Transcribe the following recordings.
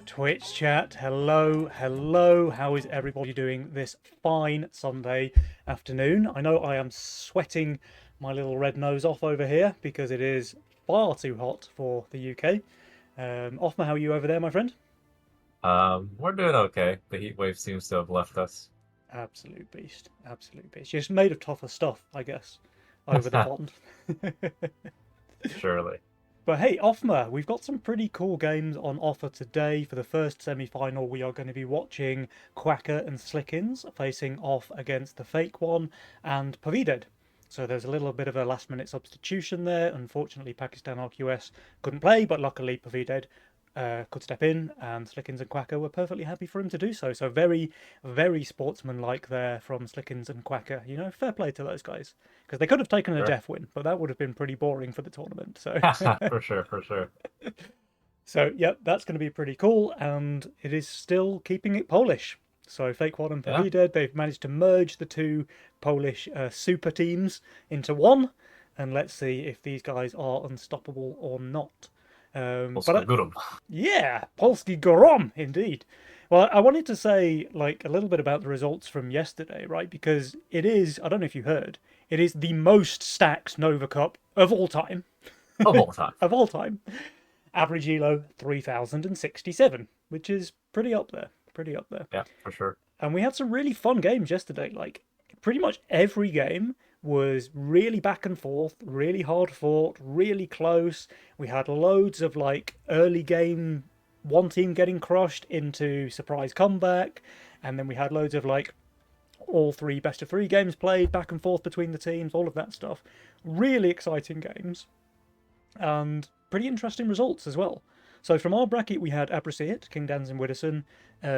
Twitch chat, hello, hello. How is everybody doing this fine Sunday afternoon? I know I am sweating my little red nose off over here because it is far too hot for the UK. Offma, how are you over there, my friend? We're doing okay. The heat wave seems to have left us. Absolute beast, absolute beast. Just made of tougher stuff, I guess, over the pond. Surely. But hey, Offma, we've got some pretty cool games on offer today. For the first semi-final, we are going to be watching Quacker and Slickins facing off against the Fake One and Pavided. So there's a little bit of a last-minute substitution there. Unfortunately, Pakistan RQS couldn't play, but luckily Pavided could step in, and Slickins and Quacker were perfectly happy for him to do so. So very, very sportsmanlike there from Slickins and Quacker. You know, fair play to those guys because they could have taken a Sure. death win, but that would have been pretty boring for the tournament. So. For sure, for sure. So, yep, that's going to be pretty cool, and it is still keeping it Polish. So, Fake One and Yeah. Pavided, they've managed to merge the two Polish super teams into one, and let's see if these guys are unstoppable or not. But Polska Górą. yeah, Polski Gorom, indeed. Well, I wanted to say like a little bit about the results from yesterday, right? Because it is, I don't know if you heard, it is the most stacked Nova Cup of all time. Of all time. Of all time. Average elo 3067, which is pretty up there. Pretty up there. Yeah, for sure. And we had some really fun games yesterday. Like, pretty much every game was really back and forth, really hard fought, really close. We had loads of like early game one team getting crushed into surprise comeback, and then we had loads of like all three best of three games played back and forth between the teams, all of that stuff. Really exciting games and pretty interesting results as well. So from our bracket, we had Abraceit, King Dans and Widdowson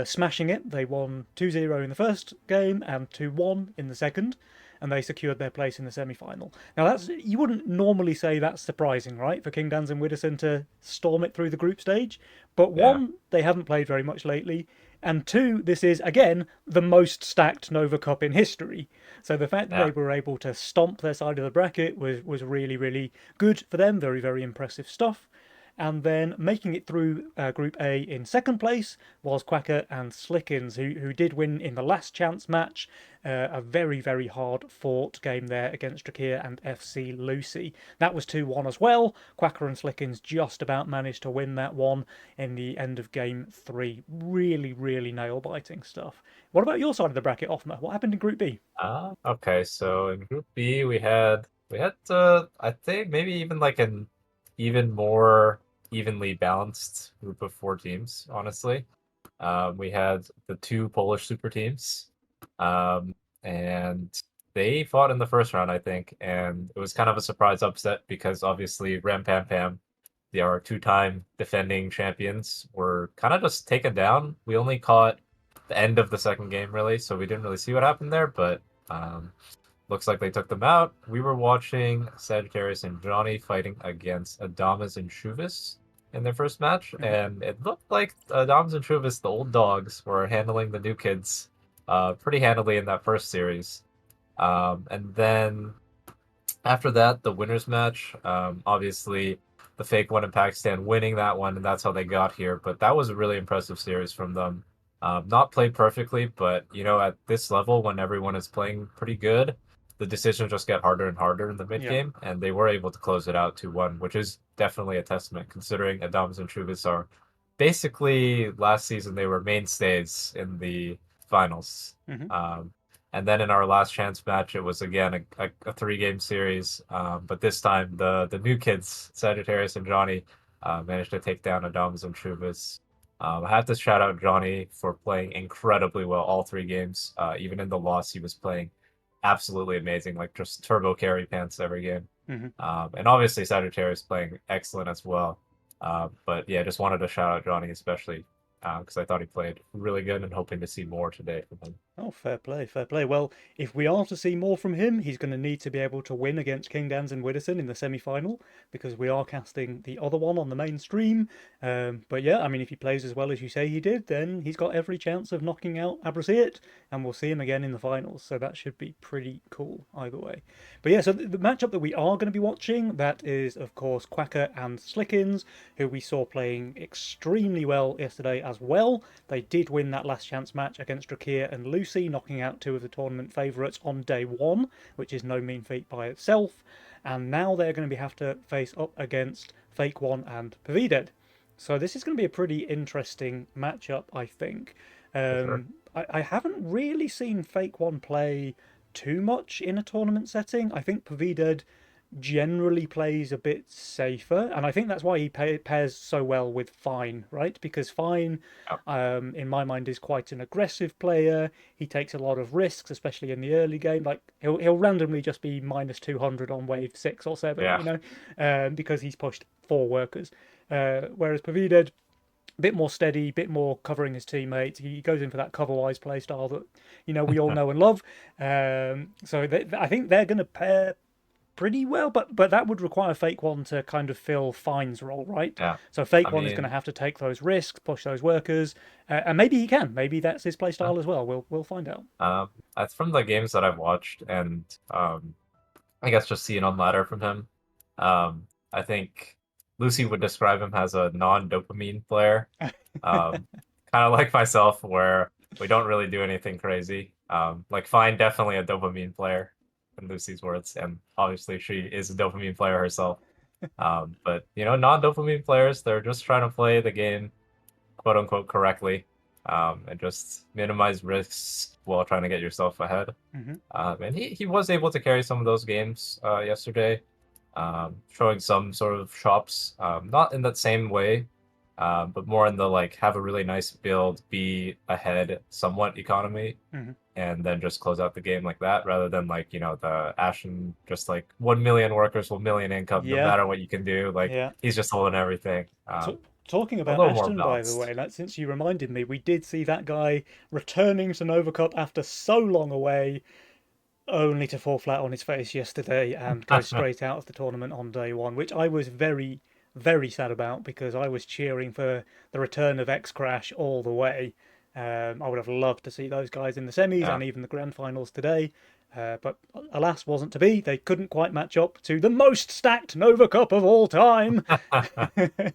smashing it. They won 2-0 in the first game and 2-1 in the second, and they secured their place in the semi-final. Now that's you wouldn't normally say that's surprising, right, for King Dans and Widdowson to storm it through the group stage. But Yeah. one, they haven't played very much lately, and two, this is again the most stacked Nova Cup in history. So the fact that they Yeah. were able to stomp their side of the bracket was really really good for them. Very very impressive stuff. And then making it through Group A in second place was Quacker and Slickins, who did win in the last chance match. A very, very hard fought game there against Drakir and FC Lucy. That was 2-1 as well. Quacker and Slickins just about managed to win that one in the end of game three. Really, really nail biting stuff. What about your side of the bracket, Offma? What happened in Group B? Okay, so in Group B we had I think maybe even like an even more evenly balanced group of four teams, honestly. We had the two Polish super teams. Um, and they fought in the first round, I think, and it was kind of a surprise upset because obviously Ram Pam Pam, they are two-time defending champions, were kind of just taken down. We only caught the end of the second game, really, so we didn't really see what happened there, but um, looks like they took them out. We were watching Sagittarius and Johnny fighting against Adamas and Chuvis in their first match, Mhm. and it looked like Adamas and Chuvis, the old dogs, were handling the new kids pretty handily in that first series. And then after that, the winners match, obviously the Fake One in Pakistan winning that one, and that's how they got here. But that was a really impressive series from them. Not played perfectly, but at this level, when everyone is playing pretty good, the decisions just get harder and harder in the mid Yeah. game, and they were able to close it out 2-1, which is definitely a testament considering Adams and Chubis are basically last season they were mainstays in the finals. Hmm. Um, and then in our last chance match, it was again a three-game series. But this time, the new kids, Sagittarius and Johnny, managed to take down Adams and Chubis. I have to shout out Johnny for playing incredibly well all three games. Even in the loss, he was playing absolutely amazing, like just turbo carry pants every game. Hmm. And obviously, Sagittarius playing excellent as well. But yeah, just wanted to shout out Johnny especially because I thought he played really good and hoping to see more today from him. Oh, fair play, fair play. Well, if we are to see more from him, he's going to need to be able to win against King Dans and Widdowson in the semi-final because we are casting the other one on the main stream. But yeah, I mean, if he plays as well as you say he did, then he's got every chance of knocking out Abraceit, and we'll see him again in the finals. So that should be pretty cool either way. But yeah, so the matchup that we are going to be watching, that is, of course, Quacker and Slickins, who we saw playing extremely well yesterday as well. They did win that last chance match against Drakir and Lucy, knocking out two of the tournament favourites on day one, which is no mean feat by itself. And now they're going to have to face up against Fake One and Pavided. So this is going to be a pretty interesting matchup, I think. For sure. I haven't really seen Fake One play too much in a tournament setting. I think Pavided generally plays a bit safer, and I think that's why he pairs so well with Fine, right? Because Fine, in my mind, is quite an aggressive player. He takes a lot of risks, especially in the early game. Like he'll randomly just be minus 200 on wave 6 or 7, Yeah. you know, because he's pushed 4 workers. Whereas Pavided, a bit more steady, bit more covering his teammates. He goes in for that cover-wise play style that we all know and love. So I think they're going to pair pretty well, but that would require Fake One to kind of fill Fine's role, right? Yeah. So Fake I One is going to mean, have to take those risks, push those workers, and maybe he can. Maybe that's his play style as well. We'll find out. that's from the games that I've watched, and I guess just seeing on ladder from him. I think Lucy would describe him as a non-dopamine player, kind of like myself, where we don't really do anything crazy. Like Fine, definitely a dopamine player, in Lucy's words, and obviously she is a dopamine player herself. But non-dopamine players, they're just trying to play the game, quote unquote, correctly, and just minimize risks while trying to get yourself ahead. Hmm. And he was able to carry some of those games yesterday, showing some sort of chops, not in that same way, but more in the like have a really nice build, be ahead somewhat economy, Hmm. and then just close out the game like that, rather than like the Ashen just like 1 million workers, 1 million income, no Yeah, matter what you can do. Like yeah. he's just holding everything. Talking A about little more Ashton, by the balanced. way, since you reminded me, we did see that guy returning to Nova Cup after so long away, only to fall flat on his face yesterday and go straight out of the tournament on day one, which I was very, very sad about because I was cheering for the return of X Crash all the way. I would have loved to see those guys in the semis Yeah. and even the grand finals today. But alas, wasn't to be. They couldn't quite match up to the most stacked Nova Cup of all time. I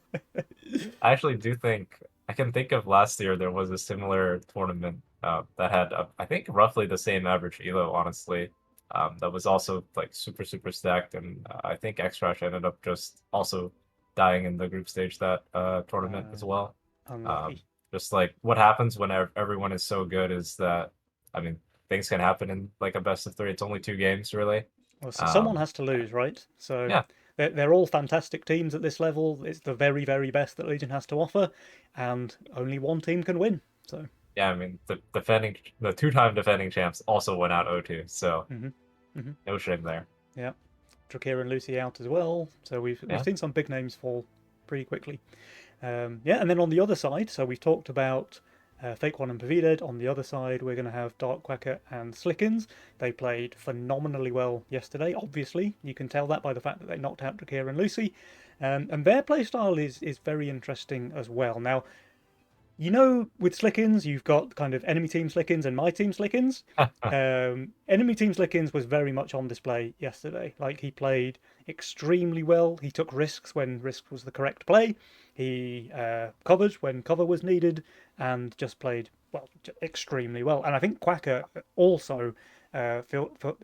actually do think I can think of last year there was a similar tournament that had I think roughly the same average elo, honestly. That was also like super super stacked, and I think X-Trash ended up just also dying in the group stage that tournament as Uh, well. Um, Unlucky. just like what happens when everyone is so good is that I mean things can happen in like a best of three. It's only 2 games really. Well, so someone Um, has to lose, right? So yeah, they're all fantastic teams at this level. It's the very, very best that Legion has to offer, and only one team can win. So, yeah. I mean the two-time defending champs also went out 0-2, so hmm. Hmm. no shame there. Yeah, Drakir and Lucy out as well. So we've Yeah. seen some big names fall pretty quickly. Yeah, and then on the other side, so we've talked about Fake One and Pavided. On the other side, we're going to have Dark Quacker and Slickens. They played phenomenally well yesterday. Obviously, you can tell that by the fact that they knocked out Drakir and Lucy. And their playstyle is very interesting as well. Now, with Slickens, you've got kind of enemy team Slickens and my team Slickens. Enemy team Slickens was very much on display yesterday. Like he played extremely well. He took risks when risk was the correct play. He covered when cover was needed, and just played well, extremely well. And I think Quacker also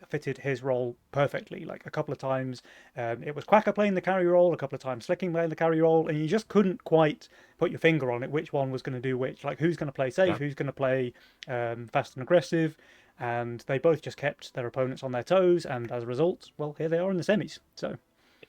fitted his role perfectly. Like a couple of times, it was Quacker playing the carry role, a couple of times Slicking playing the carry role, and you just couldn't quite put your finger on it which one was going to do which. Like who's going to play safe, Yeah. who's going to play fast and aggressive, and they both just kept their opponents on their toes. And as a result, well, here they are in the semis. So.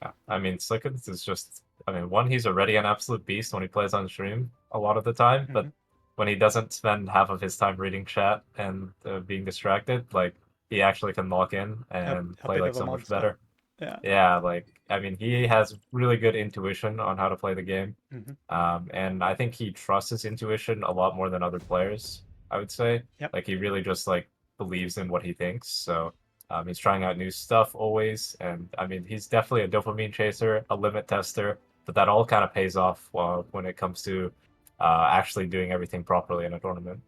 Yeah, I mean, Slickens is just, I mean, one, he's already an absolute beast when he plays on stream a lot of the time, but Mhm. when he doesn't spend half of his time reading chat and being distracted, like, he actually can lock in and A play, bit like, of a so much monster. better. Yeah. Yeah, like, I mean, he has really good intuition on how to play the game. Hmm. And I think he trusts his intuition a lot more than other players, I would say. Yep. Like, he really just, like, believes in what he thinks, so... he's trying out new stuff always, and I mean, he's definitely a dopamine chaser, a limit tester, but that all kind of pays off when it comes to actually doing everything properly in a tournament.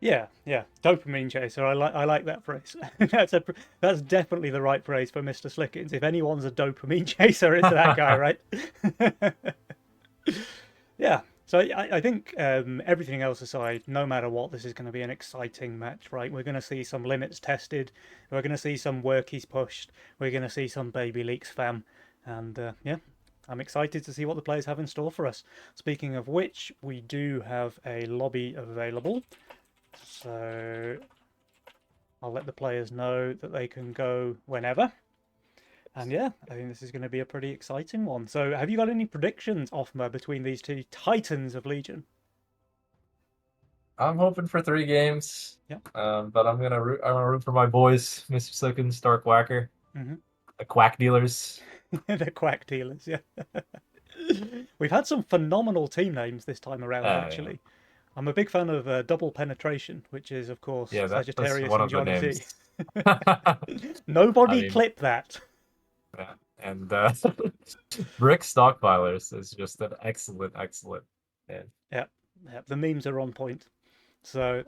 Yeah, yeah. Dopamine chaser. I like that phrase. That's definitely the right phrase for Mr. Slickens. If anyone's a dopamine chaser, it's that guy, right? Yeah. So I think everything else aside, no matter what, this is going to be an exciting match, right? We're going to see some limits tested. We're going to see some workies pushed. We're going to see some baby leaks fam. And yeah, I'm excited to see what the players have in store for us. Speaking of which, we do have a lobby available. So I'll let the players know that they can go whenever. And yeah, I think this is going to be a pretty exciting one. So have you got any predictions, Offma, between these two titans of Legion? I'm hoping for 3 games. Yeah. But I'm gonna root for my boys, Mr. Slickens, Stark Whacker, Hmm. the Quack Dealers. The quack dealers, yeah. We've had some phenomenal team names this time around, Yeah. actually. I'm a big fan of Double Penetration, which is, of course, Yeah, that's Sagittarius one and of the Johnny Z. names. I Nobody mean, clip that. yeah. And Brick Stockpilers is just an excellent, excellent name. Yeah, yeah, the memes are on point. So,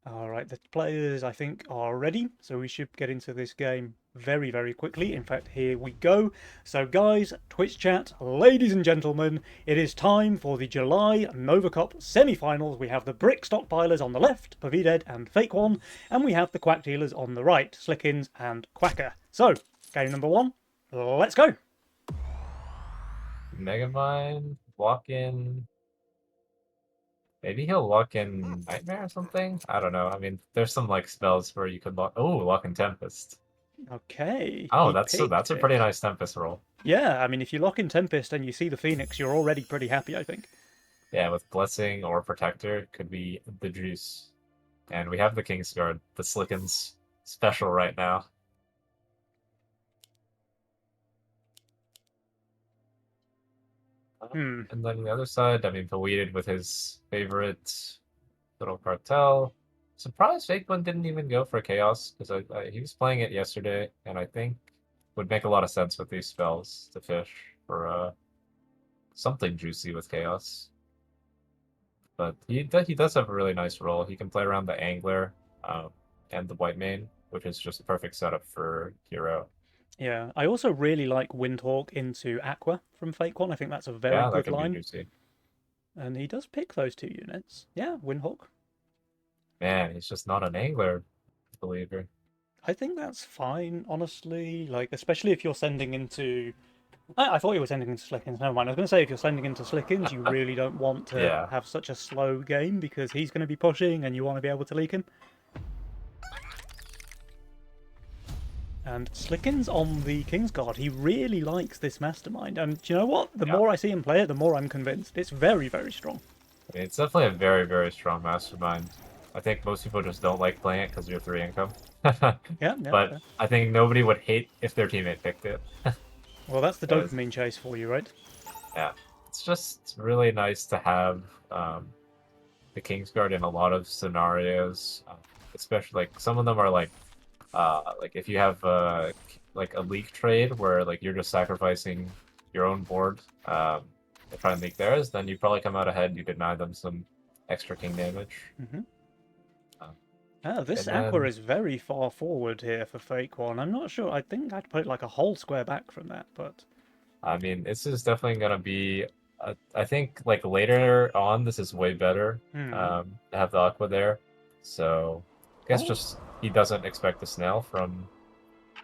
all right, the players, I think, are ready. So we should get into this game very, very quickly. In fact, here we go. So, guys, Twitch chat, ladies and gentlemen, it is time for the July Nova Cup semi-finals. We have the Brick Stockpilers on the left, Pavided and Fake One, and we have the Quack Dealers on the right, Slickins and Quacker. So, game number one, let's go. Megamind, lock in. Maybe he'll lock in Nightmare or something. I don't know. I mean, there's some like spells where you could lock. Oh, lock in Tempest. Okay, Oh, he that's picked a pretty it. nice Tempest roll. Yeah, I mean, if you lock in Tempest and you see the Phoenix, you're already pretty happy, I think. Yeah, with Blessing or Protector could be the juice. And we have the Kingsguard, the Slickens special right now. Hmm. And then the other side, I mean, Paleted with his favorite little cartel. Surprised Fake One didn't even go for Chaos, because he was playing it yesterday, and I think would make a lot of sense with these spells to fish for something juicy with Chaos. But he does have a really nice role. He can play around the Angler and the White Mane, which is just a perfect setup for Hero. Yeah, I also really like Windhawk into Aqua from Fake One. I think that's a very Yeah, that good could be line. juicy. And he does pick those two units. Yeah, Windhawk. Man, he's just not an Angler believer. I think that's fine, honestly. Like, especially if you're sending into. I thought you were sending into Slickins. Never mind. I was going to say if you're sending into Slickins, you really don't want to Yeah. have such a slow game because he's going to be pushing and you want to be able to leak him. And Slickins on the Kingsguard, he really likes this Mastermind. And do you know what? The Yeah. more I see him play it, the more I'm convinced. It's very, very strong. I mean, it's definitely a very, very strong mastermind. I think most people just don't like playing it because you're 3 income. Yeah, yeah. But Fair. I think nobody would hate if their teammate picked it. Well, that's the 'Cause, dopamine chase for you, right? yeah, it's just really nice to have the Kingsguard in a lot of scenarios. Especially like some of them are like if you have like a leak trade where like you're just sacrificing your own board to try and leak theirs, then you probably come out ahead. You deny them some extra king damage. Mm-hmm. This And Aqua then is very far forward here for Fake One. I'm not sure. I think I'd put it like a whole square back from that, but I mean, this is definitely gonna be. I think like later on, this is way better hmm. to have the aqua there. So I guess Oh, just he doesn't expect the snail from.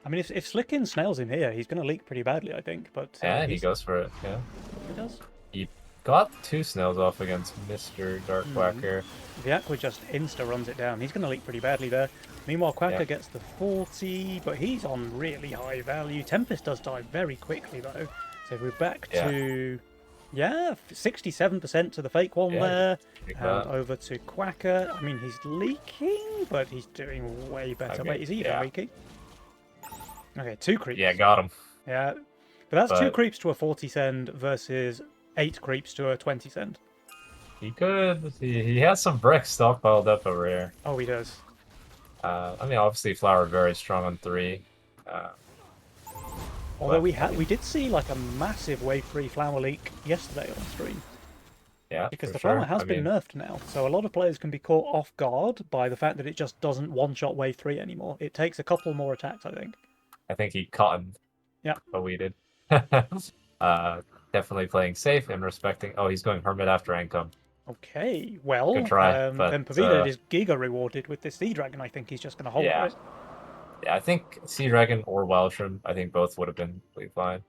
I mean, if Slickin snails him here, he's going to leak pretty badly, I think. But Yeah, he he's goes for it. Yeah, he does. he got 2 snails off against Mr. Hmm. Darkwacker. The Aqua just insta runs it down. He's going to leak pretty badly there. Meanwhile, Yeah, Quacker gets the 40, but he's on really high value. Tempest does die very quickly though. So we're back yeah, to, yeah, 67% to the Fake One yeah. there. Take And that. over to Quacker. I mean, he's leaking, but he's doing way better. Okay, Wait, is he even yeah, leaking? Okay, 2 creeps. yeah, got him. Yeah, but that's 2 But creeps to a 40 send versus 8 creeps to a 20 send. he could. He has some bricks stockpiled up over here. Oh, he does. I mean, obviously, Flower very strong on 3. Uh, Although but we did see like a massive wave 3 flower leak yesterday on stream. yeah, Because for the flower sure. has I been mean, nerfed now, so a lot of players can be caught off guard by the fact that it just doesn't one-shot wave 3 anymore. It takes a couple more attacks, I think. I think he cottoned Yeah. what we did. uh, definitely playing safe and respecting. Oh, he's going Hermit after income. Okay, Good well, try, but then Pavida is Giga rewarded with this Sea Dragon. I think he's just going to hold, yeah. right? Yeah, I think Sea Dragon or Wildshrim, I think both would have been completely fine.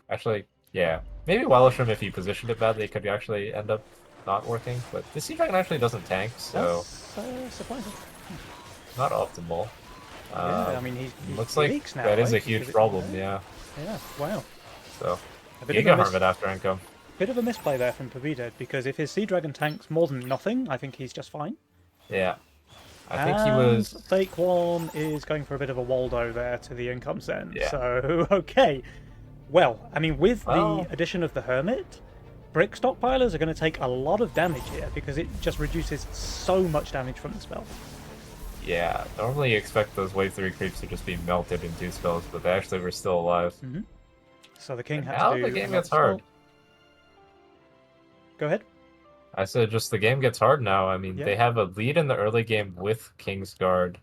Actually, yeah. Maybe Wildshrim, if you positioned it badly, it could actually end up not working. But the Sea Dragon actually doesn't tank, so That's surprising. not optimal. Yeah, I Um, mean, looks he like leaks now, that is right? a huge Because problem, yeah. yeah, wow. So, A bit of a Giga Hermit after income. bit of a misplay there from Pavida, because if his Sea Dragon tanks more than nothing, I think he's just fine. Yeah. I think he And was. Fake One is going for a bit of a Waldo there to the income send. Yeah. So, okay. Well, I mean, with the Well, addition of the Hermit, Brick Stockpilers are going to take a lot of damage here because it just reduces so much damage from the spell. yeah. Normally you expect those Wave 3 creeps to just be melted in 2 spells, but they actually were still alive. So the King And had now to do the game another gets hard. spell. Go ahead. I said just the game gets hard now. I mean, Yeah. they have a lead in the early game with Kingsguard,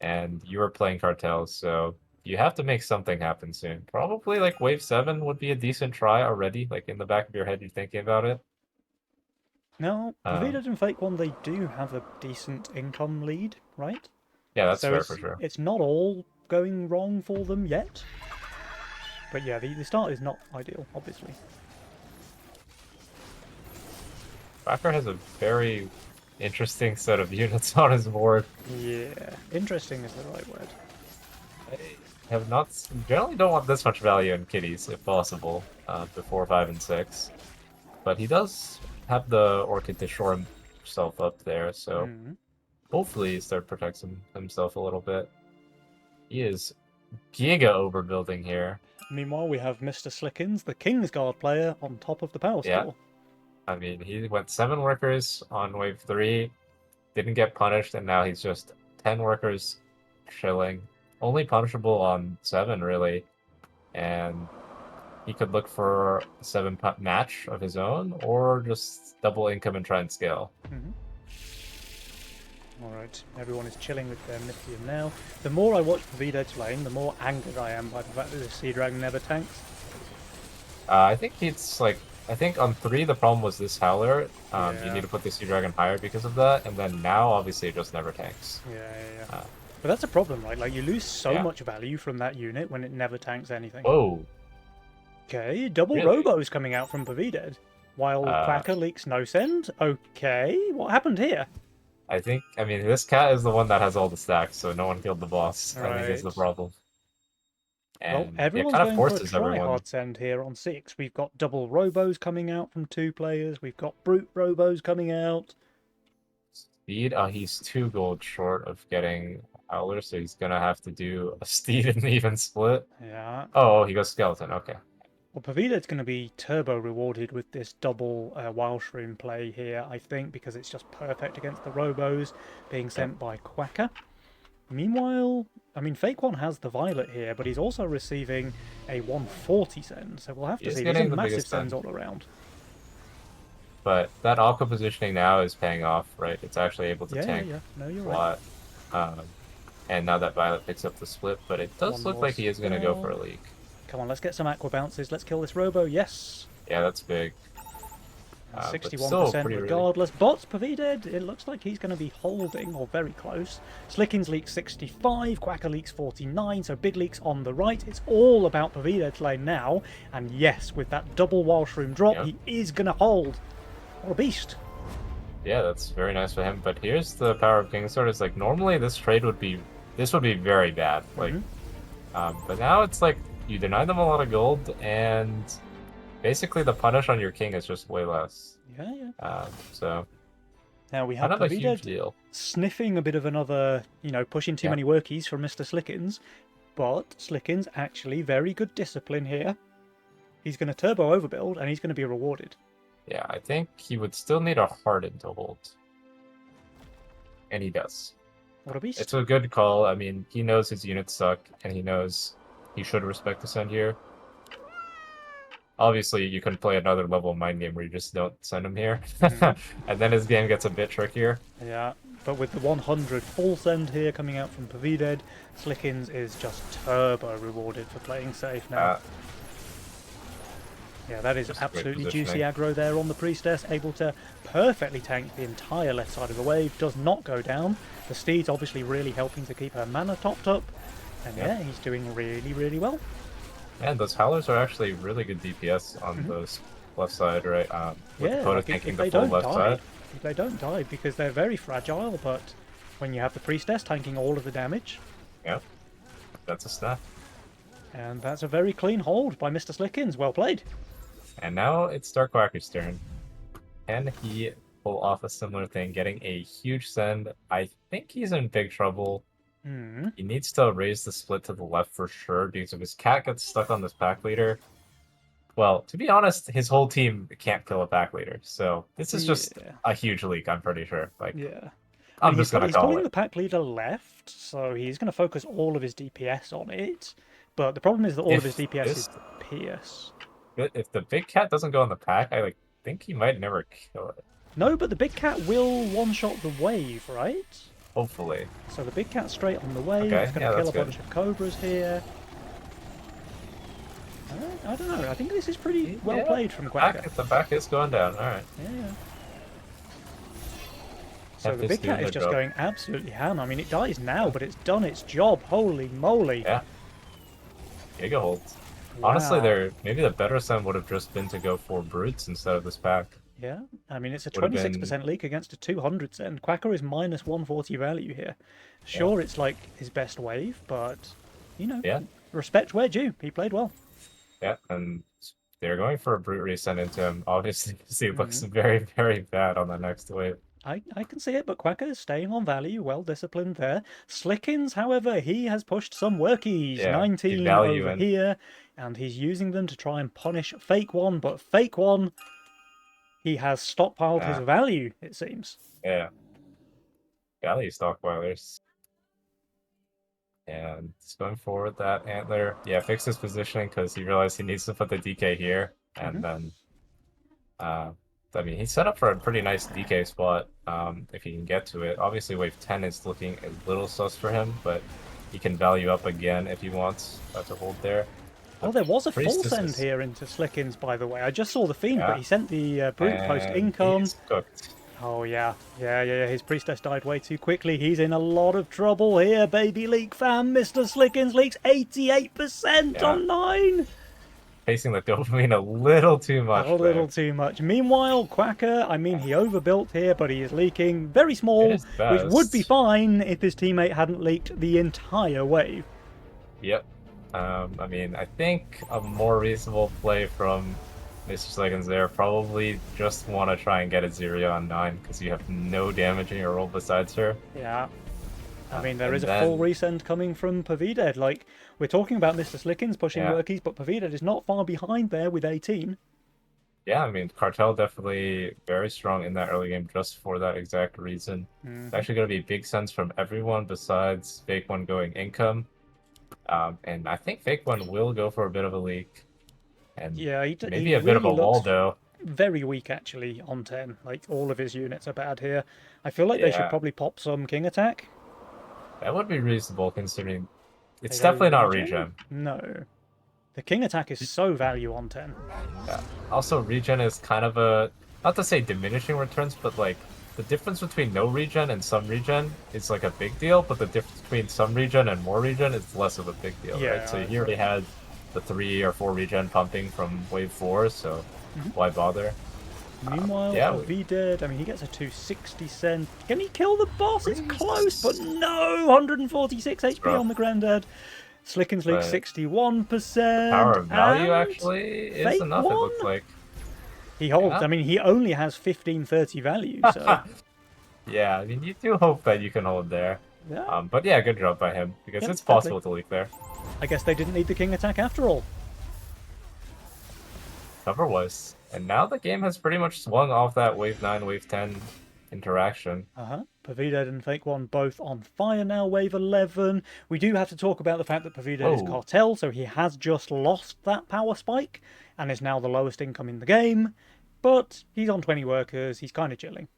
and you are playing Cartels, so you have to make something happen soon. Probably like Wave 7 would be a decent try already, like in the back of your head, you're thinking about it. Now, Um, Pavida and Fake One, they do have a decent income lead, right? yeah, that's So fair for sure. it's not all going wrong for them yet. But yeah, the start is not ideal, obviously. Backer has a very interesting set of units on his board. Yeah, interesting is the right word. I have not generally don't want this much value in kitties if possible, before 5 and 6. But he does have the Orchid to shore himself up there, so Mhm. hopefully Start protects himself a little bit. He is giga overbuilding here. Meanwhile, we have Mr. Slickens, the Kingsguard player, on top of the power Yeah. score. I mean, he went 7 workers on wave 3, didn't get punished, and now he's just 10 workers chilling. Only punishable on 7, really. And he could look for a 7 match of his own, or just double income and try and scale. Alright, everyone is chilling with their Mythium now. The more I watch Pavida lane, the more angered I am by the fact that the Sea Dragon never tanks. I think it's like, I think on 3 the problem was this Howler. You Yeah. need to put the Sea Dragon higher because of that, and then now obviously it just never tanks. Yeah. Uh, But that's a problem, right? Like, you lose so Yeah. much value from that unit when it never tanks anything. Whoa! Okay, double Really? Robos coming out from Pavided, while Uh, Quacker leaks no send. Okay, what happened here? I mean, this cat is the one that has all the stacks, so no one killed the boss. I think is the Right. problem. Well, And everyone's it kind of going for a forces everyone. try-hard send here on 6. We've got double Robos coming out from 2 players. We've got Brute Robos coming out. Speed, he's 2 gold short of getting Howler, so he's gonna have to do a Steed and even split. Yeah. Oh, he goes Skeleton, okay. Well, Pavida's going to be turbo rewarded with this double Wild Shroom play here, I think, because it's just perfect against the Robos being sent by Quacker. Meanwhile, I mean, Fake One has the Violet here, but he's also receiving a 140 send, so we'll have to He's see. These are getting the massive biggest sends send. all around. But that Aqua positioning now is paying off, right? It's actually able to tank Yeah. No, you're a right. lot. And now that Violet picks up the split, but it does One look more like he is going to go for a spell. leak. Come on, let's get some Aqua bounces. Let's kill this Robo. Yes. Yeah, that's big. But 61% still pretty regardless. Bots, Pavided, it looks like he's going to be holding, or very close. Slickins leaks 65, Quacker leaks 49, so big leaks on the right. It's all about Pavided's lane now. And yes, with that double Wild Shroom drop, Yep. he is going to hold. What a beast. Yeah, that's very nice for him. But here's the power of Kingsword. It's like normally this trade would be very bad. Like, but now it's like you deny them a lot of gold, and basically the punish on your king is just way less. Yeah. So Now we have kind of a huge Pavided deal. sniffing a bit of another, pushing too Yeah. many workies from Mr. Slickins. But Slickins actually very good discipline here. He's going to turbo overbuild, and he's going to be rewarded. Yeah, I think he would still need a Harden to hold. And he does. What a beast. It's a good call. I mean, he knows his units suck, and he knows he should respect the send here. Obviously, you can play another level of mind game where you just don't send him here. And then his game gets a bit trickier. Yeah, but with the 100 full send here coming out from Pavided, Slickins is just turbo rewarded for playing safe now. Yeah, that is Just great absolutely juicy positioning. aggro there on the Priestess, able to perfectly tank the entire left side of the wave, does not go down. The Steed's obviously really helping to keep her mana topped up, and Yep. yeah, he's doing really, really well. And those Howlers are actually really good DPS on Mhm. those left side, right? With Yeah, Dakota like if tanking the they full don't left die, side. if they don't die, because they're very fragile, but when you have the Priestess tanking all of the damage, Yep, that's a snap. and that's a very clean hold by Mr. Slickins. Well played. And now it's Darkwacker's turn. Can he pull off a similar thing, getting a huge send? I think he's in big trouble. Hmm. He needs to raise the split to the left for sure, because if his cat gets stuck on this pack leader, well, to be honest, his whole team can't kill a pack leader. So this is just Yeah, a huge leak, I'm pretty sure. Like, yeah. I I'm mean, just gonna he's call pulling it. the pack leader left, so he's going to focus all of his DPS on it. But the problem is that all of his If DPS is this Pierce. if the big cat doesn't go in the pack, I like think he might never kill it. No, but the big cat will one-shot the wave, right? Hopefully. So the big cat's straight on the wave. It's Okay, going yeah, to kill that's a good. bunch of cobras here. I don't know. I think this is pretty well Yeah, played from Quacker. the back is going down. All right. Yeah. So the Tempest big cat doing is their just job. going absolutely ham. I mean, it dies now, but it's done its job. Holy moly. Yeah, Giga holds. Honestly, Wow. maybe the better send would have just been to go for brutes instead of this pack. Yeah. I mean, it's a Would have been 26% leak against a 200 send. Quacker is minus 140 value here. yeah, Sure, it's like his best wave, but, you know, yeah, respect where due. He played well. yeah, and they're going for a brute resend into him. Obviously, because he looks Mhm. very, very bad on the next wave. I can see it, but Quacker is staying on value, well disciplined there. Slickins, however, he has pushed some workies, Yeah, he 19 value over and here, and he's using them to try and punish Fake One, but Fake One, he has stockpiled his uh, value, it seems. yeah, value stockpilers. And he's going forward that antler. Yeah, fix his positioning because he realized he needs to put the DK here, Hmm. and then Uh, I mean, he's set up for a pretty nice DK spot if he can get to it. Obviously, wave 10 is looking a little sus for him, but he can value up again if he wants to hold there. Oh, The there was a full Priestess send is, here into Slickins, by the way. I just saw the Fiend, but yeah, he sent the Brute post and income. he's cooked. Oh, yeah. Yeah. His Priestess died way too quickly. He's in a lot of trouble here, baby leak fam. Mr. Slickins leaks 88% Yeah, on 9. facing the dopamine a little too A much little there. too much. Meanwhile, Quacker, I mean, he overbuilt here, but he is leaking very It small, is which would be best. fine if his teammate hadn't leaked the entire wave. Yep. I mean, I think a more reasonable play from Mr. Sliggins there probably just want to try and get a 0 on 9 because you have no damage in your roll besides her. Yeah. I mean, there is And a full then, resend coming from Pavided. Like, we're talking about Mr. Slickins pushing yeah, workies, but Pavided is not far behind there with 18. yeah, I mean, Cartel definitely very strong in that early game just for that exact reason. It's Hmm. actually going to be big sense from everyone besides Fake One going income. And I think Fake One will go for a bit of a leak and Yeah, he maybe a bit of really a looks Waldo. very weak, actually, on 10. Like, all of his units are bad here. I feel like they should Yeah, probably pop some King Attack. that would be reasonable considering They it's go definitely not regen? regen. No. The King Attack is so value on 10. Yeah. Also, regen is kind of a, not to say diminishing returns, but like the difference between no regen and some regen is like a big deal, but the difference between some regen and more regen is less of a big deal, right? Yeah, So I he already agree. had the 3 or 4 regen pumping from wave 4, so Mhm. why bother? Meanwhile, Yeah, for VDead, I mean, he gets a 260 cent. Can he kill the boss? It's close, but no! 146 it's HP rough. on the Grandad. Slickens Leak But the 61%. power of value And actually is Fake enough, it One? looks like. He holds. Yeah. I mean, he only has 1530 value, so. Yeah, I mean, you do hope that you can hold there. Yeah, But yeah, good job by him, because yep, it's fair play. possible to leak there. I guess they didn't need the King Attack after all. Cover was. And now the game has pretty much swung off that wave 9, wave 10 interaction. Pavided and Fake One both on fire now, wave 11. We do have to talk about the fact that Pavided is Whoa. Cartel, so he has just lost that power spike and is now the lowest income in the game. But he's on 20 workers, he's kind of chilling.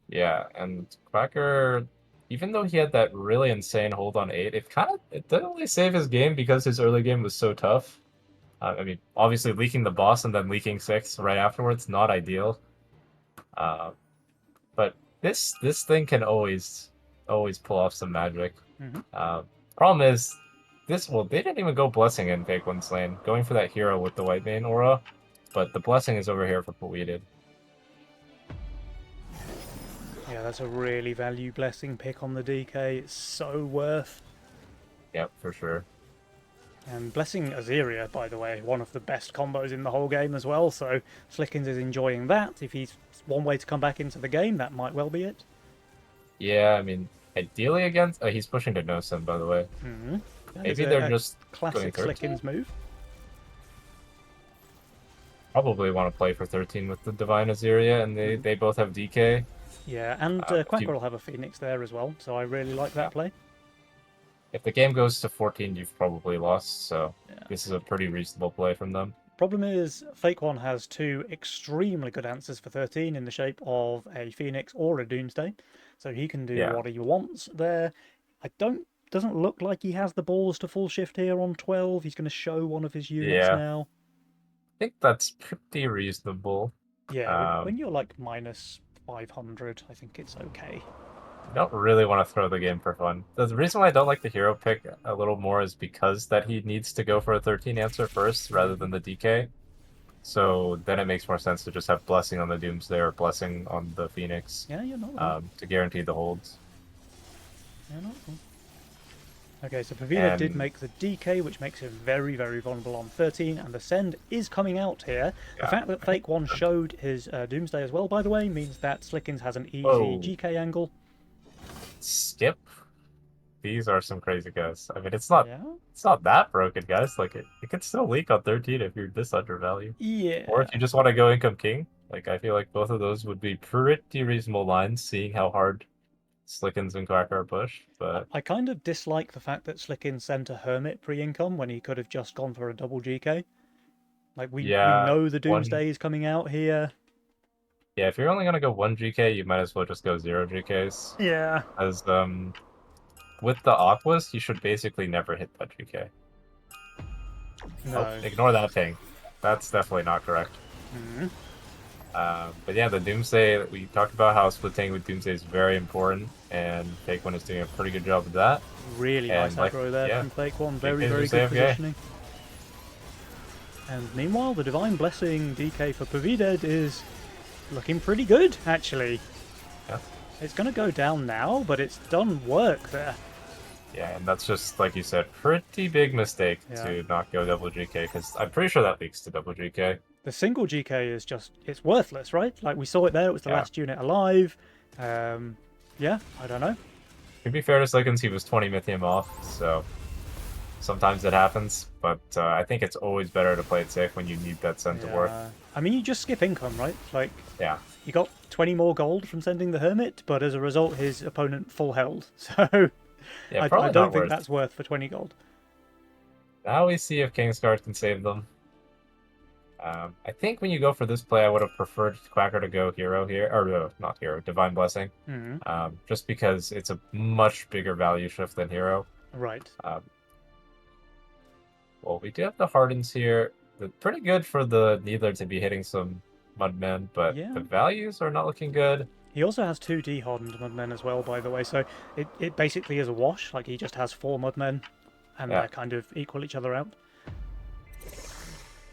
Yeah, and Quacker, even though he had that really insane hold on 8, it didn't really save his game because his early game was so tough. I mean, obviously leaking the boss and then leaking 6 right afterwards, not ideal. Uh, but this thing can always pull off some magic. Hmm. Problem is, they didn't even go blessing in Fake One's lane, going for that hero with the white mane aura, but the blessing is over here for Polluted. Yeah, that's a really value blessing pick on the DK. It's so worth. Yep, for sure. And blessing Azeria, by the way, one of the best combos in the whole game as well. So Slickens is enjoying that. If he's one way to come back into the game, that might well be it. Yeah, I mean, ideally against... he's pushing to no sim, by the way. Mm-hmm. Maybe they're just going classic 13? Slickens move. Probably want to play for 13 with the Divine Azeria, and they both have DK. Yeah, and If Quacker will have a Phoenix there as well, so I really like that play. if the game goes to 14, you've probably lost, so Yeah. this is a pretty reasonable play from them. Problem is, Fake One has two extremely good answers for 13 in the shape of a Phoenix or a Doomsday, so he can do Yeah. what he wants there. Doesn't look like he has the balls to full shift here on 12. He's going to show one of his units Yeah. now. I think that's pretty reasonable. Yeah, when you're like minus 500, I think it's okay. I don't really want to throw the game for fun. The reason why I don't like the hero pick a little more is because that he needs to go for a 13 answer first rather than the DK. So then it makes more sense to just have Blessing on the Doomsday or Blessing on the Phoenix Yeah, you're not wrong. to guarantee the holds. You're not wrong. Okay, so Pavina did And- make the DK, which makes him very, very vulnerable on 13, and the Send is coming out here. The Yeah. fact that Fake One showed his Doomsday as well, by the way, means that Slickens has an easy Whoa. GK angle. Skip. These are some crazy guys. I mean, it's not Yeah? that broken, guys. Like it could still leak on 13 if you're this undervalued. Yeah. Or if you just want to go Income King. Like I feel like both of those would be pretty reasonable lines, seeing how hard Slickens and Quacker are pushed. But I kind of dislike the fact that Slickens sent a Hermit pre-income when he could have just gone for a double GK. Like, we know the Doomsday is coming out here. yeah, if you're only gonna go 1 GK, you might as well just go 0 GKs. Yeah. As with the Aquas, you should basically never hit that GK. No. Oh, ignore that thing. That's definitely not correct. Mhm. But yeah, the Doomsday, we talked about how splitting with Doomsday is very important, and Fake One is doing a pretty good job of that. Really And, nice like, aggro there yeah. from Fake One. Very, Fake very News good AFK. positioning. And meanwhile, the Divine Blessing DK for Pavided is looking pretty good, actually. Yeah. It's going to go down now, but it's done work there. Yeah, and that's just, like you said, pretty big mistake Yeah. to not go double GK, because I'm pretty sure that leaks to double GK. The single GK is just, it's worthless, right? Like, we saw it there, it was the Yeah. last unit alive. Yeah, I don't know. To be fair to Slickens, he was 20 Mythium off, so sometimes it happens, but I think it's always better to play it safe when you need that Send to work. Yeah. I mean, you just skip income, right? Like, Yeah. you got 20 more gold from sending the Hermit, but as a result, his opponent full held. So, Yeah, I probably don't not think worth. that's worth for 20 gold. Now we see if Kingsguard can save them. I think when you go for this play, I would have preferred Quacker to go hero here, or not hero, Divine Blessing, Mhm. just because it's a much bigger value shift than hero. Right. Well, we do have the Hardens here. They're pretty good for the Needler to be hitting some Mudmen, but Yeah. the values are not looking good. He also has two dehardened Mudmen as well, by the way, so it basically is a wash. Like, he just has 4 Mudmen, and Yeah. they kind of equal each other out.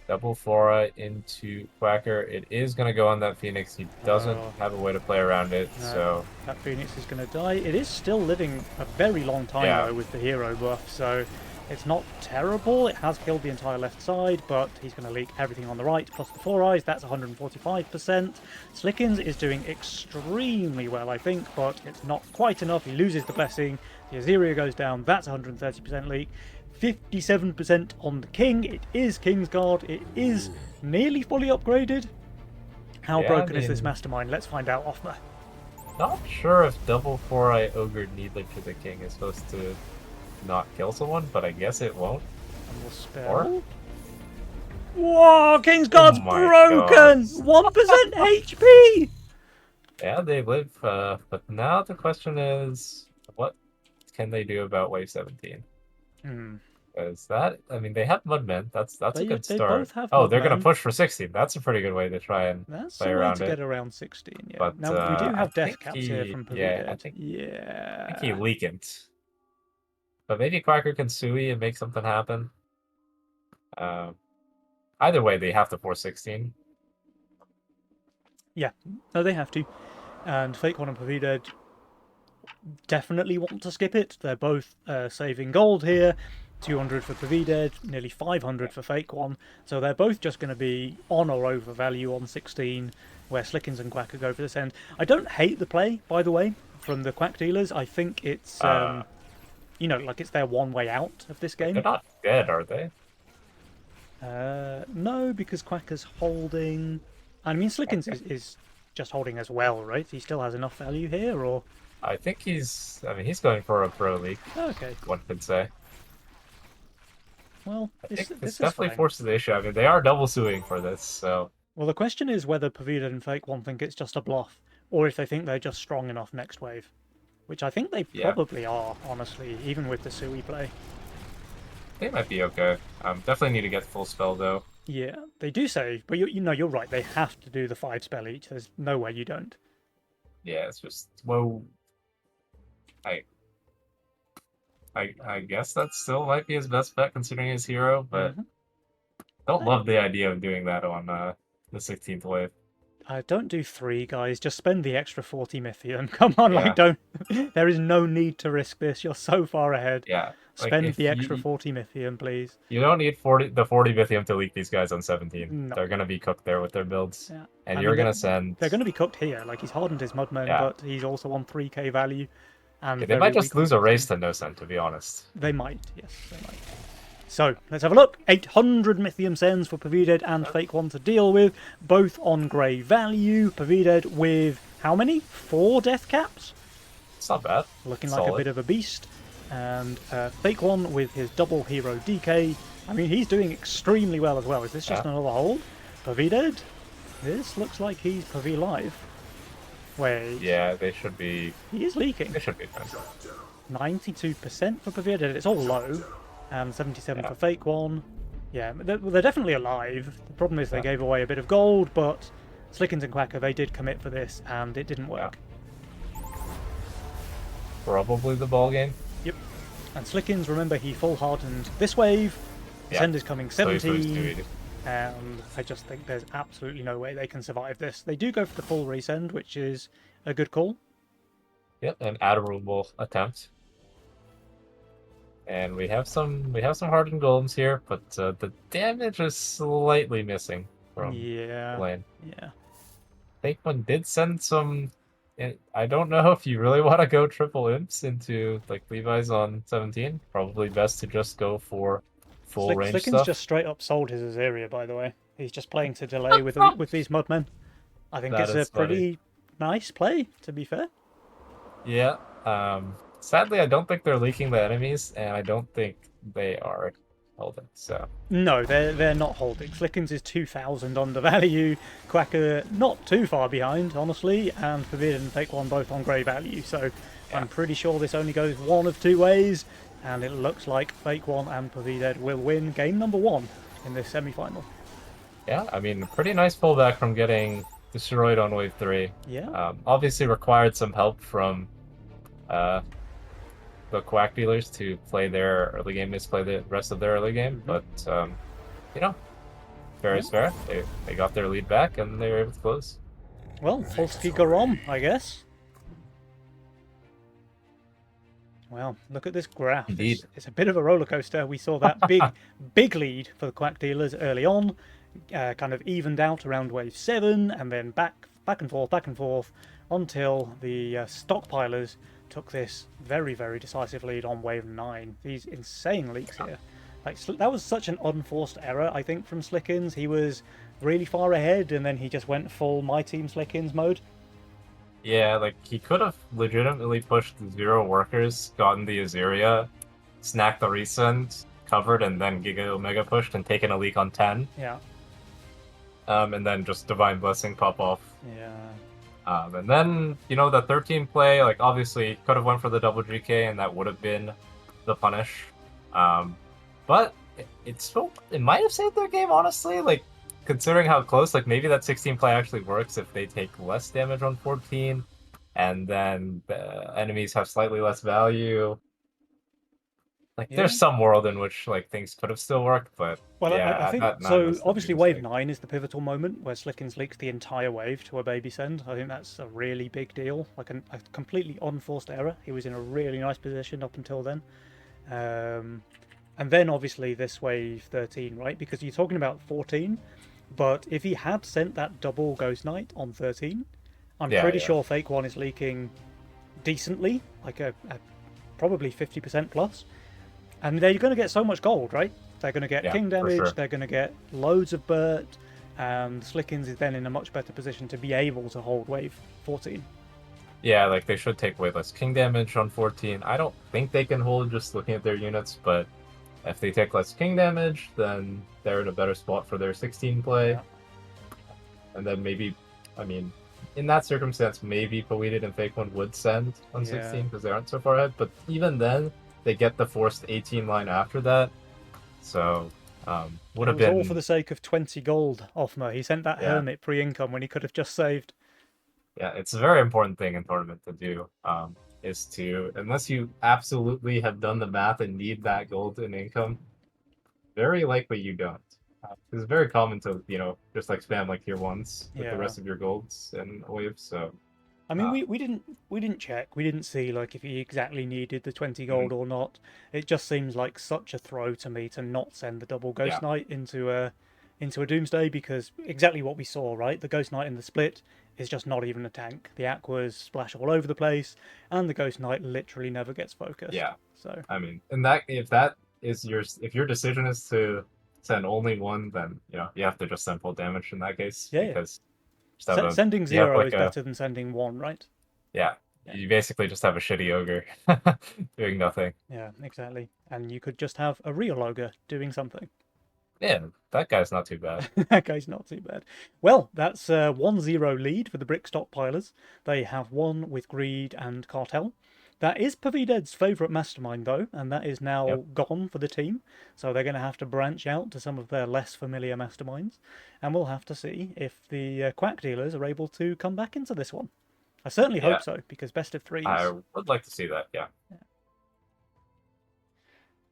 Double Flora into Quacker. It is going to go on that Phoenix. He doesn't Oh. have a way to play around it, No. so That Phoenix is going to die. It is still living a very long time, Yeah. though, with the hero buff, so it's not terrible. It has killed the entire left side, but he's going to leak everything on the right, plus the 4 eyes. That's 145%. Slickens is doing extremely well, I think, but it's not quite enough. He loses the Blessing. The Azeria goes down. That's 130% leak. 57% on the King. It is Kingsguard. It is nearly fully upgraded. How Yeah, broken I is this mean- mastermind? Let's find out, Offmer. not sure if Double 4-Eye Ogre Needler to the King is supposed to not kill someone, but I guess it won't. And we'll spell. Or? Whoa, Kingsguard's Oh my broken! God. 1% HP! Yeah, they live, but now the question is, what can they do about Wave 17? Is that? I mean, they have Mudmen. That's a good They start. both have Oh, they're gonna Mudmen. push for 16. That's a pretty good way to try and That's play a way around to it. get around 16, yeah. But Now, we do I have death think caps here from Pavided. I think he Yeah. leaked. But maybe Quacker can Sui and make something happen. Um, Either way, they have to force 16. Yeah, no, they have to. And Fake One and Pavided definitely want to skip it. They're both saving gold here. 200 for Pavided, nearly 500 for Fake One. So they're both just going to be on or over value on 16, where Slickens and Quacker go for this end. I don't hate the play, by the way, from the Quack dealers. I think it's, like it's their one way out of this They're game. not dead, are they? No, because Quacker's holding. I mean, Slickens is just holding as well, right? He still has enough value here, or. I think he's. I mean, he's going for a pro league. Okay, One could say. well, I this think this is definitely fine. forces the issue. I mean, they are double suing for this, so Well, the question is whether Pavida and Fake One think it's just a bluff, or if they think they're just strong enough next wave. Which I think they yeah, probably are, honestly, even with the Sui play. they might be okay. Definitely need to get full spell though. Yeah, they do say, but you're right, they have to do the 5 spell each. There's no way you don't. Yeah, it's just whoa. I I guess that still might be his best bet considering his hero, but Mhm. don't love the idea of doing that on the 16th wave. Don't do 3, guys. Just spend the extra 40 Mythium. Come on, like, Yeah, don't. There is no need to risk this. You're so far ahead. yeah. Like Spend if the extra 40 Mythium, please. you don't need 40 Vithium to leak these guys on 17. No. They're gonna be cooked there with their builds. Yeah. And I you're mean, gonna send they're going to be cooked here. Like, he's hardened his Mudmen, yeah. but he's also on 3k value and Yeah, they very might just weak on lose a 16. race to Nosen, to be honest. They might, yes, they might. So, let's have a look. 800 Mythium Sends for Pavided and Fake One to deal with, both on grey value. Pavided with how many? 4 death caps? It's not bad. Looking It's like a solid. bit of a beast. And Fake One with his double hero DK. I mean, he's doing extremely well as well. Is this just Yeah. another hold? Pavided? This looks like he's Pavi live. Wait. Yeah, they should be. He is leaking. They should be fine. 92% for Pavided. It's all low. And 77 Yeah. for Fake One. Yeah, they're definitely alive. The problem is they Yeah. gave away a bit of gold, but Slickens and Quacker, they did commit for this, and it didn't work. Probably the ball game. Yep. And Slickens, remember, he full hardened this wave. His Yeah. end is coming So he's 17. too And I just think there's absolutely no way they can survive this. They do go for the full resend, which is a good call. Yep, an admirable attempt. And we have some hardened golems here, but the damage is slightly missing from Yeah. Lane. Yeah. Fake One did send some. I don't know if you really want to go triple imps into like Levi's on 17. Probably best to just go for full range Slickens stuff. just straight up sold his Azaria, by the way. He's just playing to delay with these Mudmen. I think That it's is a pretty nice play, to be fair. Yeah. Sadly, I don't think they're leaking the enemies, and I don't think they are holding. So No, they're not holding. Slickens is 2,000 under value. Quacker not too far behind, honestly, and Pavid and Fake One both on grey value. So yeah. I'm pretty sure this only goes one of 2 ways, and it looks like Fake One and Pavided will win game number 1 in this semi-final. Yeah, I mean, pretty nice pullback from getting destroyed on wave 3. Yeah. Obviously required some help from the Quack dealers to play their early game, misplay the rest of their early game, but fair is fair. They got their lead back and they were able to close. Well, Polski Gorom, I guess. Well, look at this graph. Indeed. It's a bit of a roller coaster. We saw that big lead for the Quack dealers early on, kind of evened out around wave 7, and then back and forth, until the stockpilers took this very, very decisive lead on wave 9. These insane leaks here. Like, that was such an unforced error, I think, from Slickens. He was really far ahead, and then he just went full My Team Slickens mode. Yeah, like he could have legitimately pushed 0 workers, gotten the Azaria, snacked the resend, covered, and then Giga Omega pushed and taken a leak on 10. Yeah. And then just Divine Blessing pop off. Yeah. And then, the 13 play, like obviously could have went for the double GK and that would have been the punish. but it might have saved their game, honestly. Like, considering how close, like maybe that 16 play actually works if they take less damage on 14, and then the enemies have slightly less value. Like, Yeah. there's some world in which like things could have still worked, but Well, I yeah, think that 9 so. was the Obviously, biggest wave thing. 9 is the pivotal moment where Slickens leaks the entire wave to a baby send. I think that's a really big deal, like a completely unforced error. He was in a really nice position up until then. And then obviously this wave 13, right? Because you're talking about 14, but if he had sent that double Ghost Knight on 13, I'm Yeah, pretty yeah, sure Fake One is leaking decently, like a probably 50% plus. And they're going to get so much gold, right? They're going to get yeah, king for damage, sure. they're going to get loads of Burt, and Slickens is then in a much better position to be able to hold wave 14. Yeah, like they should take way less king damage on 14. I don't think they can hold just looking at their units, but if they take less king damage, then they're in a better spot for their 16 play. Yeah. And then maybe, I mean, in that circumstance, maybe Poeted and Fake One would send on Yeah. 16 because they aren't so far ahead. But even then, they get the forced 18 line after that. So, would And it have was all for been, the sake of 20 gold, Offmer. He sent that yeah, Hermit pre-income when he could have just saved. yeah, it's a very important thing in tournament to do. Is to, unless you absolutely have done the math and need that gold in income, very likely you don't. It's very common to, just like spam like tier ones with the Yeah. rest of your golds and waves. So, I mean, uh, we didn't check. We didn't see like if he exactly needed the 20 mhm, gold or not. It just seems like such a throw to me to not send the double yeah, Ghost Knight into a Doomsday because exactly what we saw, right? The Ghost Knight in the split is just not even a tank. The Aquas splash all over the place, and the Ghost Knight literally never gets focused. yeah. So I mean, and that if that is if your decision is to send only one, then you have to just send full damage in that case yeah, yeah. because just have a Sending you have zero like is a better than sending one, right? yeah. Yeah, You basically just have a shitty ogre doing nothing. yeah, exactly. And you could just have a real ogre doing something. Yeah, that guy's not too bad. That guy's not too bad. Well, that's a 1-0 lead for the Brick Stockpilers. They have won with Greed and Cartel. That is Pavided's favourite mastermind, though, and that is Yep. now gone for the team. So they're going to have to branch out to some of their less familiar masterminds. And we'll have to see if the Quack Dealers are able to come back into this one. I certainly Yeah, hope so, because best of I threes. would like to see that. Yeah.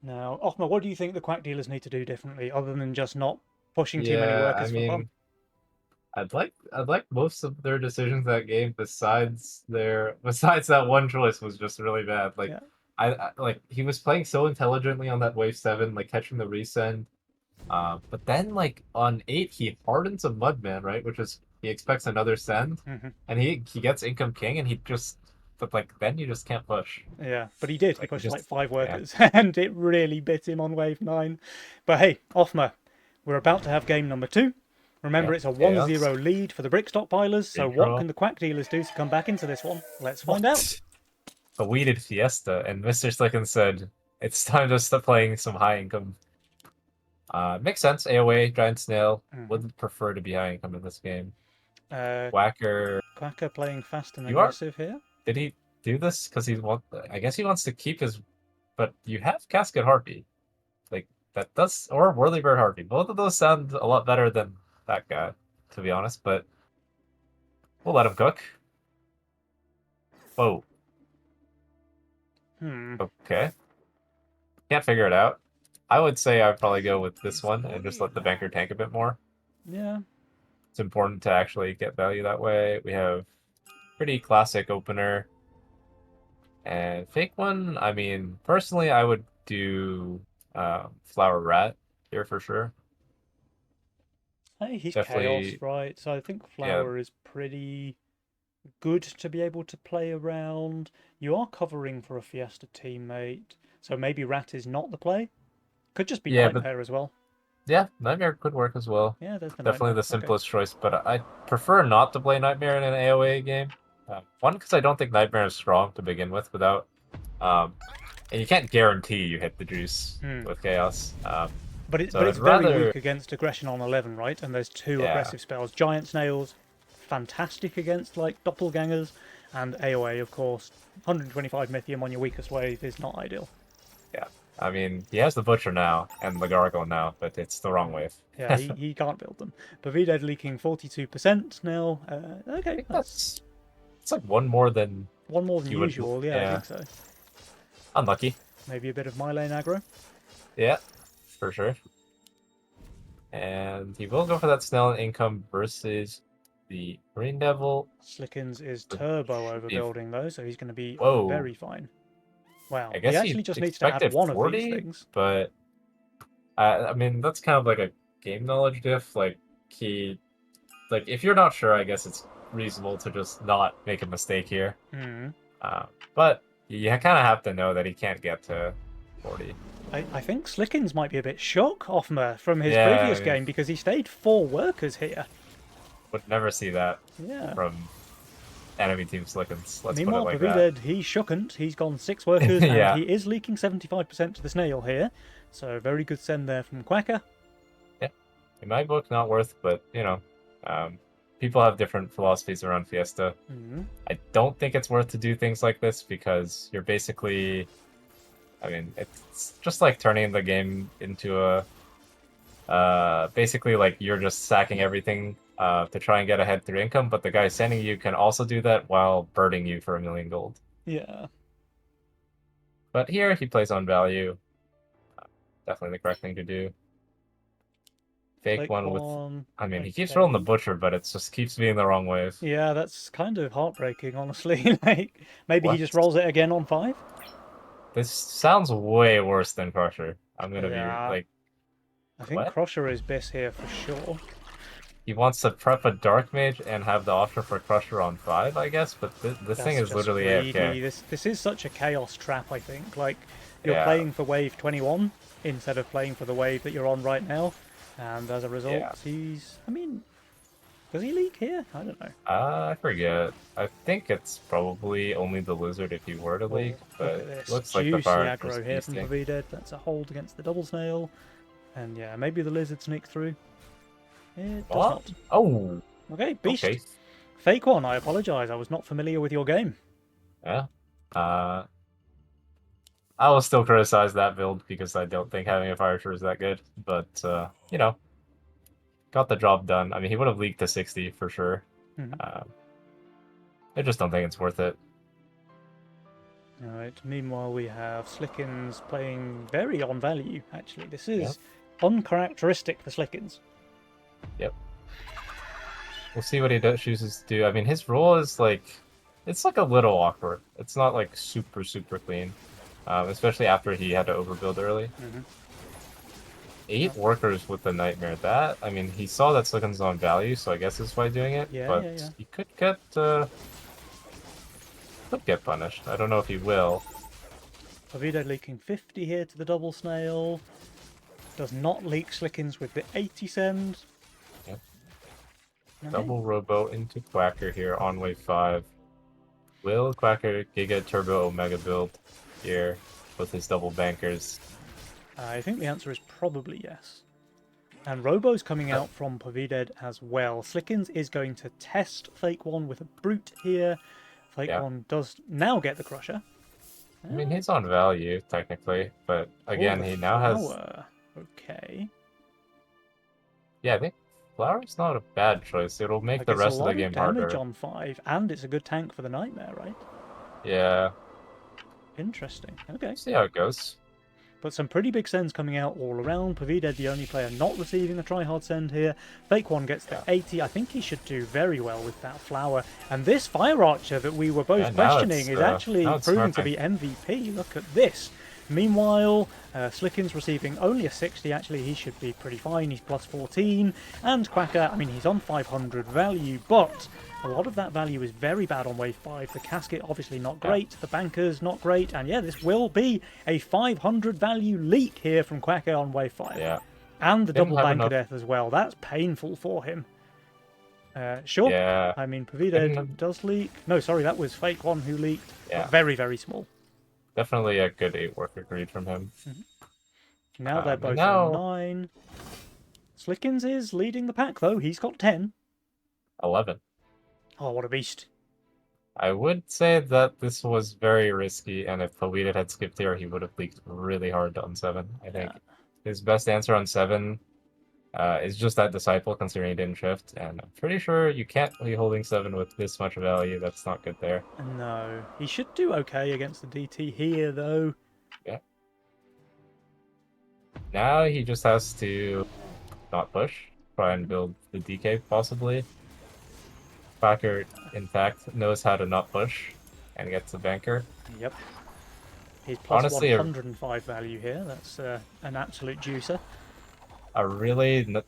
Now, Othmar, what do you think the Quack Dealers need to do differently, other than just not pushing too many Yeah, I workers for fun? mean, I'd like most of their decisions that game besides that one choice was just really bad. Like Yeah. like he was playing so intelligently on that wave 7, like catching the resend. But then like on 8 he hardens a Mudman, right? Which is he expects another send, Hmm. and he gets income king, and he just but like then you just can't push. Yeah, but he did. He Like you pushed like just five can't. workers, and it really bit him on wave 9. But hey, Offmer, we're about to have game number 2. Remember, Yep. it's a Chaos. 1-0 lead for the Brick Stockpilers, so what Redraw. can the Quack Dealers do to come back into this one? Let's find out. What? A weeded fiesta, and Mr. Slicken said it's time to start playing some high income. Makes sense. AOA, Giant Snail Mhm. would prefer to be high income in this game. Uh, Whacker, Quacker playing fast and you are. aggressive here. Did he do this because I guess he wants to keep his. But you have Casket Harpy, like that does, or Whirlybird Harpy. Both of those sound a lot better than that guy, to be honest. But we'll let him cook. Oh, Hmm. okay. Can't figure it out. I would say I'd probably go with this one and just let the banker tank a bit more. Yeah. It's important to actually get value that way. We have pretty classic opener. And fake one, I mean, personally, I would do Flower Rat here for sure. Hey, he's chaos, Definitely, right? So I think yeah, Flower is pretty good to be able to play around. You are covering for a Fiesta teammate, so maybe Rat is not the play. Could just be yeah, but Nightmare as well. yeah, Nightmare could work as well. Yeah, there's the Definitely Nightmare. the Okay. simplest choice, but I prefer not to play Nightmare in an AoA game. One, because I don't think Nightmare is strong to begin with without, um, and you can't guarantee you hit the juice Hmm. with Chaos. But So I'd it's very rather, weak against aggression on 11, right? And there's two yeah, aggressive spells. Giant Snails, fantastic against like doppelgangers, and AoA, of course. 125 Mythium on your weakest wave is not ideal. yeah. I mean, he has the Butcher now and the Gargoyle now, but it's the wrong wave. Yeah, he can't build them. Pavided leaking 42% now. I Okay, think that's it's like one more than one more than you would. usual. Yeah, I Yeah, think so. unlucky. Maybe a bit of my lane aggro. Yeah, for sure. And he will go for that Snell income versus the Green Devil. Slickens is Which turbo should be- overbuilding though, so he's going to be Whoa. very fine. Wow, I he guess he actually just needs to add expected one of these 40, things. but I mean that's kind of like a game knowledge diff. Like if you're not sure, I guess it's reasonable to just not make a mistake here. Hmm. But you kind of have to know that he can't get to 40. I think Slickens might be a bit shook Offmer from his Yeah, previous I mean, game because he stayed 4 workers here. would never see that Yeah. from enemy team Slickens. Let's put it Meanwhile, like that. Pavided, he's shookn't. He's gone 6 workers and Yeah. he is leaking 75% to the snail here. So very good send there from Quacker. Yeah, in my book, not worth, but people have different philosophies around Fiesta. Mhm. I don't think it's worth to do things like this because you're basically, I mean, it's just like turning the game into basically like you're just sacking everything to try and get ahead through income, but the guy sending you can also do that while birding you for 1,000,000 gold. Yeah. But here he plays on value. Definitely the correct thing to do. Fake one with. I mean, he keeps rolling the okay. Butcher, but it just keeps being the wrong wave. Yeah, that's kind of heartbreaking, honestly. Like, maybe he What? just rolls it again on 5? This sounds way worse than Crusher. I'm gonna be Yeah. like, I think what? Crusher is Biss here for sure. He wants to prep a Dark Mage and have the option for Crusher on 5, I guess, but this thing That's is just literally greedy. AFK. This is such a chaos trap, I think. Like, you're Yeah. playing for wave 21 instead of playing for the wave that you're on right now. And as a result, Yeah. he's... I mean, does he leak here? I don't know. I forget. I think it's probably only the Lizard if you were to leak, Look but at this. looks like the Juicy Fire aggro here from Pavided. That's a hold against the double snail. And yeah, maybe the lizard sneaks through. It does What? not. Oh, Okay, Beast. okay. Fake one, I apologise. I was not familiar with your game. Yeah. I will still criticize that build because I don't think having a Fire Archer is that good, but you know, got the job done. I mean, he would have leaked to 60 for sure. Mhm. I just don't think it's worth it. Alright, meanwhile we have Slickens playing very on value, actually. This is uncharacteristic for Slickens. Yep. We'll see what he chooses to do. I mean, his role is like, it's like a little awkward. It's not like super, super clean. Especially after he had to overbuild early. Mhm. 8 workers with the Nightmare. That, I mean, he saw that Slicken's on value, so I guess that's why doing it. Yeah, but yeah. he could get punished. I don't know if he will. Pavido leaking 50 here to the double snail. Does not leak Slickens with the 80 send. Yep. Okay. Double Robo into Quacker here on wave 5. Will Quacker Giga Turbo Omega build here with his double bankers? I think the answer is probably yes. And Robo's coming out from Pavided as well. Slickens is going to test Fake One with a Brute here. Fake One does now get the Crusher. I mean, he's on value, technically, but again, he now has... Okay. Yeah, I think Flower's not a bad choice. It'll make the rest of the game harder. Damage on 5, and it's a good tank for the Nightmare, right? Yeah. Interesting. Okay. See how it goes. But some pretty big sends coming out all around. Pavided, the only player not receiving a try-hard send here. Fake One gets the 80. I think he should do very well with that Flower. And this Fire Archer that we were both questioning is actually proving to be MVP. Look at this. Meanwhile, Slickens receiving only a 60. Actually, he should be pretty fine. He's plus 14. And Quacker, I mean, he's on 500 value, but a lot of that value is very bad on wave 5. The casket, obviously not great. The bankers, not great. And yeah, this will be a 500 value leak here from Quacker on wave 5. Yeah. And the double banker death as well. That's painful for him. Sure. Yeah. I mean, Pavided does leak. No, sorry, that was Fake One who leaked. Yeah. Very, very small. Definitely a good 8 worker greed from him. Now they're both on 9. Slickens is leading the pack, though. He's got 10. 11. Oh, what a beast. I would say that this was very risky, and if Polita had skipped here, he would have leaked really hard on 7. I Yeah. think his best answer on 7 is just that Disciple, considering he didn't shift, and I'm pretty sure you can't be holding 7 with this much value. That's not good there. No, he should do okay against the DT here, though. Yeah. Now he just has to not push, try and build the DK possibly. Quacker, in fact, knows how to not push and gets the banker. Yep. He's plus Honestly, 105 value here. That's an absolute juicer. a really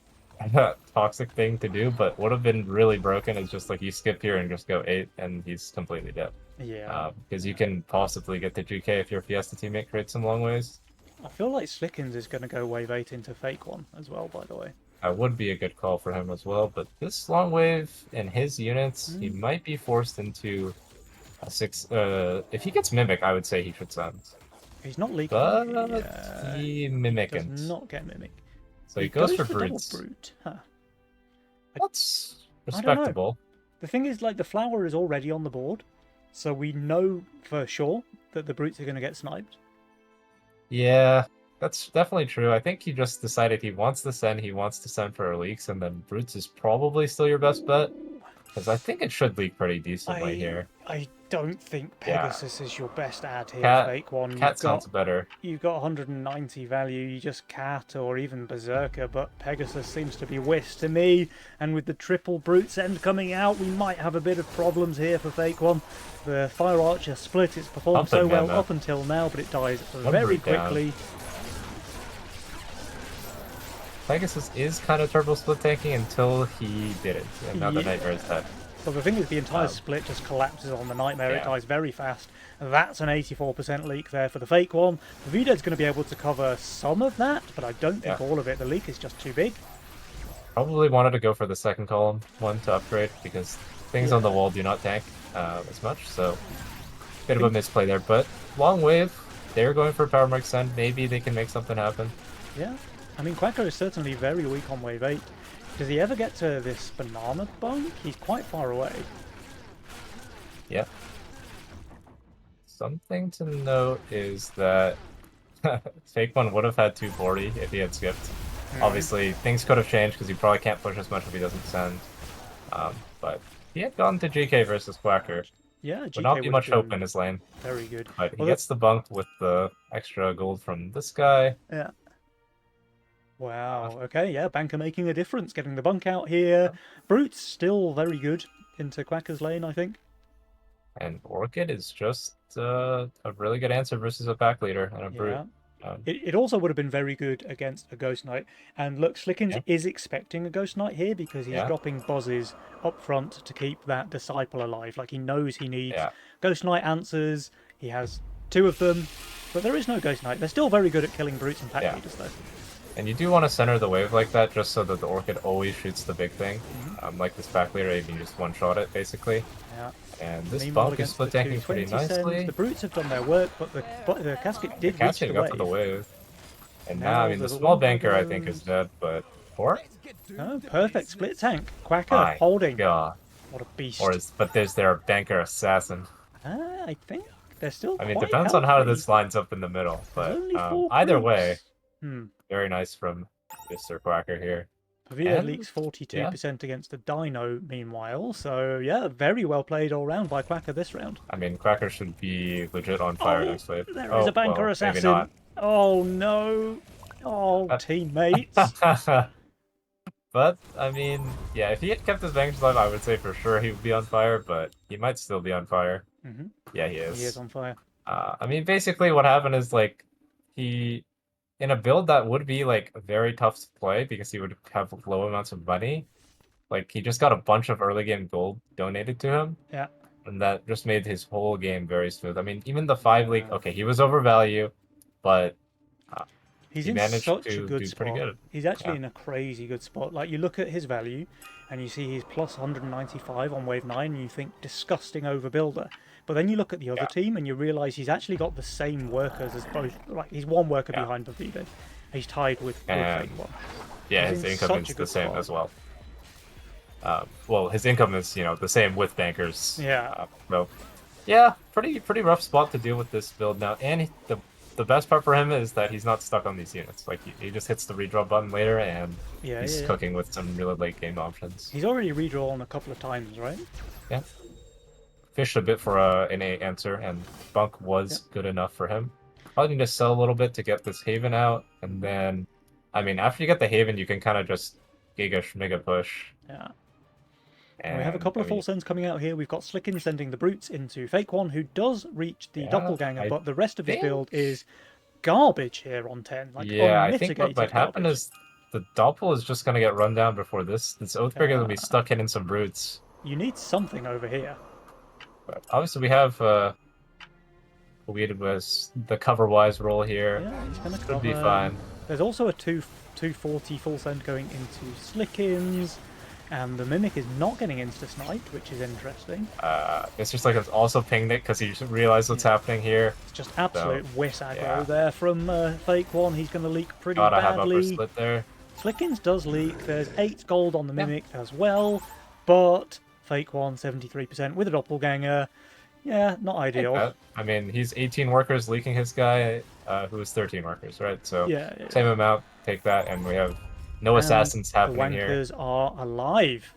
toxic thing to do, but would have been really broken is just like you skip here and just go 8 and he's completely dead. Yeah. Because you can possibly get the GK if your Fiesta teammate creates some long ways. I feel like Slickens is going to go wave 8 into Fake One as well, by the way. That would be a good call for him as well, but this long wave in his units, he might be forced into a 6. If he gets Mimic, I would say he should send. He's not leaking. But he Mimicant. Does not get Mimic. So he goes for double Brutes. Brute. Huh. That's I don't know. respectable. The thing is, like, the flower is already on the board, so we know for sure that the Brutes are going to get sniped. Yeah, that's definitely true. I think he just decided he wants to send for leaks, and then Brutes is probably still your best bet. Because I think it should leak pretty decently here. I don't think Pegasus is your best ad here, Cat, Fake One. Cat sounds better. You've got 190 value, you just Cat or even Berserker, but Pegasus seems to be Whist to me. And with the triple Brutes end coming out, we might have a bit of problems here for Fake One. The Fire Archer split, it's performed so well up until now, but it dies very quickly. Pegasus is kind of turbo split tanking until he didn't, and now the Nightmare is dead. But the thing is, the entire split just collapses on the Nightmare. It dies very fast. That's an 84% leak there for the Fake One. Vido's going to be able to cover some of that, but I don't think all of it. The leak is just too big. Probably wanted to go for the second column one to upgrade, because things on the wall do not tank as much, so bit of a misplay there. But long wave, they're going for Power Mark Send. Maybe they can make something happen. Yeah. I mean, Quacker is certainly very weak on wave 8. Does he ever get to this banana bunk? He's quite far away. Yeah. Something to note is that Fake One would have had 240 if he had skipped. Obviously, things could have changed because he probably can't push as much if he doesn't send. But he had gone to GK versus Quacker. Yeah, GK would not be much hope in his lane. Very good. But he gets the bunk with the extra gold from this guy. Yeah. Wow, okay, yeah, Banker making a difference, getting the bunk out here. Brute's still very good into Quacker's lane, I think. And Orchid is just a really good answer versus a pack leader and a Brute. It also would have been very good against a Ghost Knight. And look, Slickens is expecting a Ghost Knight here because he's dropping Bozes up front to keep that Disciple alive. Like, he knows he needs Ghost Knight answers. He has 2 of them, but there is no Ghost Knight. They're still very good at killing Brutes and pack leaders, though. And you do want to center the wave like that just so that the Orchid always shoots the big thing. Like this back leader, you can just one-shot it, basically. Yeah. And this bunk is split tanking pretty nicely. The Brutes have done their work, but the Casket did reach the got to the wave. And now, I mean, the small banker, I think, is dead, but... Or? Oh, perfect split tank. Quacker holding. God. What a beast. But there's their banker assassin. I think they're still I mean, it depends on how this lines up in the middle, but either way... Very nice from Mr. Quacker here. Pavia leaks 42% against the Dino, meanwhile. So, yeah, very well played all round by Quacker this round. I mean, Quacker should be legit on fire next wave. There is a banker assassin. Maybe not. Oh, no. Oh, teammates. But, I mean, yeah, if he had kept his bankers alive, I would say for sure he would be on fire, but he might still be on fire. Yeah, he is. He is on fire. I mean, basically what happened is, like, he... In a build that would be, like, very tough to play because he would have low amounts of money, like, he just got a bunch of early game gold donated to him. Yeah. And that just made his whole game very smooth. I mean, even the 5 league, okay, he was overvalue, but he managed such to a good do spot. pretty good. He's actually in a crazy good spot. Like, you look at his value, and you see he's plus 195 on wave 9, and you think, disgusting overbuilder. But then you look at the other team, and you realise he's actually got the same workers as both. Like, he's one worker behind Pavide. He's tied with Fake One. Yeah, his income is the same as well. Well, his income is the same with bankers. Yeah. So yeah, pretty rough spot to deal with this build now. And the best part for him is that he's not stuck on these units. Like he just hits the redraw button later, and Yeah, he's yeah. cooking with some really late game options. He's already redrawn a couple of times, right? Yeah, fished a bit for an A answer, and Bunk was good enough for him. Probably need to sell a little bit to get this Haven out, and then, I mean, after you get the Haven, you can kind of just mega push. Yeah. And we have a And couple I of mean, full sends coming out here. We've got Slickins sending the Brutes into Fake One, who does reach the yeah, Doppelganger, I but the rest of his think build is garbage here on 10. Like, Yeah, I think what unmitigated might happen garbage. is the Doppel is just gonna get run down before this Oathbreaker will be stuck hitting some brutes. You need something over here. But obviously we have Weed was the cover-wise role here. Yeah, he's going to Should be cover. fine. There's also a 240 full send going into Slickins, and the Mimic is not getting insta-sniped, which is interesting. It's just like it's also pinged it because he just realized what's happening here. It's just absolute whiz aggro yeah. there from Fake One. He's going to leak pretty Gotta have upper badly. split there. Slickins does leak. There's 8 gold on the Mimic as well, but Fake One 73% with a Doppelganger. Yeah, not ideal. I mean, he's 18 workers leaking his guy, who is 13 workers, right? So Yeah. same amount, take that, and we have no assassins happening here. The Wankers are alive.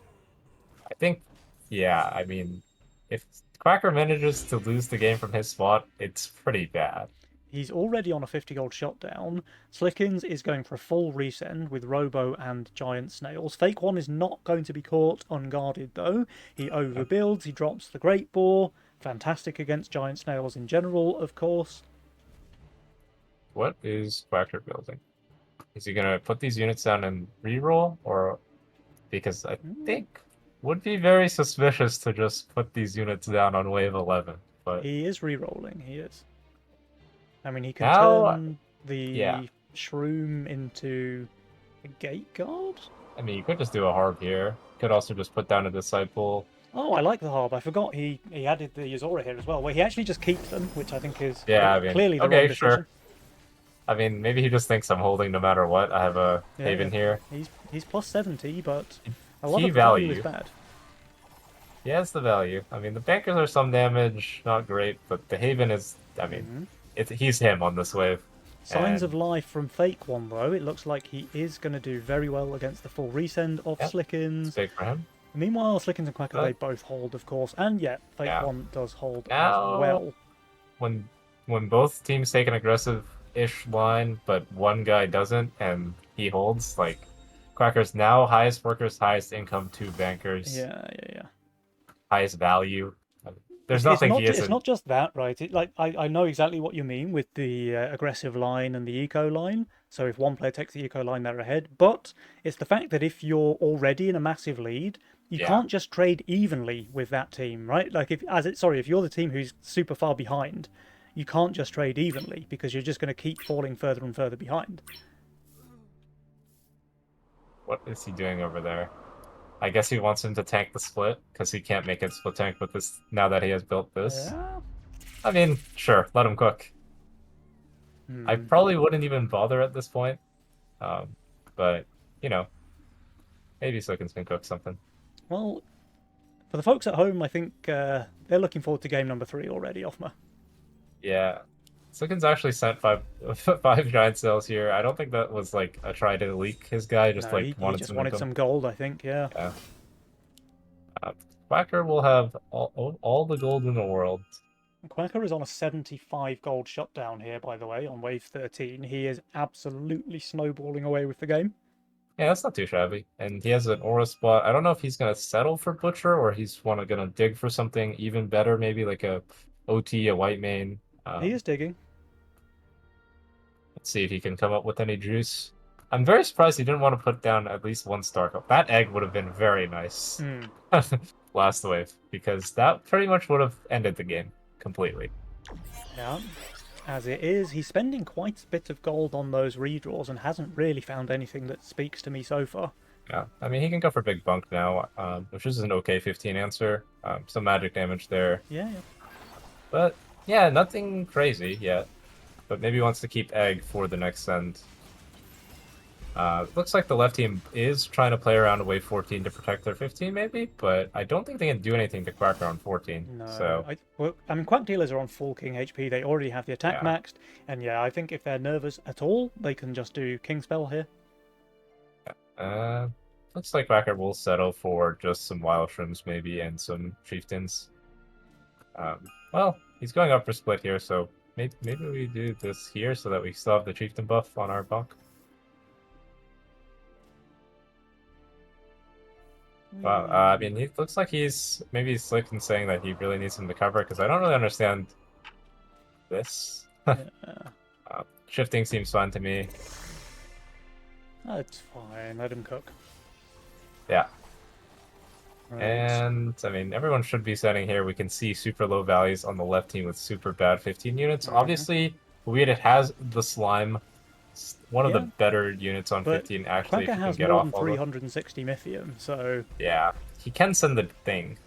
I think, yeah, I mean, if Quacker manages to lose the game from his spot, it's pretty bad. He's already on a 50 gold shot down. Slickins is going for a full resend with Robo and Giant Snails. Fake One is not going to be caught unguarded though. He overbuilds, he drops the Great Boar. Fantastic against Giant Snails in general, of course. What is Quacker building? Is he gonna put these units down and reroll, or because I think would be very suspicious to just put these units down on wave 11. But he is re-rolling. He is. I mean, he can now, turn the Shroom into a Gate Guard. I mean, you could just do a Harp here. Could also just put down a Disciple. Oh, I like the Harp. I forgot he added the Azora here as well, where he actually just keeps them, which I think is clearly the wrong decision. Sure. I mean, maybe he just thinks I'm holding no matter what. I have a Haven here. He's plus 70, but a lot Key of the value is bad. He has the value. I mean, the bankers are some damage, not great, but the Haven is, I mean, he's him on this wave. Signs of life from Fake One, though. It looks like he is going to do very well against the full resend of Slickins. It's big for him. Meanwhile, Slickins and Quacker, they both hold, of course. And Fake One does hold now, as well. When both teams take an aggressive-ish line, but one guy doesn't, and he holds, like, Quacker's now highest workers, highest income, 2 bankers. Yeah. Highest value. There's nothing he isn't. It's not just that, right? I know exactly what you mean with the aggressive line and the eco line. So if one player takes the eco line, they're ahead. But it's the fact that if you're already in a massive lead, you can't just trade evenly with that team, right? Like if you're the team who's super far behind, you can't just trade evenly because you're just going to keep falling further and further behind. What is he doing over there? I guess he wants him to tank the split because he can't make it split tank with this now that he has built this. Yeah. I mean, sure, let him cook. I probably wouldn't even bother at this point, but maybe Slickins can cook something. Well, for the folks at home, I think they're looking forward to game number 3 already, Offma. Yeah, Slickins actually sent five giant cells here. I don't think that was like a try to leak his guy. Just he just wanted some gold, I think. Yeah. Quacker will have all the gold in the world. Quacker is on a 75 gold shutdown here, by the way, on wave 13. He is absolutely snowballing away with the game. Yeah, that's not too shabby. And he has an aura spot. I don't know if he's gonna settle for Butcher or he's gonna dig for something even better, maybe like a OT, a white main. He is digging. Let's see if he can come up with any juice. I'm very surprised he didn't want to put down at least one Stark. That egg would have been very nice last wave, because that pretty much would have ended the game completely. Yeah, as it is, he's spending quite a bit of gold on those redraws and hasn't really found anything that speaks to me so far. Yeah, I mean, he can go for Big Bunk now, which is an okay 15 answer. Some magic damage there. Yeah. But, yeah, nothing crazy yet. But maybe wants to keep Egg for the next send. Looks like the left team is trying to play around wave 14 to protect their 15, maybe, but I don't think they can do anything to Quack around 14. No, So, I mean, Quack Dealers are on full King HP. They already have the attack yeah. maxed, and yeah, I think if they're nervous at all, they can just do King Spell here. Uh, Looks like Quacker will settle for just some Wild Shrooms, maybe, and some Chieftains. Well, he's going up for split here, so maybe we do this here so that we still have the Chieftain buff on our buck. Wow, I mean, he looks like he's maybe slick in saying that he really needs him to cover, because I don't really understand this. Yeah. Shifting seems fun to me. That's fine. Let him cook. Yeah. Right. And, I mean, everyone should be setting here. We can see super low values on the left team with super bad 15 units. Obviously, Weird has the slime. One of the better units on but 15, actually, Quacker if you can has get more off than all the... 360 Mythium, so Yeah, he can send the thing.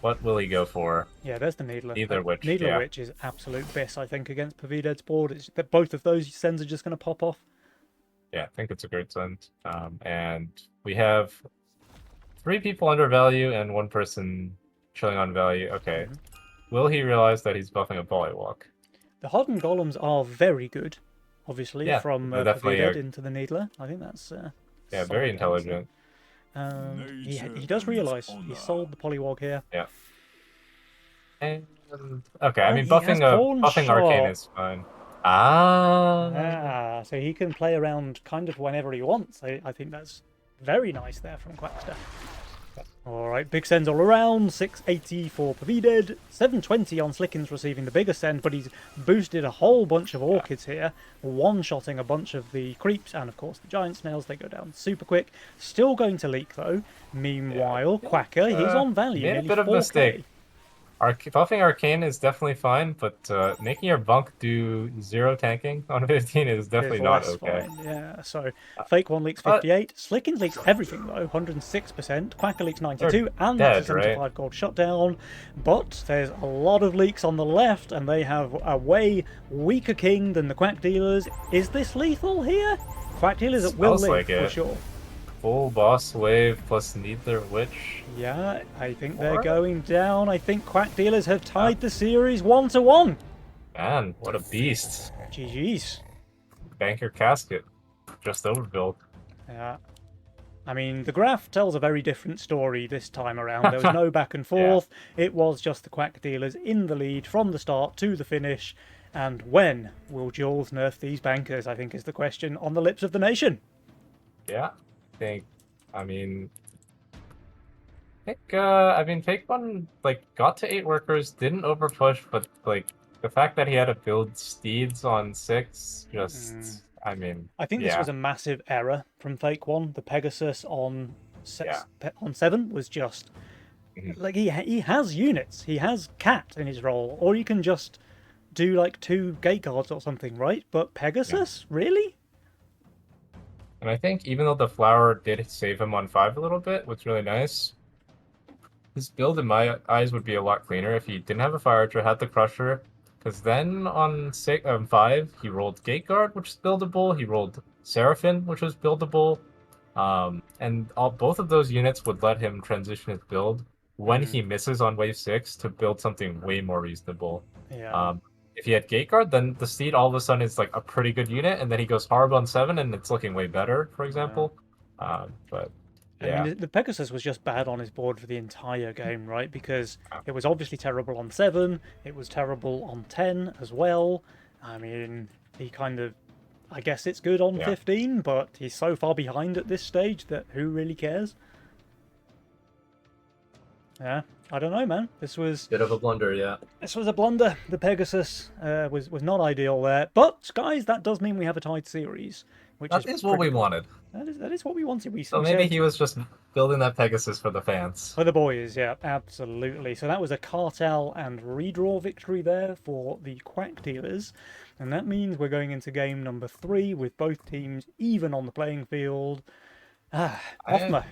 What will he go for? yeah, there's the Needler. Needler Witch, Needler yeah. Witch is absolute biss, I think, against Pavided's board. It's that both of those sends are just going to pop off. Yeah, I think it's a great send. And we have 3 people under value and 1 person chilling on value. Okay. Will he realize that he's buffing a Polywalk? The Hodden Golems are very good, obviously, Yeah, from they're definitely Pavided into the Needler. I think that's yeah, solid, very intelligent. He does realise he sold the Polywog here. Yeah. And okay, I Oh, mean he has Pawn buffing Arcane Shot. is fine. Ah, Ah, so he can play around kind of whenever he wants. I think that's very nice there from Quackster. Alright, big sends all around. 680 for Pavided. 720 on Slickens receiving the bigger send, but he's boosted a whole bunch of Orchids here. One-shotting a bunch of the creeps and, of course, the giant snails. They go down super quick. Still going to leak, though. Meanwhile, Quacker, he's on value. made a Nearly bit of 4K. mistake. Buffing Arcane is definitely fine, but making your bunk do 0 tanking on 15 is definitely not okay. Fine. Yeah, so Fake One leaks 58. Slickens leaks everything, though, 106%. Quacker leaks 92, and that's a 75 gold shutdown. But there's a lot of leaks on the left, and they have a way weaker king than the Quack Dealers. Is this lethal here? Quack Dealers will live, like for sure. Full boss wave plus Needler Witch. Yeah, I think they're going down. I think Quack Dealers have tied the series 1-1. Man, what a beast. GG's. Banker Casket. Just overbuilt. Yeah. I mean, the graph tells a very different story this time around. There was no back and forth. Yeah. It was just the Quack Dealers in the lead from the start to the finish. And when will Jules nerf these bankers, I think is the question on the lips of the nation. Yeah. I mean, Fake One, like, got to 8 workers, didn't overpush, but, like, the fact that he had to build steeds on 6, just, I mean, I think this was a massive error from Fake One. The Pegasus on 7 was just, like, he has units. He has Cat in his role, or you can just do, like, 2 gate guards or something, right? But Pegasus? Really? And I think even though the flower did save him on 5 a little bit, what's really nice, his build in my eyes would be a lot cleaner if he didn't have a Fire Archer, had the Crusher, because then on 5, he rolled Gate Guard, which is buildable, he rolled Seraphim, which was buildable, and both of those units would let him transition his build when he misses on wave 6 to build something way more reasonable. Yeah. If he had Gate Guard, then the Steed all of a sudden is like a pretty good unit, and then he goes Harb on 7, and it's looking way better, for example. But yeah. I mean, the Pegasus was just bad on his board for the entire game, right? Because it was obviously terrible on 7, it was terrible on 10 as well. I mean, he kind of... I guess it's good on 15, but he's so far behind at this stage that who really cares? Yeah, I don't know, man. This was... Bit of a blunder, yeah. This was a blunder. The Pegasus was not ideal there. But, guys, that does mean we have a tied series. Which is what we wanted. That is what we wanted. So maybe he was just building that Pegasus for the fans. For the boys, yeah, absolutely. So that was a Cartel and redraw victory there for the Quack Dealers. And that means we're going into game number 3 with both teams even on the playing field. Hoffma,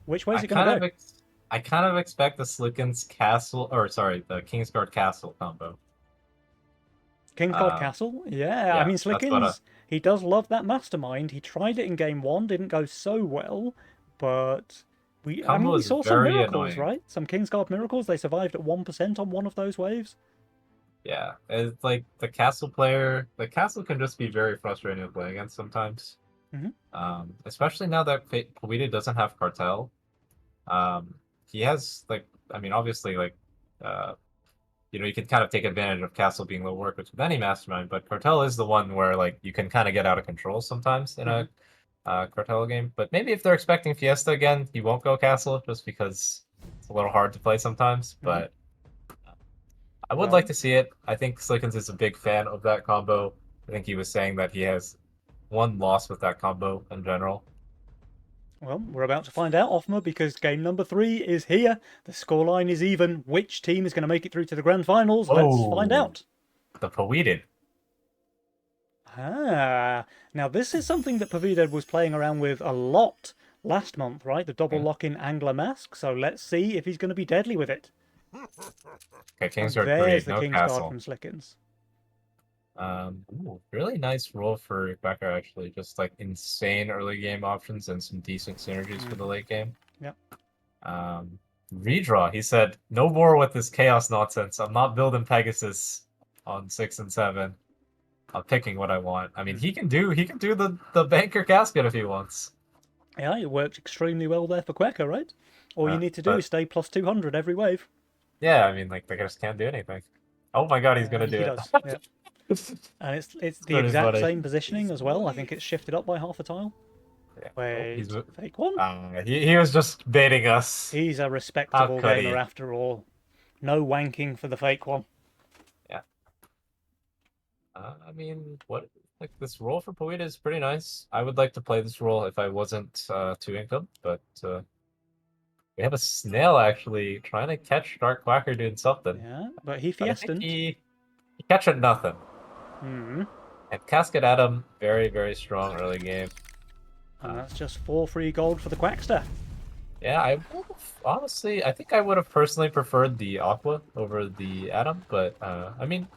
which way is it going to go? I kind of expect the Slickens Castle, or sorry, the Kingsguard Castle combo. Kingsguard Castle? Yeah, I Yeah, mean, that's what. Slickens, he does love that mastermind. He tried it in game one, didn't go so well, but I mean, Combo we is saw some very miracles, annoying. right? Some Kingsguard miracles. They survived at 1% on one of those waves. Yeah, it's like the castle player. The castle can just be very frustrating to play against sometimes. Hmm. Especially now that Pawita doesn't have cartel. Um, he has like, I mean, obviously like, uh, you can kind of take advantage of castle being low workers with any mastermind, but cartel is the one where like you can kind of get out of control sometimes in Hmm. a cartel game. But maybe if they're expecting Fiesta again, he won't go castle just because it's a little hard to play sometimes. Hmm. But I would like Well, to see it. I think Slickens is a big fan of that combo. I think he was saying that he has one loss with that combo in general. well, we're about to find out, Offma, because game number 3 is here. The scoreline is even. Which team is going to make it through to the grand finals? Let's find Oh, out. the Pawheated. Ah, now this is something that Pavidad was playing around with a lot last month, right? The double lock-in Angler Mask. So let's see if he's going to be deadly with it. Okay, And Kingsguard 3, there's the no Kingsguard castle. from Slickens. Really nice roll for Becker actually. Just like insane early game options and some decent synergies for the late game. Yep. Redraw. He said, "No more with this chaos nonsense. I'm not building Pegasus on 6 and 7. I'm picking what I want." I mean, he can do the banker casket if he wants. Yeah, it worked extremely well there for Quecker, right? All you need to do But is stay plus 200 every wave. yeah, I mean, like they just can't do anything. Oh my god, he's gonna do He it. does, yeah. And it's the Pretty exact funny. same positioning as well. I think it's shifted up by half a tile. Yeah. Oh, Wait, fake one? he was just baiting us. He's a How respectable could gamer he? after all. No wanking for the fake one. Yeah. I mean, what like this role for Poeta is pretty nice. I would like to play this role if I wasn't too income, but we have a snail actually trying to catch Dark Quacker doing something. Yeah, but he But I think fiested. he catching nothing. Hmm. And Cascade Adam, very, very strong early game. And that's just 4 free gold for the Quackster. Yeah, honestly, I think I would have personally preferred the Aqua over the Atom, but I mean,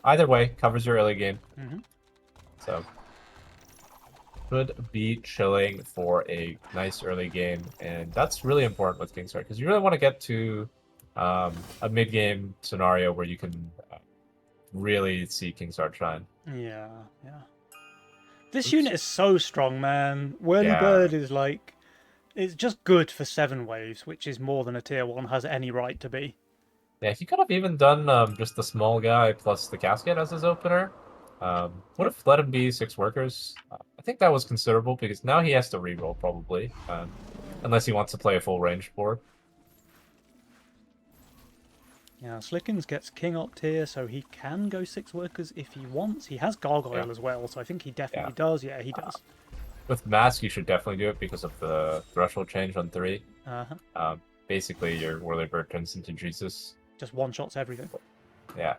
either way, covers your early game. Hmm. So could be chilling for a nice early game, and that's really important with Kingsguard because you really want to get to a mid-game scenario where you can really see Kingsguard shine. Yeah, yeah. This unit is so strong, man. Whirly Yeah. Bird is like... It's just good for 7 waves, which is more than a tier 1 has any right to be. Yeah, he could have even done just the small guy plus the casket as his opener. Would have let him be 6 workers. I think that was considerable because now he has to reroll probably, unless he wants to play a full range board. Yeah, Slickens gets King Opt here, so he can go 6 workers if he wants. He has Gargoyle as well, so I think he definitely does. Yeah, he does. With Mask, you should definitely do it because of the threshold change on 3. Uh-huh. Basically, your Whirly Bird turns into Jesus. Just one-shots everything. Yeah.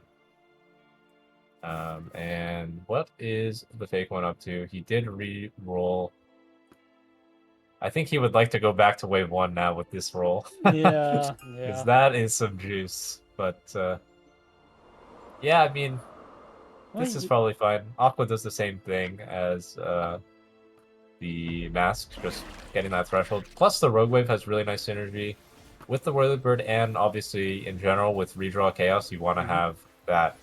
And what is the fake one up to? He did re-roll. I think he would like to go back to wave 1 now with this roll. Yeah, Because yeah. that is some juice. But, yeah, I mean, this is probably fine. Aqua does the same thing as the Mask, just getting that threshold. Plus, the Rogue Wave has really nice synergy with the Whirly Bird, and obviously, in general, with Redraw Chaos, you want to have that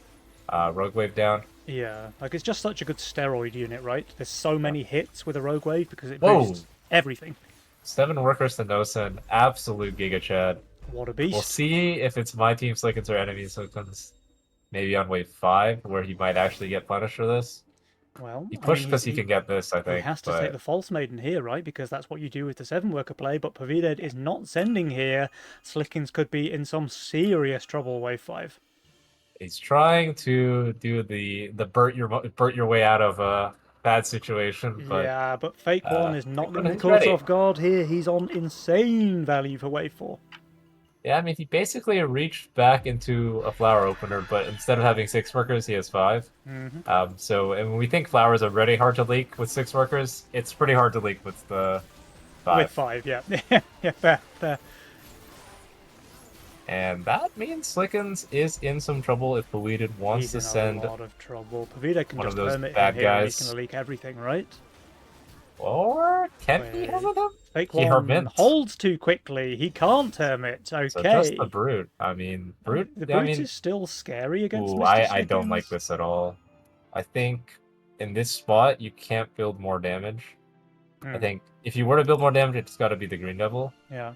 Rogue Wave down. Yeah, like it's just such a good steroid unit, right? There's so many hits with a Rogue Wave because it boosts everything. 7 workers to Nosen, absolute Giga Chad. What a beast. We'll see if it's my team Slickens or enemy Slickens, maybe on wave 5, where he might actually get punished for this. Well, He pushed because he can get this, I think. He has to take the False Maiden here, right? Because that's what you do with the 7-worker play, but Pavidad is not sending here. Slickens could be in some serious trouble wave 5. He's trying to do the Burt your way out of a bad situation, but yeah, but Fake One is not going to be he's caught ready. off guard here. He's on insane value for wave 4. Yeah, I mean, he basically reached back into a flower opener, but instead of having 6 workers, he has 5. So, and when we think flowers are already hard to leak with 6 workers, it's pretty hard to leak with the 5. With 5, yeah. Yeah, fair. And that means Slickens is in some trouble if Weeded wants He's to in a send lot of trouble. Pavida can one of just those hermit him bad here and he's going guys. to leak everything, right? Or can he Wait. hermit him? Fake He one hermit. holds too quickly. He can't hermit. So just the Okay. Brute. I mean, I mean, Brute, the I Brute mean, is still scary against ooh, Mr. I don't like Slickens. this at all. I think in this spot, you can't build more damage. I Hmm. think if you were to build more damage, it's got to be the Green Devil. Yeah.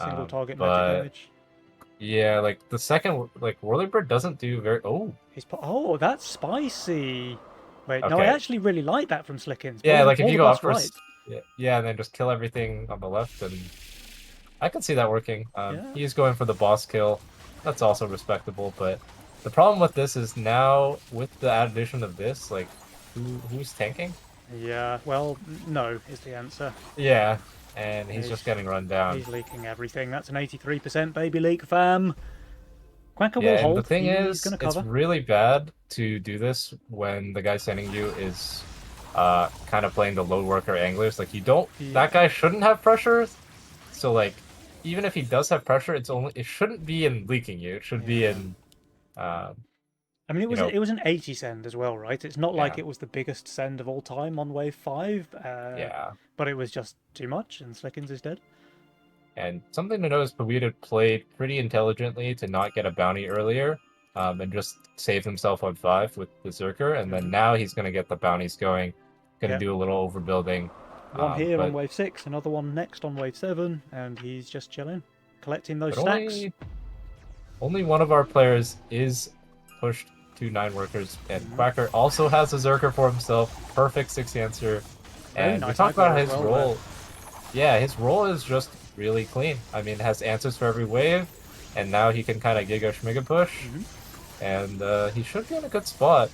Single target magic But damage. yeah, like the second, like Whirlybird doesn't do very. Oh, Oh, that's spicy. Wait, no, I okay. actually really like that from Slickens. Yeah, like if More you the go up bust right. first, yeah, and then just kill everything on the left, and I can see that working. Yeah. He's going for the boss kill. That's also respectable, but the problem with this is now with the addition of this, like, who's tanking? Yeah, well, no is the answer. Yeah, and he's He's, just getting run down. he's leaking everything. That's an 83% baby leak, fam. Quacker will Yeah, and the hold. thing He's is, going to it's cover. really bad to do this when the guy sending you is kind of playing the load worker anglers. Like, you don't, that Yeah. guy shouldn't have pressure. So, like, even if he does have pressure, it shouldn't be in leaking you. It should be Yeah. in, uh, I mean, you know, it was an 80 send as well, right? It's not like yeah, it was the biggest send of all time on wave 5, yeah. but it was just too much, and Slickens is dead. And something to note is Pawita played pretty intelligently to not get a bounty earlier, and just save himself on 5 with Berserker, and then Mm. now he's going to get the bounties going, going to Yeah. do a little overbuilding. One here on But wave 6, another one next on wave 7, and he's just chilling, collecting those but stacks. only one of our players is pushed to 9 workers, and Mm. Quacker also has a Zerker for himself. Perfect 6 answer. Very And we nice talked about aggro as his well role. Yeah, his role is just really clean. I mean, has answers for every wave, and now he can kind of Giga Schmiga push, Mm-hmm. and he should be in a good spot.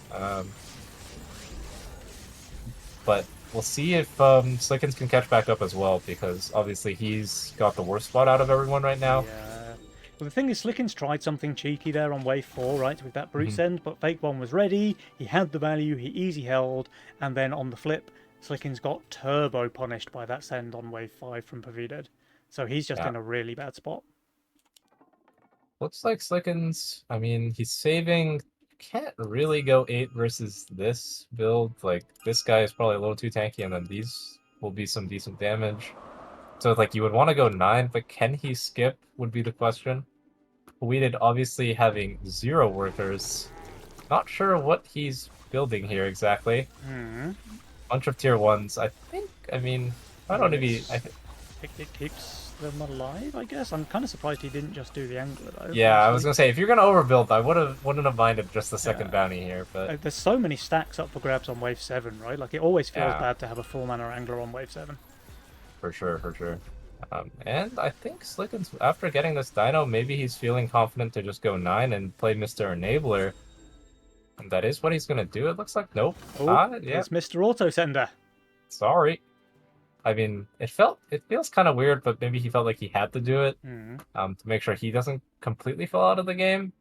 But we'll see if Slickens can catch back up as well, because obviously he's got the worst spot out of everyone right now. Yeah. Well, the thing is, Slickens tried something cheeky there on wave 4, right, with that brute Mhm. send, but Fake One was ready, he had the value, he easy held, and then on the flip, Slickens got turbo punished by that send on wave 5 from Pavided. So he's just Yeah. in a really bad spot. Looks like Slickens, I mean, he's saving. Can't really go 8 versus this build. Like, this guy is probably a little too tanky, and then these will be some decent damage. So, like, you would want to go 9, but can he skip would be the question. Weeded obviously having 0 workers. Not sure what he's building here exactly. Hmm. Bunch of tier 1s. I think, I mean, I don't know if he. It keeps them alive, I guess. I'm kind of surprised he didn't just do the angler, though. Yeah, I was Honestly. gonna say, if you're gonna overbuild, I wouldn't have minded just the second Yeah. bounty here, but There's so many stacks up for grabs on wave 7, right? Like, it always feels yeah, bad to have a full mana angler on wave 7. for sure, for sure. And I think Slickens, after getting this dino, maybe he's feeling confident to just go 9 and play Mr. Enabler. And that is what he's gonna do, it looks like. Nope. Oh, Yeah, it's Mr. Autosender. sorry. I mean, it feels kind of weird, but maybe he felt like he had to do it, Hmm. to make sure he doesn't completely fall out of the game.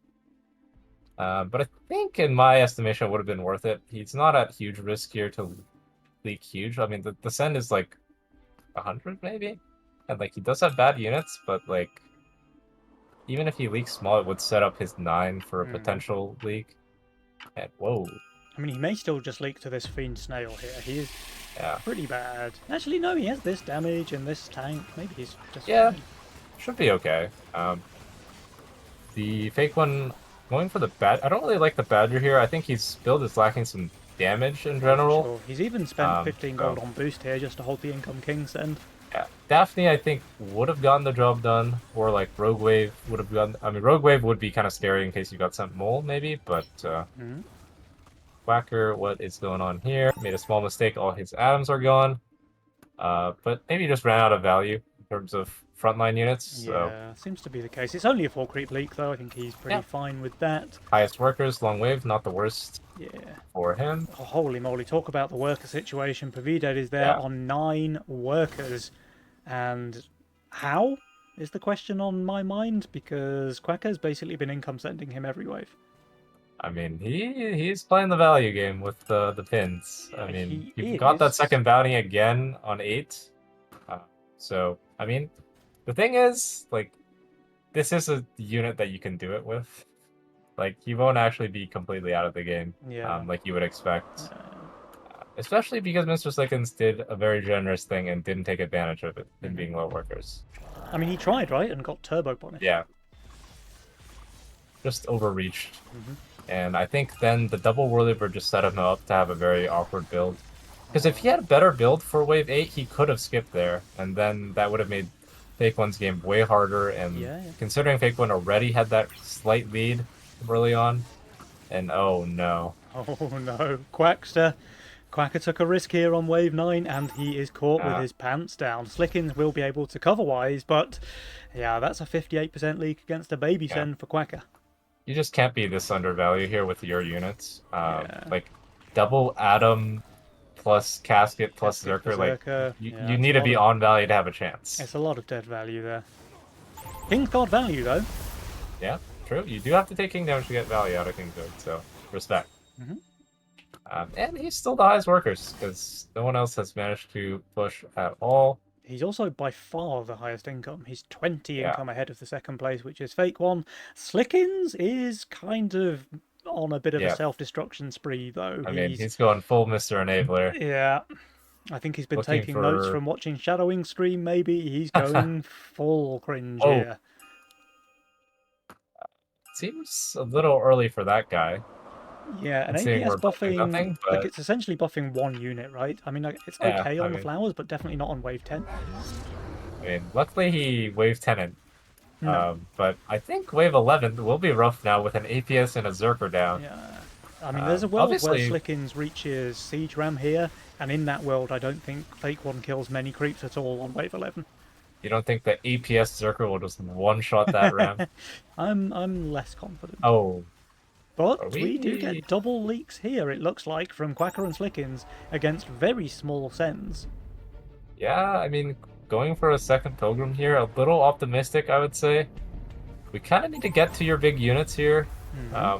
But I think, in my estimation, it would have been worth it. He's not at huge risk here to leak huge. I mean, the send is like 100 maybe, and like he does have bad units, but like even if he leaks small, it would set up his 9 for a Hmm. potential leak. And whoa, I mean, he may still just leak to this Fiend Snail here. He is yeah, pretty bad. Actually, no, he has this damage and this tank. Maybe he's just yeah, fine. should be okay. The fake one going for the bad. I don't really like the badger here. I think his build is lacking some damage in Yeah, for general. sure. He's even spent 15 gold So on boost here just to hold the income king send. yeah, Daphne, I think, would have gotten the job done, or like Rogue Wave would have gotten. I mean, Rogue Wave would be kind of scary in case you got sent mole, maybe, but Hmm. Whacker, what is going on here? Made a small mistake. All his atoms are gone, but maybe just ran out of value in terms of frontline units. So Yeah, seems to be the case. It's only a 4 creep leak, though. I think he's pretty yeah, fine with that. highest workers, long wave, not the worst Yeah. for him. Oh, holy moly, talk about the worker situation. Pavided is there Yeah, on 9 workers. And how is the question on my mind? Because Quacker's basically been income sending him every wave. I mean, he's playing the value game with the pins. I Yeah, mean, he you got that is. second bounty again on 8. So I mean, the thing is, like, this is a unit that you can do it with. Like, he won't actually be completely out of the game, Yeah. like you would expect. Uh, Especially because Mr. Slickens did a very generous thing and didn't take advantage of it in mhm. being low workers. I mean, he tried, right, and got turbo punished. Yeah, just overreached. Hmm. And I think then the double Whirlybird just set him up to have a very awkward build. Because if he had a better build for Wave 8, he could have skipped there, and then that would have made Fake One's game way harder, and Yeah, yeah. considering Fake One already had that slight lead early on, and oh no. Oh no, Quackster. Quacker took a risk here on wave 9 and he is caught with Uh, his pants down. Slickins will be able to cover wise, but yeah, that's a 58% leak against a baby yeah. send for Quacker. You just can't be this undervalued here with your units. Yeah. Like, double Atom plus Casket plus Casket Zerker, like, Berserker. you, Yeah, you it's need a to be lot of, on value to have a chance. it's a lot of dead value there. King's Guard value though. Yeah, true. You do have to take King damage to get value out of King Guard, so respect. Hmm. And he's still the highest workers, because no one else has managed to push at all. He's also by far the highest income. He's 20 Yeah. income ahead of the second place, which is Fake One. Slickins is kind of on a bit of Yeah. a self-destruction spree though. I mean, he's going full Mr. Enabler. Yeah. I think he's been Looking taking notes for- from watching Shadowing stream, maybe. He's going full cringe Oh. here. Seems a little early for that guy. Yeah, an Considering APS we're buffing buffing, nothing, like but- it's essentially buffing one unit, right? I mean, like, it's Yeah, okay I on the mean- flowers, but definitely not on wave 10. I mean, luckily he wave 10 No. but I think wave 11 will be rough now with an APS and a Zerker down. Yeah. I mean, there's a world obviously- where Slickins reaches Siege Ram here, and in that world, I don't think Fake One kills many creeps at all on wave 11. You don't think the APS Zerker will just one-shot that ram? I'm less confident. Oh, But Are we do we- get double leaks here, it looks like, from Quacker and Slickins against very small sends. yeah, I mean, going for a second Pilgrim here, a little optimistic, I would say. We kind of need to get to your big units here.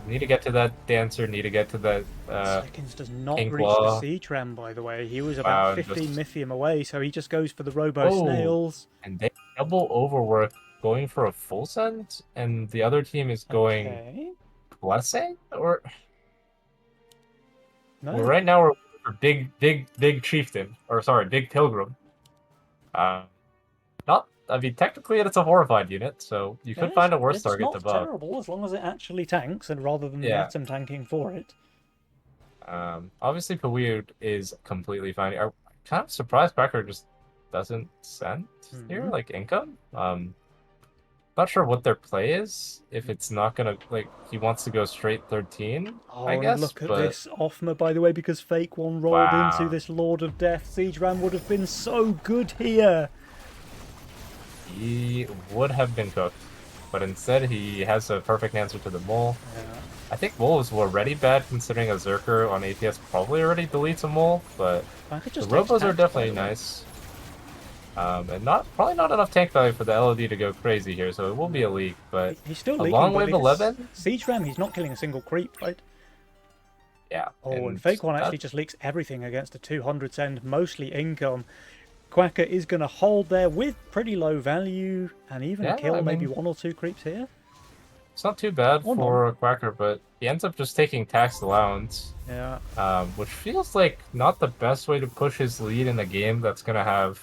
We need to get to that Dancer, need to get to that... Slickins does not King reach the Claw. Siege Ram, by the way. He was Wow, about 15 just- Mythium away, so he just goes for the Robo Oh. Snails. and they double overwork going for a full send, and the other team is going Okay. Blessing? Or... No. Well, right now we're for big chieftain, or sorry, big pilgrim. Not. I mean, technically it's a horrified unit, so you could Yeah, find a worse it's target not to buff. terrible as long as it actually tanks, and rather than Yeah. the atom tanking for it. Obviously Pawir is completely fine. I'm kind of surprised Packer just doesn't send here, Mhm. like income. Not sure what their play is. If it's not gonna like he wants to go straight 13, Oh, I and guess. look at but this Offma, by the way, because Fake One rolled Wow. into this Lord of Death. Siege Ram would have been so good here. he would have been cooked, but instead he has a perfect answer to the mole. Yeah. I think wolves were already bad considering a Zerker on APS probably already deletes a mole, but I could the just robos are text, by definitely the way. nice. And probably not enough tank value for the LOD to go crazy here, so it will be a leak, but He's still a leaking, long but wave because 11? Siege Ram, he's not killing a single creep, right? yeah. Oh, and Fake One actually just leaks everything against a 200 send, mostly income. Quacker is going to hold there with pretty low value and even Yeah, kill I maybe mean- one or two creeps here. It's not too bad Oh, no. for a Quacker, but he ends up just taking tax allowance, Yeah. which feels like not the best way to push his lead in a game that's going to have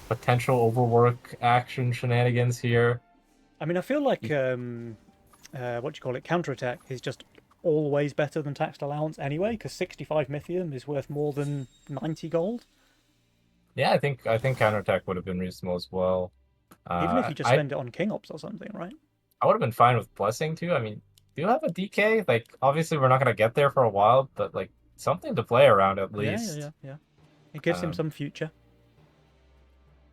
potential overwork action shenanigans here. I mean, I feel like, what do you call it, counterattack is just always better than taxed allowance anyway, because 65 Mythium is worth more than 90 gold. Yeah, I think counterattack would have been reasonable as well. Even if you just I spend it on King Ops or something, right? would have been fine with blessing too. I mean, do you have a DK? Like, obviously we're not gonna get there for a while, but like something to play around at least. Yeah. It gives him Um, some future.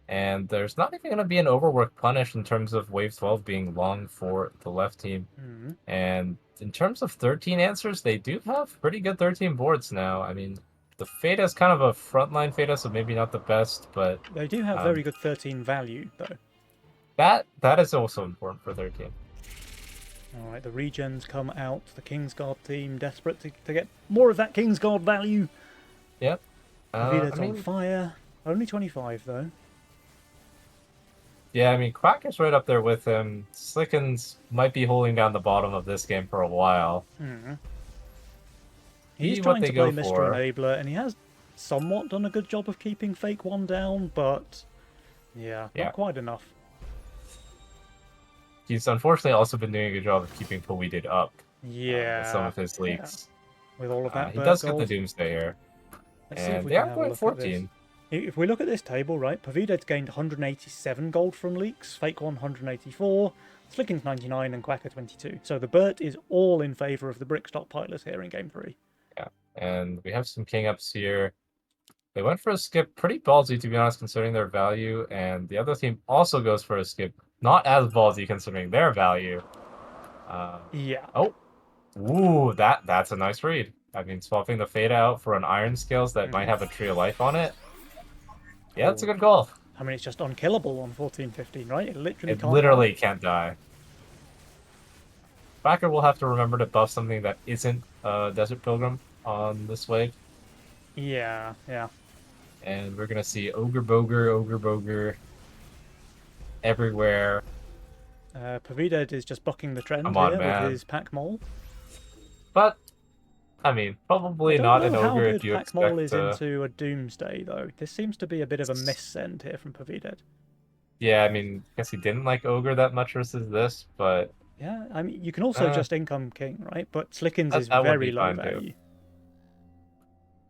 And there's not even gonna be an overwork punish in terms of wave 12 being long for the left team. Mhm. And in terms of 13 answers, they do have pretty good 13 boards now. I mean, the Fata is kind of a frontline Fata, so maybe not the best, but They do have very good 13 value, though. that is also important for 13. Alright, the regens come out. The Kingsguard team desperate to get more of that Kingsguard value. Yep. Vida's I mean, on fire. Only 25, though. Yeah, I mean, Quack is right up there with him. Slickens might be holding down the bottom of this game for a while. Hmm. He's See what trying they to play go Mr. for. Enabler, and he has somewhat done a good job of keeping Fake One down, but yeah, not Yeah. quite enough. He's unfortunately also been doing a good job of keeping Polweeded up with some Yeah, of his yeah. leaks. With all of that He Burt does get the gold. Doomsday here. Let's see if And we they can are have a going look at this. 14. If we look at this table, right, Pavided's gained 187 gold from leaks, Fake One 184, Slicking's 99, and Quacker 22. So the Burt is all in favour of the brick stockpilers here in game 3. Yeah. And we have some king ups here. They went for a skip, pretty ballsy to be honest, considering their value. And the other team also goes for a skip, not as ballsy considering their value. Yeah. Oh, ooh, that's a nice read. I mean, swapping the Fade out for an Iron Scales that might Hmm. have a Tree of Life on it. Yeah, it's a Oh, good call. I mean, it's just unkillable on 14-15, right? It literally It can't die. literally can't die. Backer will have to remember to buff something that isn't Desert Pilgrim on this wave. Yeah, yeah. And we're gonna see Ogre Boger everywhere. Pavided is just bucking the trend Come on, here with man. his Pack Mole. But I mean, I probably don't not know an how ogre if good you Pack Mole expect is into a Doomsday, though. This seems to be a bit of a miss-send here from Pavided. Yeah, I mean, I guess he didn't like ogre that much versus this, but Yeah, I mean, you can also uh, just income King, right? But Slickens is that would very be low fine too. value.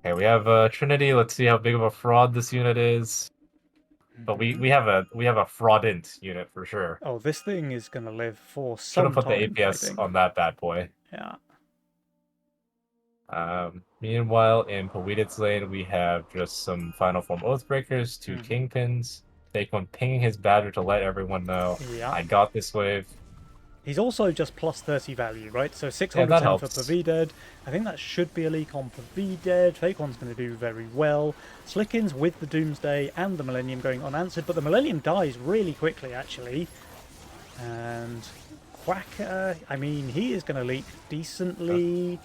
Okay, we have Trinity. Let's see how big of a fraud this unit is. But we Mhm. we have a fraudent unit for sure. Oh, this thing is going to live for Should have some put the time, I APS think. on that bad boy. Yeah. Meanwhile, in Polweeded's lane, we have just some Final Form Oathbreakers, two Hmm. Kingpins. Fake One pinging his Badger to let everyone know, Yeah. I got this wave. He's also just plus 30 value, right? So Yeah, that 610 for helps. Pavided. I think that should be a leak on Pavided. Fake One's going to do very well. Slickins with the Doomsday and the Millennium going unanswered, but the Millennium dies really quickly, actually. And Quacker, I mean, he is going to leak decently.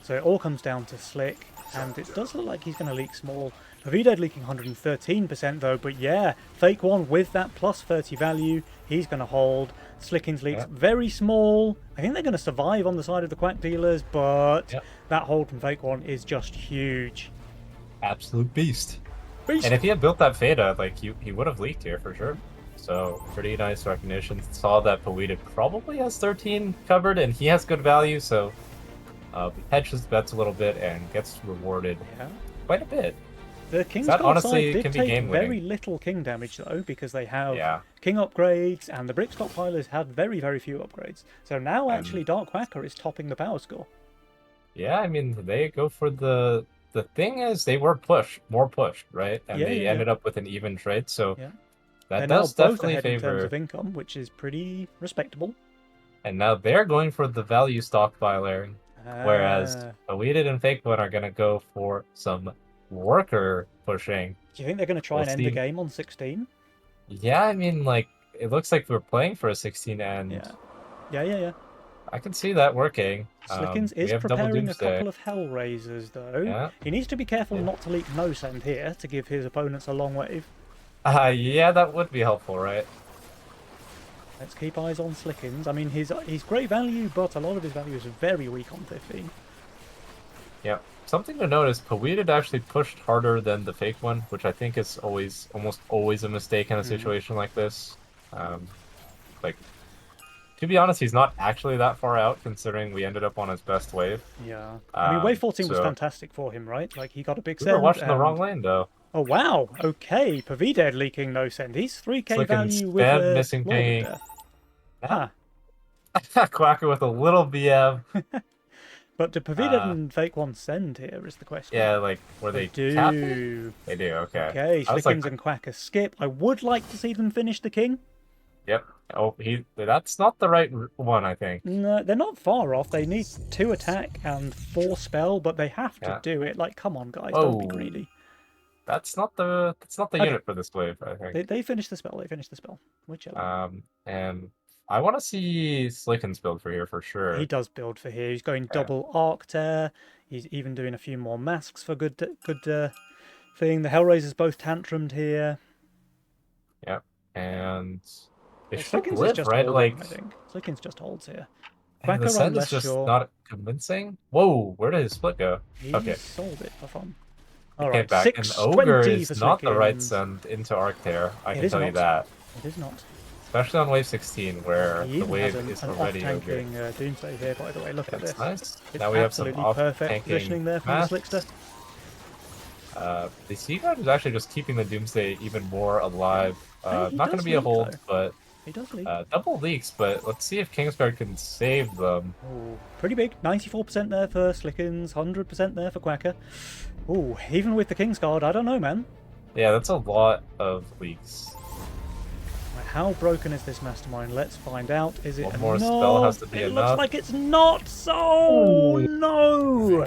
So it all comes down to Slick, and it does look like he's going to leak small. Pavided leaking 113% though, but yeah, Fake One with that plus 30 value, he's going to hold. Slicking's leaks Yeah, very small. I think they're going to survive on the side of the Quack dealers, but yeah. that hold from Fake One is just huge. Absolute beast. And Beast! if he had built that Fada, like he would have leaked here for sure. So pretty nice recognition. Saw that Polweeded probably has 13 covered, and he has good value, so hedges his bets a little bit and gets rewarded Yeah. quite a bit. The King's That Guard side honestly did can be take game very winning. little King damage though, because they have Yeah, King upgrades, and the Brick Stockpilers have very, very few upgrades. So now and actually Dark Quacker is topping the power score. yeah, I mean they go for the thing is they were pushed, more pushed, right? And Yeah, yeah, they yeah, ended up with an even trade, so yeah. They're that now does both definitely ahead in terms favor. of income, which is pretty respectable. And now they're going for the value stockpiler, whereas Uh, Weeded and Fake One are gonna go for some worker pushing. do you think they're going to try We'll and end the see. game on 16? Yeah, I mean, like it looks like we're playing for a 16, and Yeah. Yeah, yeah, yeah. I can see that working. Slickins We is have double preparing a Doomsday. couple of Hellraisers, though. Yeah, He needs to be careful yeah. not to leak no send here to give his opponents a long wave. Yeah, that would be helpful, right? Let's keep eyes on Slickins. I mean, he's great value, but a lot of his value is very weak on 15. Yeah. Something to notice, Pawedid actually pushed harder than the fake one, which I think is almost always a mistake in a Hmm. situation like this. Um, like, to be honest, he's not actually that far out considering we ended up on his best wave. Yeah. I mean, wave 14 was So fantastic for him, right? Like, he got a big we were send, watching the wrong and... lane though. Oh, wow! Okay, Pavided leaking no send. He's 3k Slicking value with spam the missing Lord of pinging. Death. Yeah. Huh. Quacker with a little BM. But do Pavided Uh, and Fake One send here is the question. yeah, like were They they tapping? do. They do. Okay. Okay, I was like, Slickins and Quacker skip. I would like to see them finish the king. yep. Oh, that's not the right one, I think. No, they're not far off. They need 2 attack and 4 spell, but they have to Yeah. do it. Like, come on, guys, don't be Oh, greedy. that's not the Okay, unit for this wave, I think. they finish the spell. They finish the spell. Whichever. And I want to see Slickens build for here for He sure. does build for here. He's going Yeah. double arc tear. He's even doing a few more masks for good thing. The Hellraisers both tantrumed here. Yeah. and they Yeah, should Slickens is live, just right? holding, Like, I think. Slickens just holds here. and the Quacker, I'm send is less just sure. not convincing. Whoa, where did his split go? He Okay, sold it for fun. it came Alright, back. And Ogre 620 for is not the right Slickens. send into Arctare, I It can is tell you not. that. It is not. Especially on wave 16, where He the even has wave an is already Ogre. off-tanking Doomsday here, by the way. Look at That's this. nice. It's Now we have some absolutely perfect off-tanking positioning there from the math. Slickster. The Seaguard is actually just keeping the Doomsday even more Yeah. alive. Hey, he Not going to does be a leak, hold, though. but He does leak. double leaks. But let's see if Kingsguard can save them. Oh, pretty big. 94% there for Slickens, 100% there for Quacker. Oh, even with the Kingsguard, I don't know, man. Yeah, that's a lot of leaks. Right, how broken is this Mastermind? Let's find out. Is it One more spell enough? has to be It looks enough. like it's not. So no.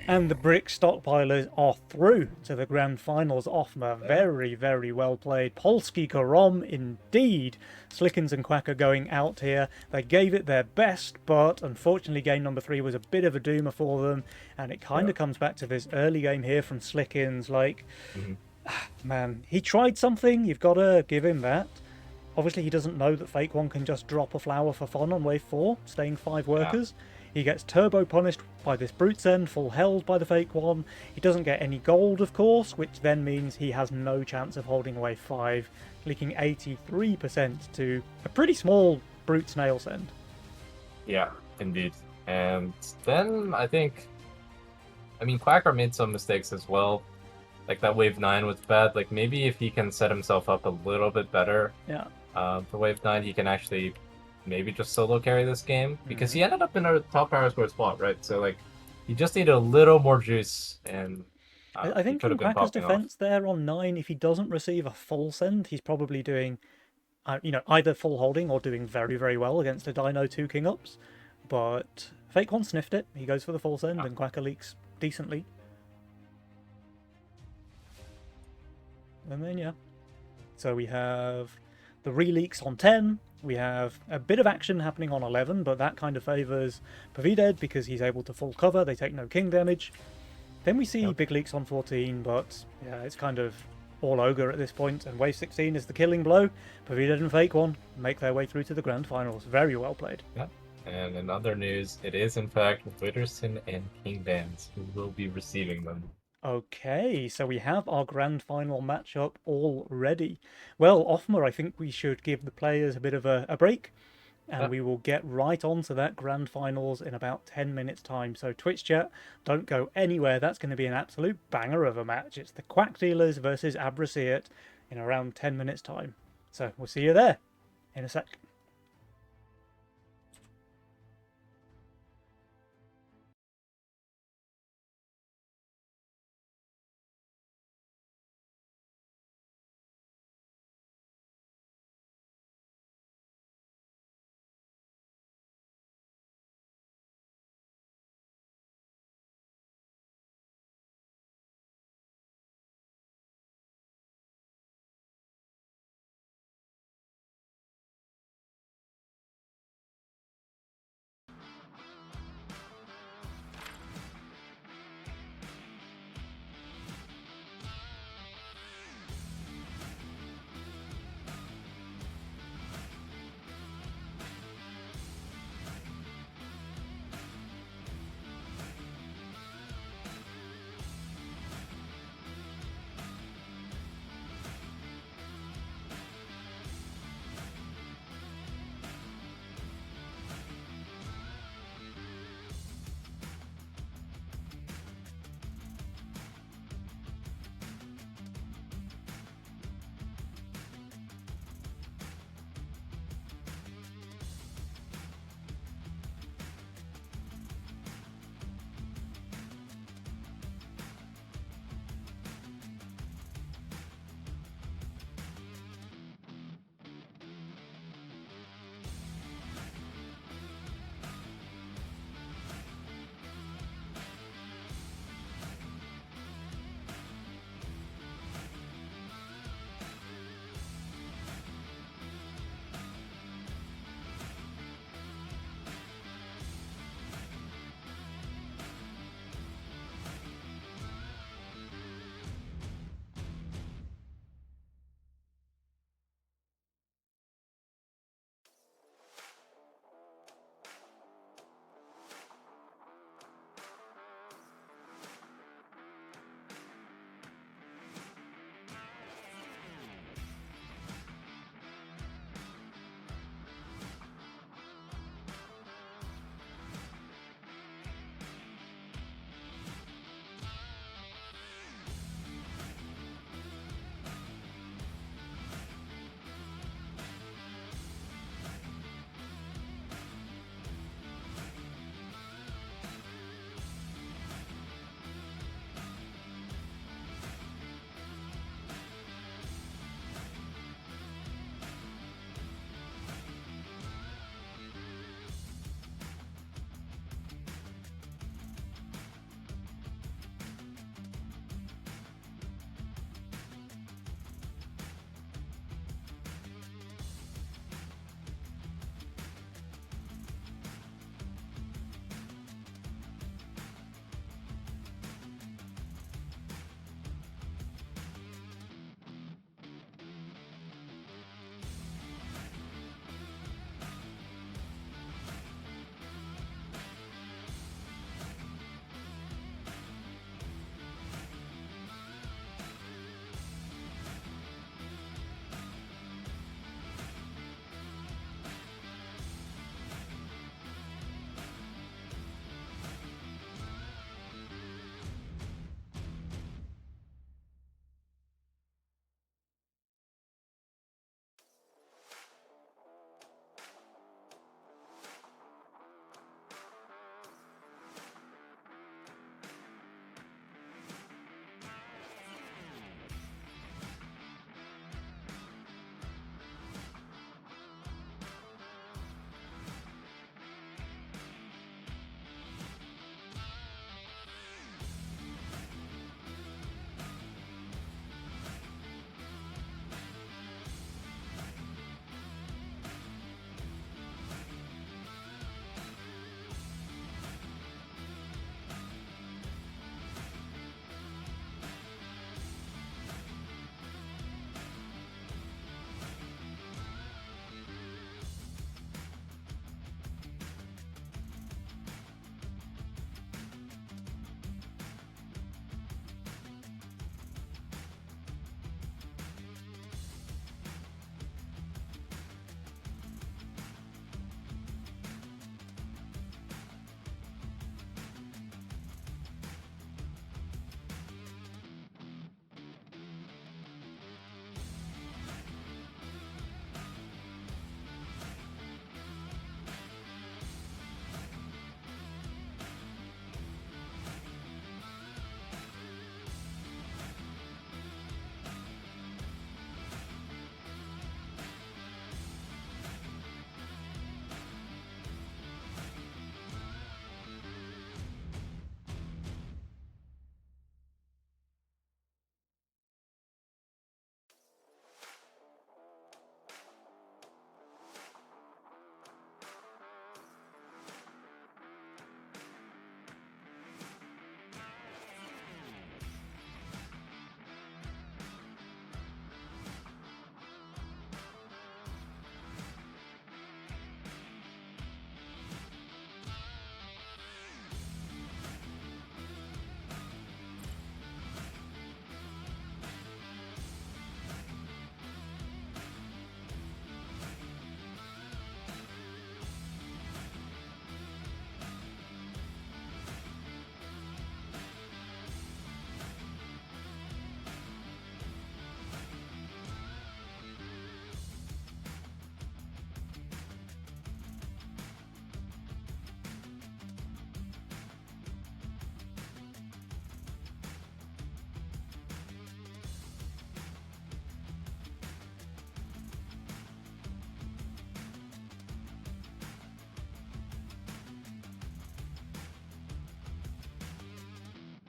And the brick stockpilers are through to the grand finals. Offmer, very, very well played. Polski Korom, indeed. Slickens and Quacker going out here. They gave it their best, but unfortunately game number 3 was a bit of a doomer for them. And it kind of comes back to this early game here from Slickens. Like, man, he tried something. You've got to give him that. Obviously, he doesn't know that Fake One can just drop a flower for fun on wave 4, staying 5 workers. He gets turbo punished by this Brute's End, full held by the Fake One. He doesn't get any gold, of course, which then means he has no chance of holding wave 5, leaking 83% to a pretty small Brute Snail Send. Yeah, indeed. And then I mean, Quacker made some mistakes as well. Like that wave 9 was bad. Like maybe if he can set himself up a little bit better Yeah. for wave 9, he can actually maybe just solo carry this game. Because he ended up in a top power score spot, right? So like he just needed a little more juice and I he think could in have been Quacker's popping off. defense there on 9, if he doesn't receive a full send, he's probably doing either full holding or doing very, very well against a Dino 2 King Ups. But Fake One sniffed it. He goes for the full send, and Quacker leaks decently. And then, yeah. So we have the re-leaks on 10. We have a bit of action happening on 11, but that kind of favours Pavided because he's able to full cover. They take no king damage. Then we see big leaks on 14, but yeah, it's kind of all ogre at this point, and wave 16 is the killing blow. Pavided and Fake One make their way through to the grand finals. Very well played. Yeah. And in other news, it is in fact Witterson and King Vance who will be receiving them. Okay, so we have our grand final matchup all ready. Well, Offmer, I think we should give the players a bit of a break, and we will get right on to that grand finals in about 10 minutes time. So Twitch chat, don't go anywhere. That's going to be an absolute banger of a match. It's the Quack Dealers versus Abrasiat in around 10 minutes time. So we'll see you there in a sec.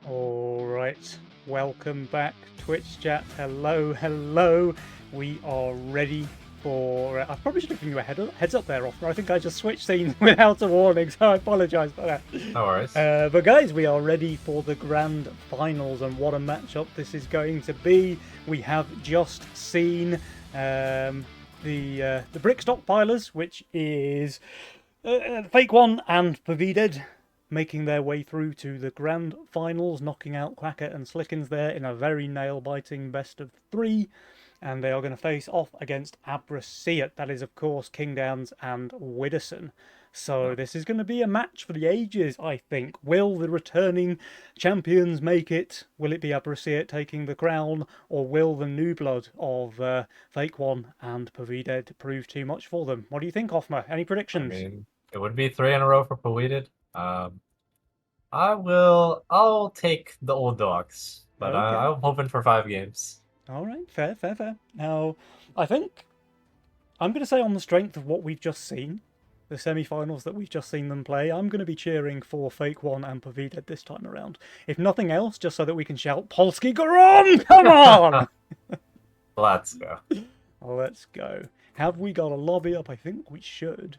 All right, welcome back, Twitch chat. Hello, hello. We are ready for. I probably should have given you a heads up there, Offner. I think I just switched scenes without a warning, so I apologise for that. No worries. But guys, we are ready for the grand finals, and what a matchup this is going to be. We have just seen the Brick Stockpilers, which is Fake One and Pavided, making their way through to the grand finals, knocking out Quacker and Slickens there in a very nail-biting best of three. And they are going to face off against Abrasiat. That is, of course, Kingdowns and Widdowson. So this is going to be a match for the ages, I think. Will the returning champions make it? Will it be Abrasiat taking the crown? Or will the new blood of Fake One and Pavided prove too much for them? What do you think, Offmer? Any predictions? I mean, it would be 3 in a row for Paweeded. I'll take the old dogs, but Okay. I'm hoping for 5 games. All right, fair. Now, I think I'm going to say on the strength of what we've just seen, the semi-finals that we've just seen them play, I'm going to be cheering for Fake One and Pavided this time around. If nothing else, just so that we can shout, Polski Goron, come on! Let's go. Let's go. Have we got a lobby up? I think we should.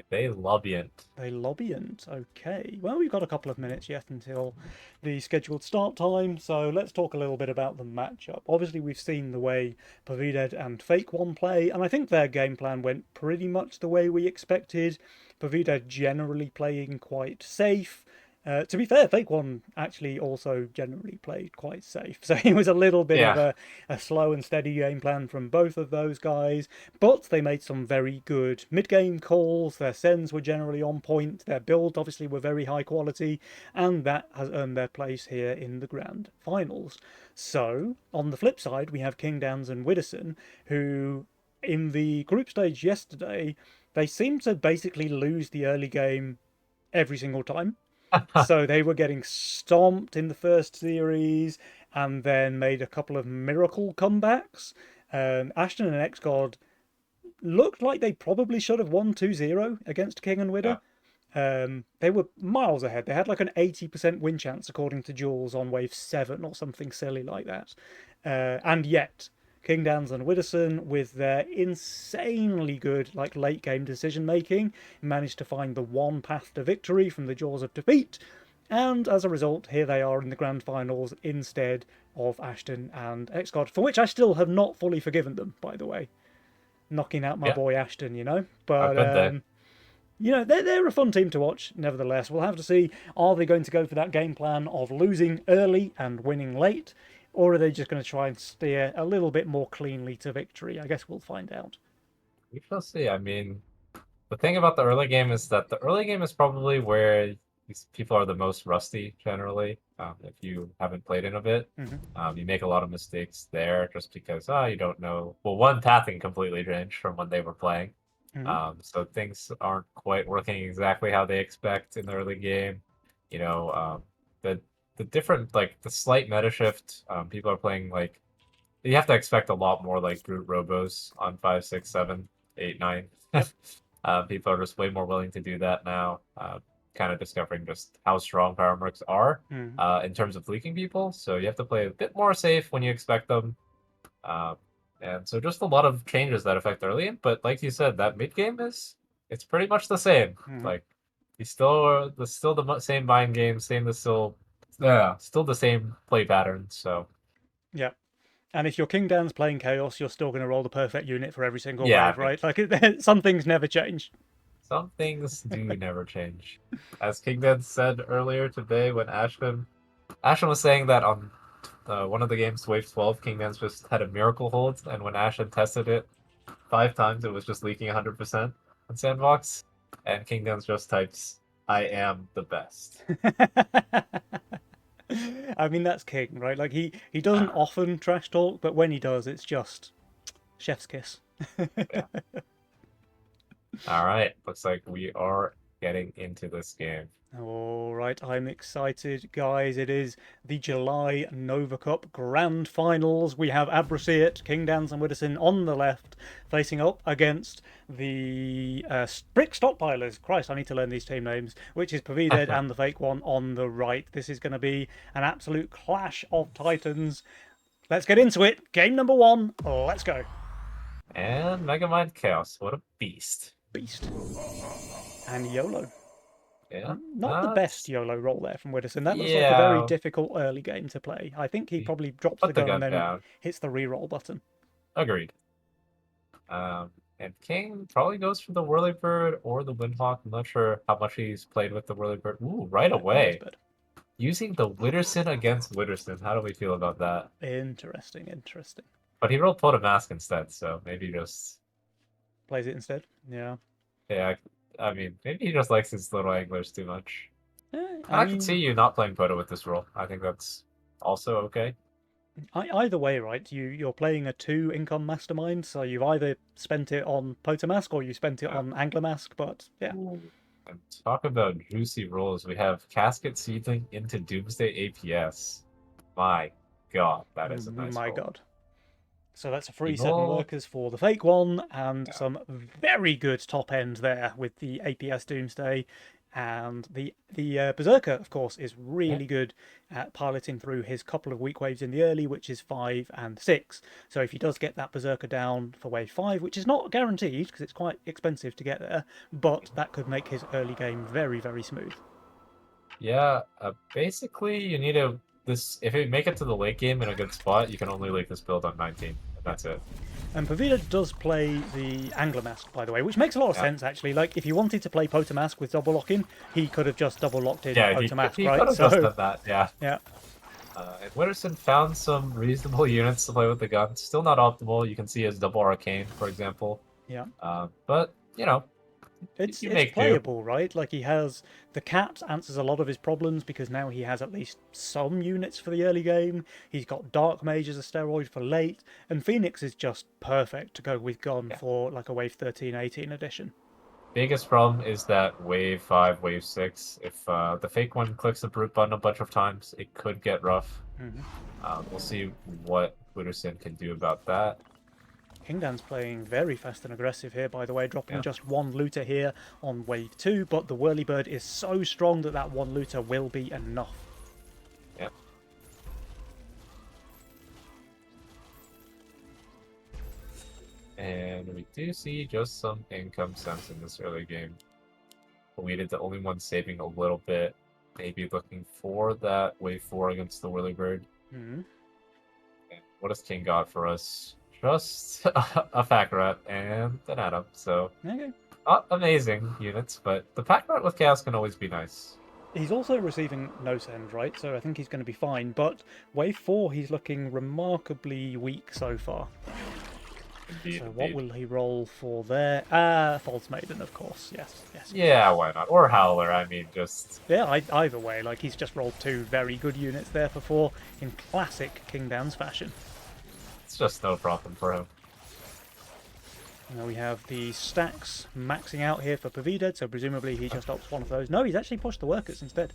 They lobbyant. They lobbyant. Okay. Well, we've got a couple of minutes yet until the scheduled start time, so let's talk a little bit about the matchup. Obviously, we've seen the way Pavided and Fake One play, and I think their game plan went pretty much the way we expected. Pavided generally playing quite safe. To be fair, Fake One actually also generally played quite safe. So it was a little bit of a slow and steady game plan from both of those guys. But they made some very good mid-game calls. Their sends were generally on point. Their builds obviously were very high quality. And that has earned their place here in the grand finals. So, on the flip side, we have Kingdowns and Widdowson, who in the group stage yesterday, they seemed to basically lose the early game every single time. So they were getting stomped in the first series and then made a couple of miracle comebacks. Ashton and X-God looked like they probably should have won 2-0 against King and Widder. They were miles ahead. They had like an 80% win chance, according to Jules, on wave 7 or something silly like that. And yet, Kingdowns and Widdowson, with their insanely good late game decision making, managed to find the one path to victory from the jaws of defeat, and as a result, here they are in the grand finals instead of Ashton and X-God, for which I still have not fully forgiven them, by the way, knocking out my boy Ashton, you know. But you know, they're a fun team to watch. Nevertheless, we'll have to see: are they going to go for that game plan of losing early and winning late? Or are they just going to try and steer a little bit more cleanly to victory? I guess we'll find out. We shall see. I mean, the thing about the early game is that the early game is probably where these people are the most rusty, generally. If you haven't played in a bit, you make a lot of mistakes there just because you don't know. Well, one, pathing completely changed from when they were playing. So things aren't quite working exactly how they expect in the early game. You know, the different, like, the slight meta shift, people are playing, like, you have to expect a lot more, like, brute robos on 5, 6, 7, 8, 9. People are just way more willing to do that now, kind of discovering just how strong power mercs are in terms of leaking people, so you have to play a bit more safe when you expect them. And so just a lot of changes that affect early, but like you said, that mid-game it's pretty much the same. Like, you still the same mind game, still the same play pattern. So yeah, and if your Kingdowns playing Chaos, you're still going to roll the perfect unit for every single wave, right? Like some things never change. Some things do never change. As Kingdowns said earlier today, when Ashton was saying that on one of the games, Wave 12, Kingdowns just had a miracle hold, and when Ashton tested it 5 times, it was just leaking 100% on Sandbox, and Kingdowns just types, "I am the best." I mean, that's King, right? Like he doesn't often trash talk, but when he does, it's just chef's kiss. All right, looks like we are getting into this game. All right, I'm excited, guys. It is the July Nova Cup Grand Finals. We have Abrasiet, King Dance, and Widdowson on the left, facing up against the Brick Stockpilers. Christ, I need to learn these team names, which is Pavided and the fake one on the right. This is going to be an absolute clash of titans. Let's get into it. Game number 1. Let's go. And Megamind Chaos, what a beast. Beast. And YOLO. Yeah. Not the best YOLO roll there from Widdowson. That looks like a Yeah. very difficult early game to play. I think he probably drops the Put the gun and gun then down. hits the reroll button. Agreed. And King probably goes for the Whirlybird or the Windhawk. I'm not sure how much he's played with the Whirlybird. Ooh, right away. Using the Witterson against Witterson. How do we feel about that? Interesting, interesting. But he rolled Potamask instead, so maybe just... Plays it instead? Yeah. Yeah, I mean, maybe he just likes his little anglers too much. I can see you not playing Poto with this roll. I think that's also okay. Either way, right? You're playing a 2 income mastermind, so you've either spent it on Potamask or you spent it on Anglermask, but yeah. And talk about juicy rolls. We have Casket Seedling into Doomsday APS. My god, that is a nice roll. God. So that's a free 7 workers for the fake one, and some very good top end there with the APS Doomsday. And the Berserker, of course, is really good at piloting through his couple of weak waves in the early, which is 5 and 6. So if he does get that Berserker down for wave 5, which is not guaranteed because it's quite expensive to get there, but that could make his early game very, very smooth. Yeah, basically you need to... if you make it to the late game in a good spot, you can only leave this build on 19. And that's it. And Pavida does play the Anglermask, by the way, which makes a lot of sense, actually. Like, if he wanted to play Potamask with double locking, he could have just double locked in Potamask, he right? Could have just done that, yeah. Yeah. And Witterson found some reasonable units to play with the gun. Still not optimal. You can see his double arcane, for example. Yeah. But, you know, it's playable, right? Like, he has... The cat answers a lot of his problems because now he has at least some units for the early game. He's got Dark Mage as a steroid for late. And Phoenix is just perfect to go with Gon for, like, a Wave 13, 18 edition. Biggest problem is that Wave 5, Wave 6, if the fake one clicks the Brute button a bunch of times, it could get rough. We'll see what Witterson can do about that. Kingdan's playing very fast and aggressive here, by the way, dropping just 1 looter here on wave 2, but the Whirlybird is so strong that that 1 looter will be enough. Yep. And we do see just some income sense in this early game. Weeded the only one saving a little bit, maybe looking for that wave 4 against the Whirlybird. And what has King got for us? Just a Pack Rat and an Atom, so not amazing units, but the Pack Rat with Chaos can always be nice. He's also receiving no send, right? So I think he's going to be fine, but wave 4 he's looking remarkably weak so far. Indeed, so what will he roll for there? False Maiden, of course. Yes. Yeah, why not? Or Howler, I mean, just... Yeah, either way, like, he's just rolled 2 very good units there for 4 in classic King Dance fashion. It's just no problem for him. Now we have the stacks maxing out here for Pavided, so presumably he just opts one of those. No, he's actually pushed the workers instead.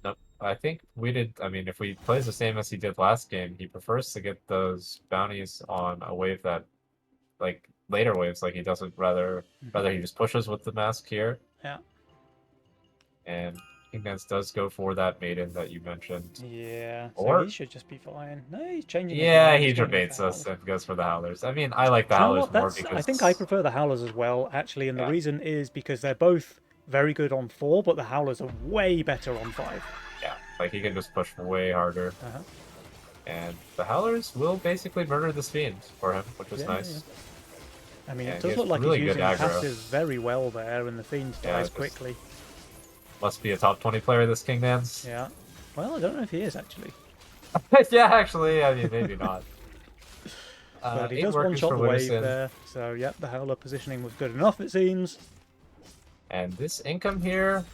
Nope. I think I mean, if he plays the same as he did last game, he prefers to get those bounties on a wave that, like, later waves, like he doesn't, rather he just pushes with the mask here. Yeah. And King Dance does go for that Maiden that you mentioned. Yeah, so he should just be fine. No, he's changing. Yeah, he debates us and goes for the Howlers. I mean, I like the Howlers more because... I think I prefer the Howlers as well, actually, and the reason is because they're both very good on 4, but the Howlers are way better on 5. Yeah, like he can just push way harder. And the Howlers will basically murder this Fiend for him, which is nice. I mean, it does look like he's using the passive very well there, and the Fiend dies quickly. Must be a top 20 player, this King Dance. Yeah. Well, I don't know if he is, actually. Yeah, actually, I mean, maybe not. But he does one-shot the wave there, so yeah, the Howler positioning was good enough, it seems. And this income here,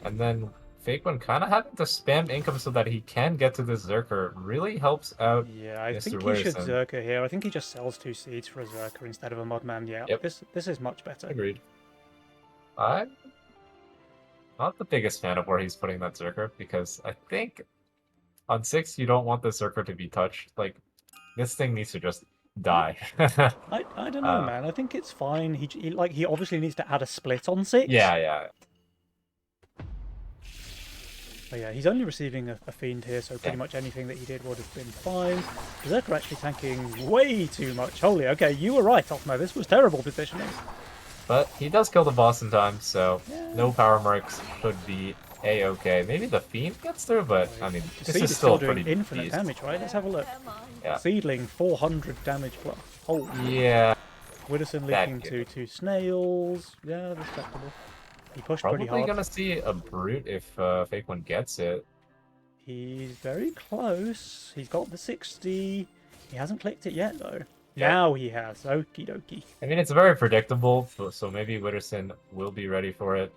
and then Fake One kind of having to spam income so that he can get to this Zerker really helps out. Yeah, I think he should Zerker here. I think he just sells 2 seeds for a Zerker instead of a Mudman. Yeah, this is much better. Agreed. not the biggest fan of where he's putting that Zerker because I think on 6 you don't want the Zerker to be touched. Like, this thing needs to just die. I don't know, uh, man. I think it's fine. He obviously needs to add a split on 6. yeah. But yeah, he's only receiving a fiend here, so pretty much anything that he did would have been fine. Berserker actually tanking way too much. Holy, okay, you were right, Opmo. This was terrible positioning. But he does kill the boss in time, so Yeah. no power marks should be a-okay. Maybe the Fiend gets through, but I mean, this Seed is still a doing pretty infinite beast. damage, right? Let's have a look. Yeah. Seedling, 400 damage plus. Holy. Yeah, Widdowson that leaking good. to 2 snails. Yeah, respectable. He pushed Probably pretty hard. gonna see a Brute if Fake One gets it. He's very close. He's got the 60. He hasn't clicked it yet, though. Yeah. Now he has. Okie dokie. I mean, it's very predictable, so maybe Witterson will be ready for it.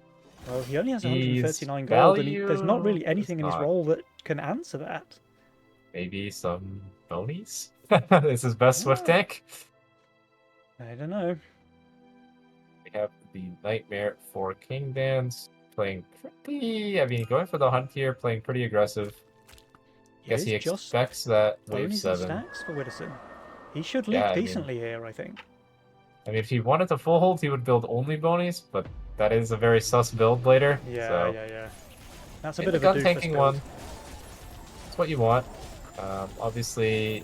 Well, he only has He's 139 gold, and there's not value really anything is in his not. role that can answer that. Maybe some bonies? This is best Swift Yeah. tank. I don't know. We have the Nightmare for King Dance playing pretty. I mean, going for the hunt here, playing pretty aggressive. Guess he It is just expects that wave bonies and 7. stacks for Widdowson. He should leak Yeah, I mean- decently here, I think. I mean, if he wanted to full hold, he would build only bonies, but that is a very sus build later. Yeah, so yeah. That's a in bit the of a gun doofus tanking build. one, it's what you want. Obviously,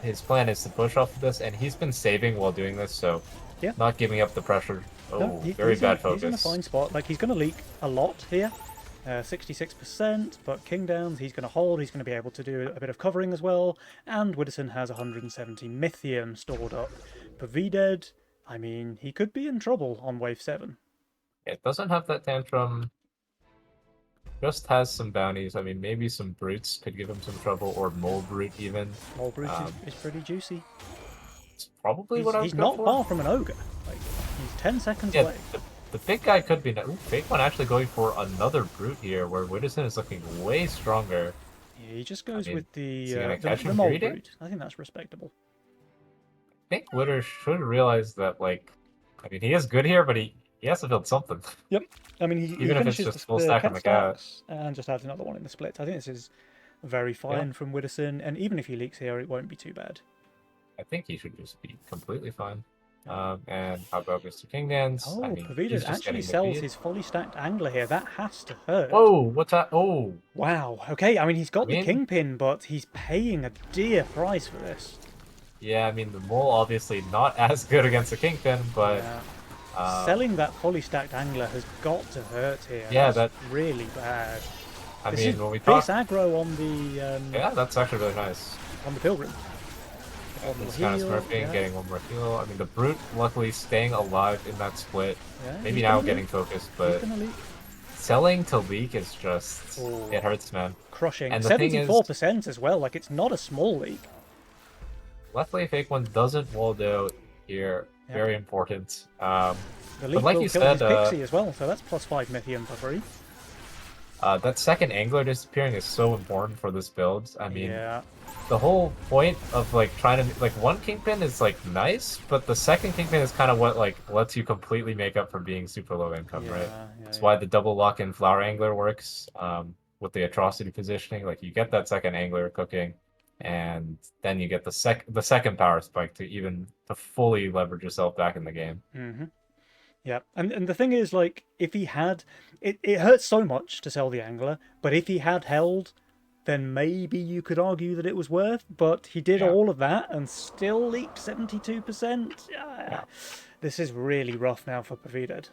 his plan is to push off of this, and he's been saving while doing this, so Yeah. not giving up the pressure. Oh, No, very he's bad He's focus. in a fine spot. Like, he's going to leak a lot here. 66%, but King Downs, he's going to hold. He's going to be able to do a bit of covering as well. And Widdowson has 170 Mythium stored up. Pavided, I mean, he could be in trouble on wave 7. It doesn't have that tantrum. Just has some bounties. I mean, maybe some brutes could give him some trouble, or mole brute even. Mole Brute Um, is pretty juicy. It's probably what I would He's go not for. far from an ogre. Like, he's 10 seconds Yeah, away. the big guy could be. Ooh, Fake One actually going for another brute here, where Widdowson is looking way stronger. Yeah, he just goes mean, with is he gonna the catch him Mole greedy? Brute. I think that's respectable. I think Witter should realize that, like, I mean, he is good here, but he has to build something. I mean, he Even if it's finishes just full the stack on cat the cat. stacks and just adds another one in the split. I think this is very fine from Widdowson, and even if he leaks here, it won't be too bad. I think he should just be completely fine. And how about Mr. Kingdance? Oh, I mean, Pavided he's just actually getting the sells feed. his fully stacked angler here. That has to hurt. Whoa, what's that? Oh, Wow. Okay, I mean, he's got I the mean- kingpin, but he's paying a dear price for this. yeah, I mean, the mole obviously not as good against the Kingpin, but Yeah. um, Selling that fully stacked angler has got to hurt here. Yeah, That's really bad. I This mean, is when we talk. this aggro on the Yeah, that's actually really nice. on the pilgrim. On the He's kind of heal, smurfing, yeah. getting one more heal. I mean, the brute luckily staying alive in that split. Yeah, Maybe he's now gonna getting leak. focused, He's but gonna leak. selling to leak is just Oh. it hurts, man. Crushing. And the thing is- 74% as well. Like, it's not a small leak. Luckily, Fake One doesn't walled out here. Yeah. Very important. The leak like will you kill said, his pixie as well, so that's plus 5 Mythium for free. That second angler disappearing is so important for this build. I mean, Yeah. the whole point of like trying to like one kingpin is like nice, but the second kingpin is kind of what like lets you completely make up for being super low income, right? That's why the double lock-in flower angler works. With the atrocity positioning, like you get that second angler cooking, and then you get the second power spike to fully leverage yourself back in the game. Mm-hmm. Yeah, and the thing is, like, if he had, it hurts so much to sell the angler, but if he had held, then maybe you could argue that it was worth. But he did Yeah. all of that and still leaked 72%. Yeah. This is really rough now for Pavided.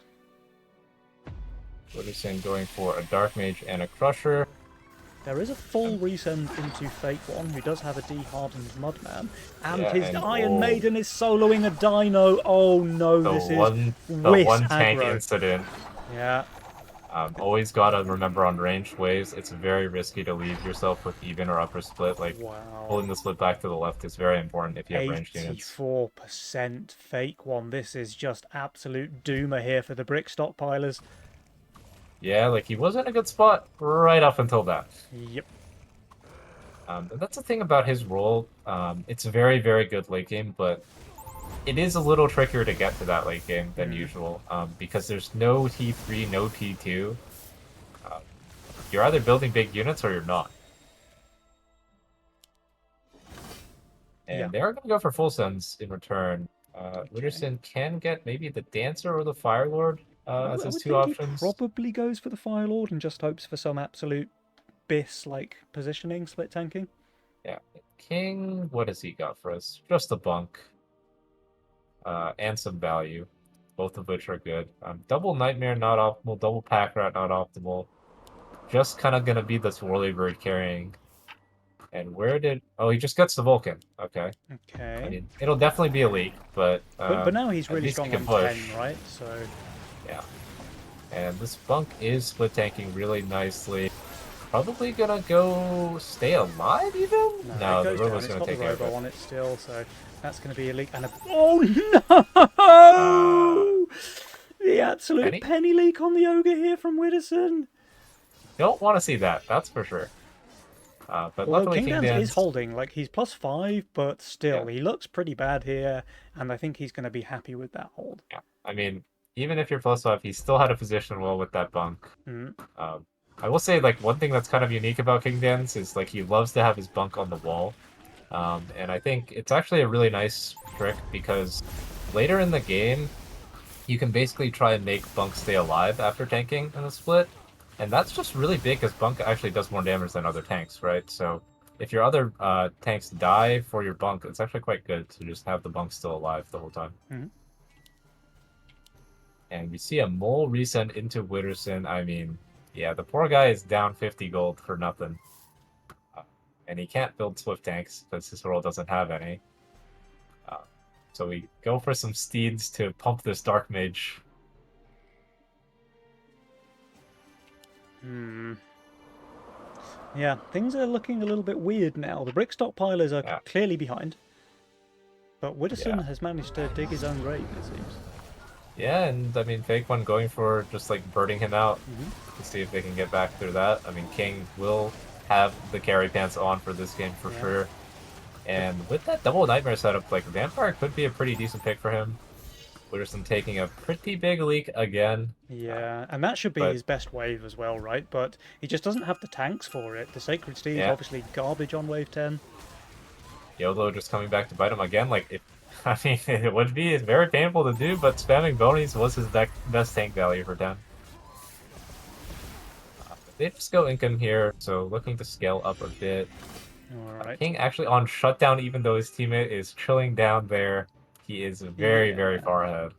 Wooderson going for a dark mage and a crusher. There is a full resend into Fake One, who does have a de-hardened Mudman, and Yeah, his and- Iron oh. Maiden is soloing a Dino. Oh no, this The is one tank aggro. incident. Yeah, Always gotta remember on ranged waves, it's very risky to leave yourself with even or upper split. Like wow. pulling the split back to the left is very important if you have ranged units. 84% Fake One. This is just absolute doomer here for the brick stockpilers. Yeah, like he was in a good spot right up until that. Yep. And that's the thing about his role. It's a very, very good late game, but it is a little trickier to get to that late game than usual because there's no T3, no T2. you're either building big units or you're not. And Yeah. they're going to go for full sends in return. Okay. Witherson can get maybe the Dancer or the Fire Lord I as his would two think options. he probably goes for the Fire Lord and just hopes for some absolute BIS like positioning, split tanking. Yeah. King, what has he got for us? Just a bunk. And some value. Both of which are good. Double Nightmare, not optimal. Double Pack Rat, not optimal. Just kind of going to be the Swirly carrying. And where did... Oh, he just gets the Vulcan. Okay. Okay. I mean, it'll definitely be a leak, but... But now he's at really least he strong can on push. 10, right? So Yeah. And this bunk is split tanking really nicely. Probably gonna go stay alive even? no, it The goes down. Robo's It's gonna got the take care of Robo it. on it still, so that's going to be a leak. And oh no! The absolute Penny? penny leak on the Ogre here from Widdowson. Don't want to see that, that's for sure. But Although luckily King King Dance is Dance... holding, like he's +5, but still, Yeah. he looks pretty bad here, and I think he's going to be happy with that hold. Yeah. I mean, even if you're +5, he still had a position well with that bunk. Mm. I will say, like, one thing that's kind of unique about King Dance is, like, he loves to have his bunk on the wall. And I think it's actually a really nice trick because later in the game, you can basically try and make Bunk stay alive after tanking in a split. And that's just really big because Bunk actually does more damage than other tanks, right? So if your other tanks die for your Bunk, it's actually quite good to just have the Bunk still alive the whole time. Mm-hmm. And we see a mole resend into Witterson. I mean, yeah, the poor guy is down 50 gold for nothing. And he can't build Swift tanks because his role doesn't have any. So we go for some steeds to pump this Dark Mage. Yeah, things are looking a little bit weird now. The brick stockpilers are clearly behind. But Widdowson has managed to dig his own grave, it seems. Yeah, and I mean, Fake One going for just like birding him out to see if they can get back through that. I mean, King will have the carry pants on for this game for sure. And with that double Nightmare setup, like Vampire could be a pretty decent pick for him. Witterson taking a pretty big leak again. Yeah, and that should be his best wave as well, right? But he just doesn't have the tanks for it. The Sacred Steed, obviously garbage on wave 10. YOLO just coming back to bite him again. Like, I mean, it would be very painful to do, but spamming Bonies was his best tank value for 10. They just go income here, so looking to scale up a bit. Alright. King actually on shutdown, even though his teammate is chilling down there. He is very far ahead.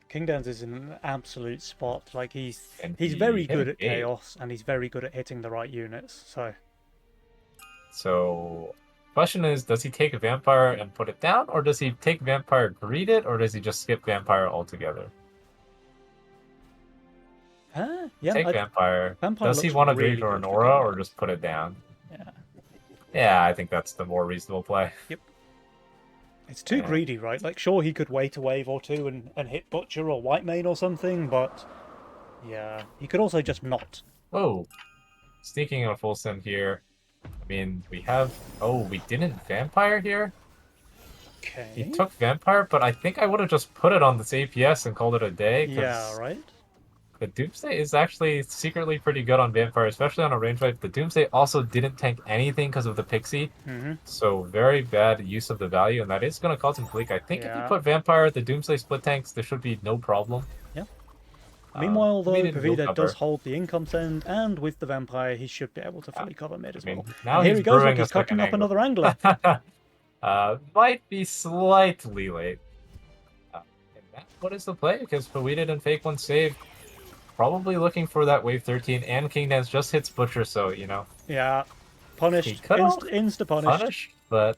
King Dance is in an absolute spot. Like he's very good at chaos, and he's very good at hitting the right units. So, question is, does he take a Vampire and put it down, or does he take Vampire, greet it, or does he just skip Vampire altogether? Yeah, take Vampire. Does he want to greet or an Aura, or just put it down? Yeah, I think that's the more reasonable play. Yep. It's too greedy, right? Like, sure, he could wait a wave or two and hit Butcher or Whitemane or something, but yeah, he could also just not. Oh, sneaking a full send here. I mean, we have... Oh, we didn't Vampire here? Okay. He took Vampire, but I think I would have just put it on this APS and called it a day. Yeah, right? The Doomsday is actually secretly pretty good on Vampire, especially on a range fight. The Doomsday also didn't tank anything because of the Pixie. So very bad use of the value, and that is going to cause him leak. I think if you put Vampire, the Doomsday split tanks, there should be no problem. Yeah. Meanwhile, though, Pavida does hold the income send, and with the Vampire, he should be able to fully cover mid as well. Now and here he goes, look, he's cooking up another angler. Might be slightly late. And that's what is the play, because Pavida and Fake One save. Probably looking for that wave 13, and King Dance just hits Butcher, so, you know. Yeah. Punished. Insta-punished. But,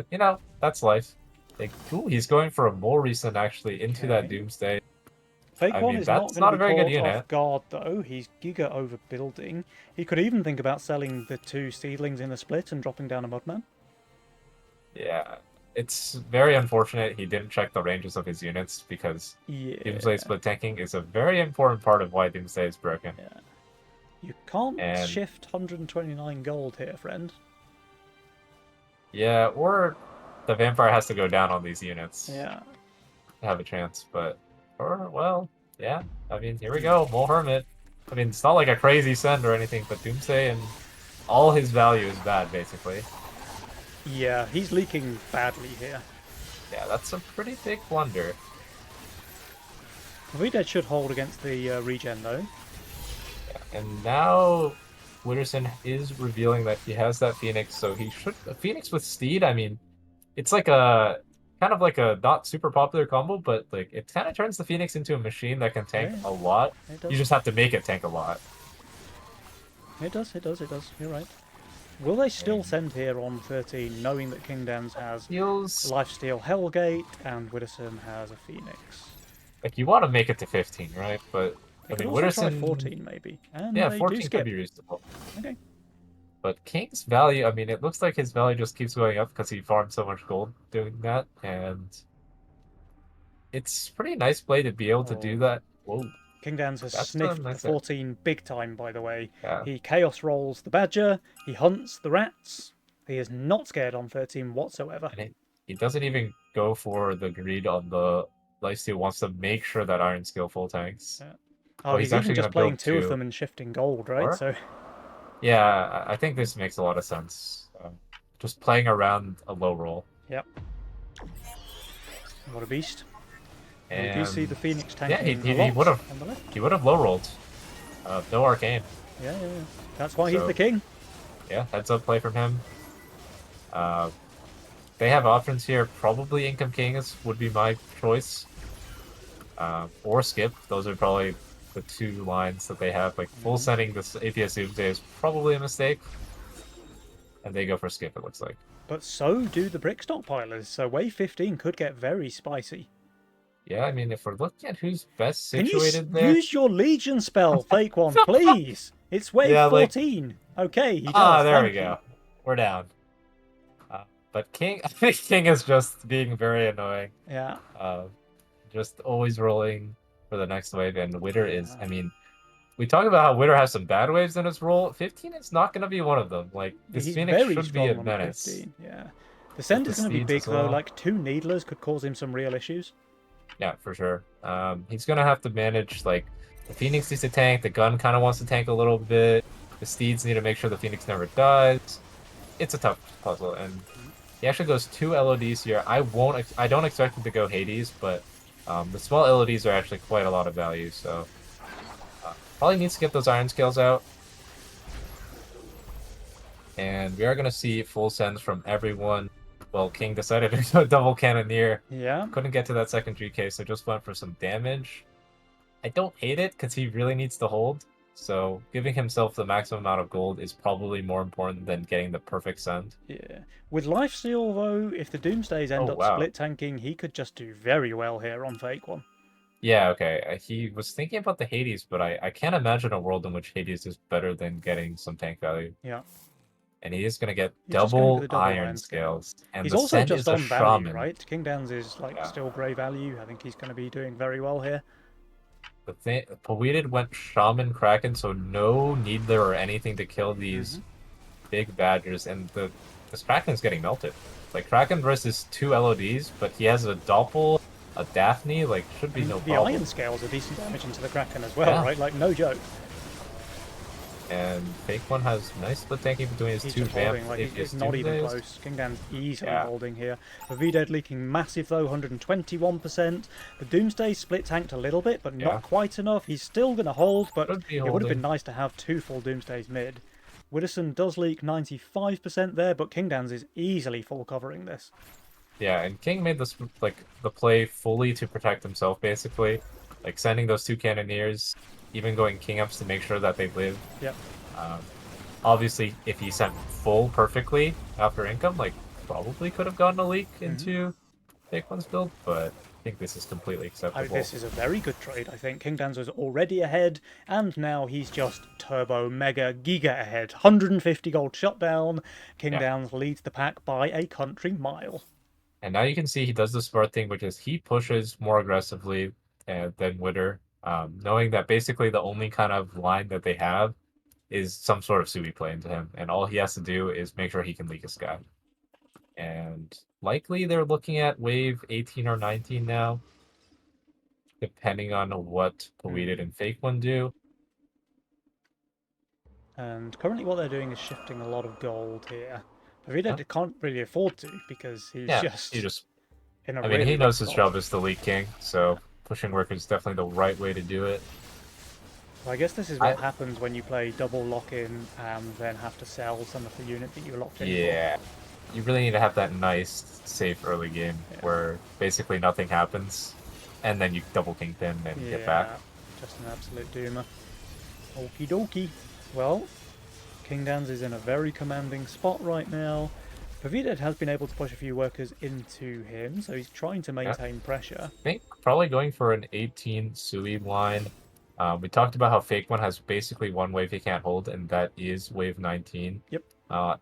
you know, that's life. Like, ooh, he's going for a more recent, actually, into that Doomsday. Fake One is not going to be caught off guard, though. He's giga overbuilding. He could even think about selling the 2 Seedlings in the split and dropping down a Mudman. Yeah. It's very unfortunate he didn't check the ranges of his units, because Doomsday split tanking is a very important part of why Doomsday is broken. Yeah. You can't shift 129 gold here, friend. Yeah, or the Vampire has to go down on these units. Yeah. To have a chance, but... Or, well, yeah. I mean, here we go. Mole Hermit. I mean, it's not like a crazy send or anything, but Doomsday and all his value is bad, basically. Yeah, he's leaking badly here. Yeah, that's a pretty big blunder. Vided should hold against the regen though. And now Witterson is revealing that he has that Phoenix, so he should a Phoenix with Steed. I mean, it's like a kind of like a not super popular combo, but like it kind of turns the Phoenix into a machine that can tank Yeah, a lot. it You does. just have to make it tank a lot. It does, it does, it does. You're right. Will they still And send here on 13, knowing that King Dance has feels Lifesteal Hellgate and Witterson has a Phoenix? like you want to make it to 15, right? But They I could mean, also try Witterson, 14 maybe, and yeah, they do 14 could skip. be reasonable. Okay. But King's value, I mean, it looks like his value just keeps going up because he farmed so much gold doing that, and it's pretty nice play to be able to do Oh, that. Whoa, King Dance has that's a sniffed the nice hit. 14 big time, by the way. Yeah, He Chaos rolls the Badger, he hunts the rats. He is not scared on 13 whatsoever. and he doesn't even go for the greed on the lifesteal. Wants to make sure that Iron Skill full tanks. Yeah. Oh, Oh, he's he's even actually just gonna playing build two of two. them and shifting gold, right? Or So, yeah, I think this makes a lot of sense. Just playing around a low roll, yep. What a beast. And we do see and the Phoenix yeah, tanking a he would lot have on the left. low rolled. No arcane. Yeah, yeah, yeah. That's why he's So the king. yeah, heads up play from him. Uh, they have options here. Probably Income Kings would be my choice. Or Skip. Those are probably the two lines that they have. Like full sending this APS Doomsday is probably a mistake. And they go for Skip, it looks like. But so do the brick stockpilers, so wave 15 could get very spicy. Yeah, I mean, if we're looking at who's best Can you situated there. use your Legion spell, fake one, please? It's wave Yeah, like 14. Okay, he does. ah, there we Thank you. go. We're down. But King, I think King is just being very annoying. Yeah. Just always rolling for the next wave, and Witter is. Yeah. I mean, we talk about how Witter has some bad waves in his role. 15 is not going to be one of them. Like this He's Phoenix very should be a strong on menace 15, yeah. The with send the is going to be steeds big as though, well. like 2 Needlers could cause him some real issues. Yeah, for sure. He's gonna have to manage like the Phoenix needs to tank. The gun kind of wants to tank a little bit. The steeds need to make sure the Phoenix never dies. It's a tough puzzle, and he actually goes 2 LODs here. I don't expect him to go Hades, but the small LODs are actually quite a lot of value. So probably needs to get those Iron Scales out. And we are gonna see full sends from everyone. Well, King decided to go double Cannoneer. Yeah. Couldn't get to that second GK, so just went for some damage. I don't hate it because he really needs to hold. So giving himself the maximum amount of gold is probably more important than getting the perfect send. Yeah. With Lifesteal though, if the Doomsdays end Oh, up wow. split tanking, he could just do very well here on fake one. Yeah, okay. He was thinking about the Hades, but I can't imagine a world in which Hades is better than getting some tank value. Yeah. And he is going to get He's just going for double the double Iron iron scale. Scales. And He's the also send just is a on value, Shaman. right? King Dan's is like Yeah. still grey value. I think he's going to be doing very well here. The thing, Poeted went Shaman Kraken, so no Needler or anything to kill these big badgers, and this Kraken's getting melted. Like Kraken versus 2 LODs, but he has a Doppel, a Daphne, like should be And no the problem. iron scales are decent damage into the Kraken as well, Yeah. right? Like no joke. And Fake One has nice split tanking between his He's 2 just holding, vamp like APS it's not even Doomsdays. close. King Dan's easily Yeah. holding here. The VDead leaking massive though, 121%. The Doomsday split tanked a little bit, but not Yeah. quite enough. He's still going to hold, but Should be it would have been holding. nice to have 2 full Doomsdays mid. Witterson does leak 95% there, but King Dan's is easily full covering this. Yeah, and King made this like the play fully to protect himself, basically, like sending those 2 Cannoneers, even going King ups to make sure that they live. Yep. Um, Obviously, if he sent full perfectly after income, like probably could have gotten a leak into Fake One's build, but I think this is completely acceptable. This is a very good trade, I think. King Dan's was already ahead, and now he's just turbo, mega, giga ahead. 150 gold shutdown. King Yeah. Dan's leads the pack by a country mile. And now you can see he does the smart thing, which is he pushes more aggressively than Witter, knowing that basically the only kind of line that they have is some sort of Sui play into him, and all he has to do is make sure he can leak a sky. And likely they're looking at wave 18 or 19 now, depending on what Poeted and Fake One do. And currently what they're doing is shifting a lot of gold here. Huh? Pavida can't really afford to because he's Yeah, he just just. in a I mean, he really rough knows his spot. job is the League King, Yeah. so pushing work is definitely the right way to do it. So I guess this is I what happens when you play double lock-in and then have to sell some of the unit that you were locked in for. Yeah, you really need to have that nice, safe early game Yeah. where basically nothing happens, and then you double kingpin and get back. Yeah. Just an absolute doomer. Okie dokie. Well, King Dan's is in a very commanding spot right now. Pavida has been able to push a few workers into him, so he's trying to Yeah. maintain pressure. I think probably going for an 18 Sui line. We talked about how Fake One has basically one wave he can't hold, and that is wave 19. Yep.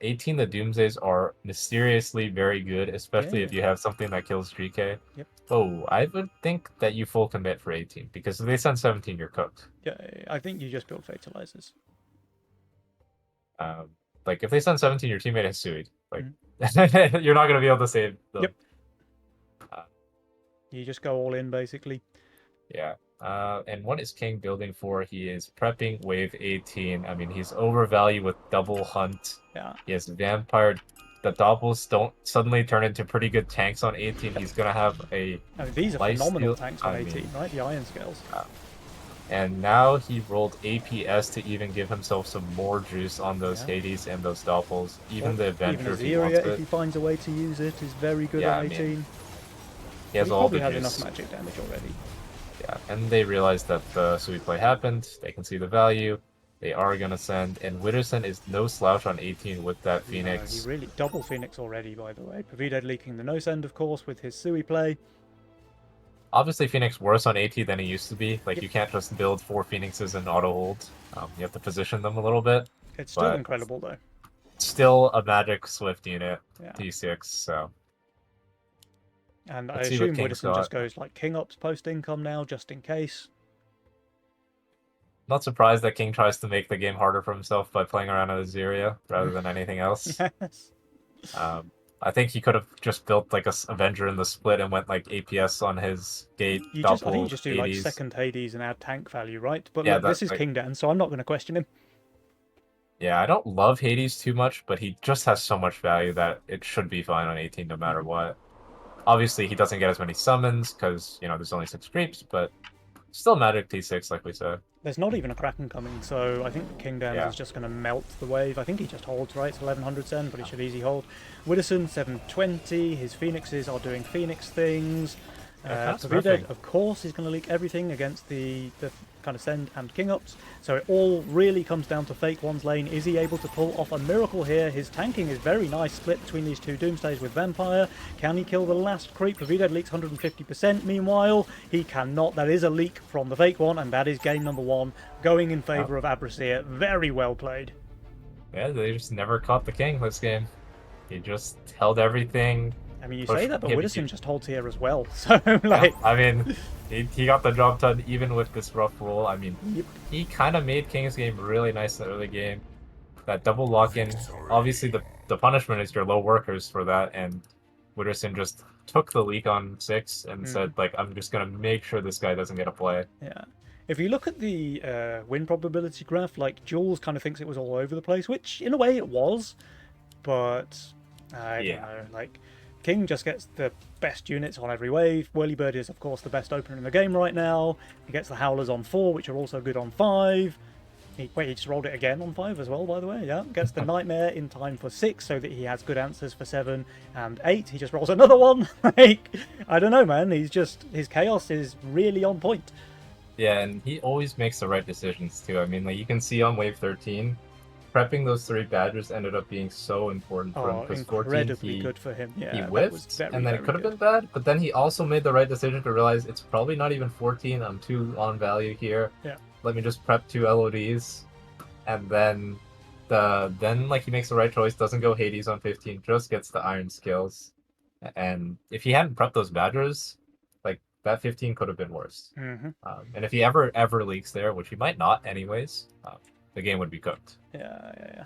18, the Doomsdays are mysteriously very good, especially Yeah. if you have something that kills GK. Yep. Oh, I would think that you full commit for 18, because if they send 17, you're cooked. Yeah, I think you just build fatalizers. Um, like, if they send 17, your teammate has Sui. Like, Mm. you're not going to be able to save them. Yep. Uh, You just go all in, basically. Yeah. And what is King building for? He is prepping wave 18. I mean, he's overvalued with double hunt. Yeah. He has vampire. The doppels don't suddenly turn into pretty good tanks on 18. He's gonna have a I mean, these are life phenomenal steal. tanks on I 18, mean, right? The iron scales. and now he rolled APS to even give himself some more juice on those Yeah. Hades and those doppels. Even Or the even adventure, if he wants Azeria, if it. he finds a way to use it, is very good Yeah, on I mean, 18. He has He all probably the has juice. enough magic damage already. Yeah, and they realize that the Sui play happened. They can see the value. They are gonna send, and Witterson is no slouch on 18 with that No, Phoenix. he really double Phoenix already, by the way. Pavida leaking the no send, of course, with his Sui play. Obviously, Phoenix worse on 18 than he used to be. Like, Yep. you can't just build 4 Phoenixes and auto hold. You have to position them a little bit, It's still but incredible, though. still a magic Swift unit, Yeah. T6. So And I let's see what assume King's Widdowson just got. goes like King Ops post income now, just in case. Not surprised that King tries to make the game harder for himself by playing around with Azeria rather than anything else. Yes. I think he could have just built like a Avenger in the split and went like APS on his gate, I think you Doppel, just do like Hades. second Hades and add tank value, right? But Yeah, look, that this is like King Dan, so I'm not going to question him. yeah, I don't love Hades too much, but he just has so much value that it should be fine on 18 no matter what. Obviously, he doesn't get as many summons because there's only 6 creeps, but still magic T6 like we said. There's not even a Kraken coming, so I think King Dan's Yeah. is just going to melt the wave. I think he just holds, right? It's 1100 send, but he should easy hold. Widdowson, 720. His Phoenixes are doing Phoenix things. That's Pavida, perfect. of course, is going to leak everything against the kind of send and king ups. So it all really comes down to Fake One's lane. Is he able to pull off a miracle here? His tanking is very nice, split between these two Doomsdays with Vampire. Can he kill the last creep? Pavida leaks 150%. Meanwhile, he cannot. That is a leak from the Fake One, and that is game number 1, going in favour of Abrasir. Very well played. Yeah, they just never caught the king this game. He just held everything. I mean, you Push say that, but him, Widdowson just holds here as well. So, like, I mean, he got the job done even with this rough roll. I mean, yep. he kind of made King's game really nice in the early game. That double lock-in, obviously the punishment is your low workers for that, and Witterson just took the leak on 6 and said, like, I'm just going to make sure this guy doesn't get a play. Yeah. If you look at the win probability graph, like, Jules kind of thinks it was all over the place, which in a way it was, but I don't know, like, King just gets the best units on every wave. Whirlybird is, of course, the best opener in the game right now. He gets the Howlers on 4, which are also good on 5. He just rolled it again on 5 as well, by the way, yeah. Gets the Nightmare in time for 6, so that he has good answers for 7 and 8. He just rolls another one. Like, I don't know, man. His chaos is really on point. Yeah, and he always makes the right decisions, too. I mean, like, you can see on wave 13, prepping those 3 Badgers ended up being so important for him, because 14, incredibly good for him. Yeah, he that whiffed, was very, and then it very could have good. been bad, but then he also made the right decision to realize it's probably not even 14, I'm too on value here. Yeah. Let me just prep 2 LODs, and then like he makes the right choice, doesn't go Hades on 15, just gets the iron skills. And if he hadn't prepped those Badgers, like, that 15 could have been worse. Mm-hmm. And if he ever leaks there, which he might not anyways, the game would be cooked. Yeah.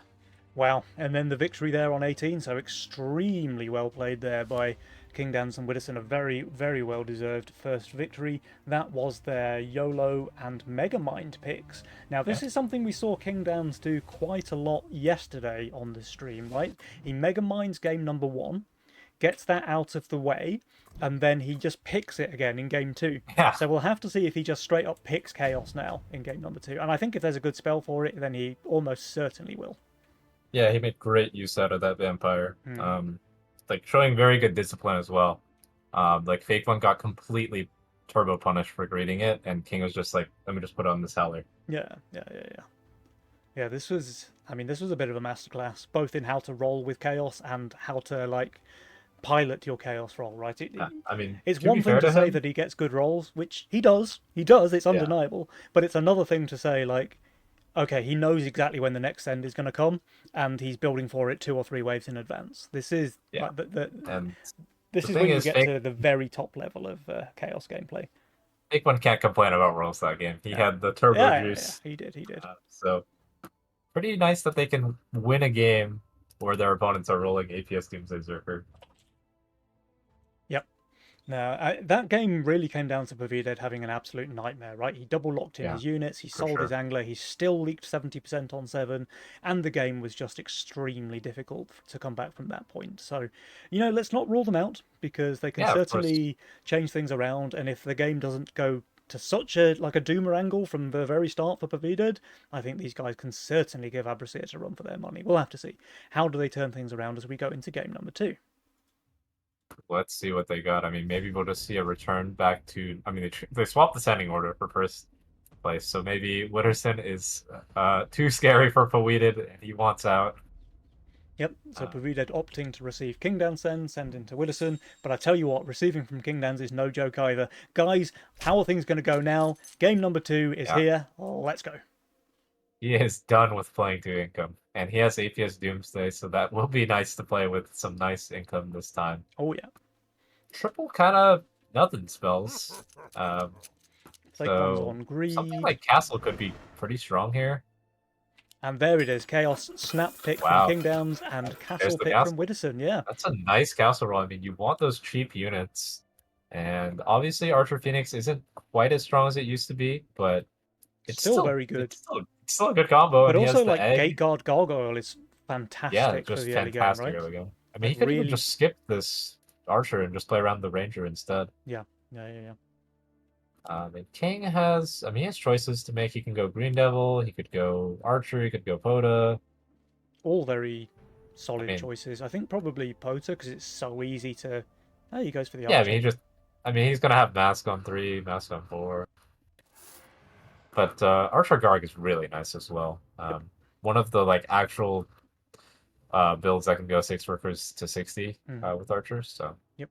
Wow. And then the victory there on 18, so extremely well played there by King Dance and Widdowson a very, very well deserved first victory. That was their YOLO and Megamind picks. Now, this is something we saw King Dance do quite a lot yesterday on the stream, right? He Megaminds game number 1, gets that out of the way, and then he just picks it again in game 2. Yeah. So we'll have to see if he just straight up picks Chaos now in game number 2. And I think if there's a good spell for it, then he almost certainly will. Yeah, he made great use out of that vampire. Like showing very good discipline as well. Like Fake One got completely turbo punished for greeting it, and King was just like, let me just put on this Howler. Yeah, this was a bit of a masterclass, both in how to roll with Chaos and how to like pilot your Chaos roll, right? I mean, it's one thing to say that he gets good rolls, which he does, it's undeniable, but it's another thing to say like, okay, he knows exactly when the next send is going to come, and he's building for it 2 or 3 waves in advance. This is like this is when you get to the very top level of Chaos gameplay. Fake One can't complain about rolls that game. He had the turbo juice. He did. So pretty nice that they can win a game where their opponents are rolling APS Doomsday Zerker. Yep. Now, that game really came down to Pavided having an absolute nightmare, right? He double locked in his units, he sold his Angler, he still leaked 70% on 7, and the game was just extremely difficult to come back from that point. So, let's not rule them out, because they can certainly change things around, and if the game doesn't go to such a Doomer angle from the very start for Pavided, I think these guys can certainly give Abraceit a run for their money. We'll have to see. How do they turn things around as we go into game number 2? Let's see what they got. I mean, maybe we'll just see a return back to... I mean, they swapped the sending order for first place, so maybe Widdowson is too scary for Pavided, and he wants out. Yep, so Pavided opting to receive King Dance then, send into Widdowson, but I tell you what, receiving from King Dance is no joke either. Guys, how are things going to go now? Game number 2 is here. Let's go. He is done with playing 2 income, and he has APS Doomsday, so that will be nice to play with some nice income this time. Oh, yeah. Triple kind of nothing spells. One's on greed. Something like Castle could be pretty strong here. And there it is, Chaos snap pick from King Dance and Castle pick from Widdowson, yeah. That's a nice Castle roll. I mean, you want those cheap units. And obviously Archer Phoenix isn't quite as strong as it used to be, but it's still very good. It's still a good combo. But also, like, Gateguard Gargoyle is fantastic for the early game, right? Early game. I mean, he could even just skip this Archer and just play around the Ranger instead. Yeah. And King has, he has choices to make. He can go Green Devil, he could go Archer, he could go Pota. All very solid choices. I think probably Pota, because it's so easy to... Oh, he goes for the Archer. Yeah, he's going to have Mask on 3, Mask on 4. But Archer Garg is really nice as well. One of the, actual builds that can go 6 workers to 60 with Archers, so... Yep.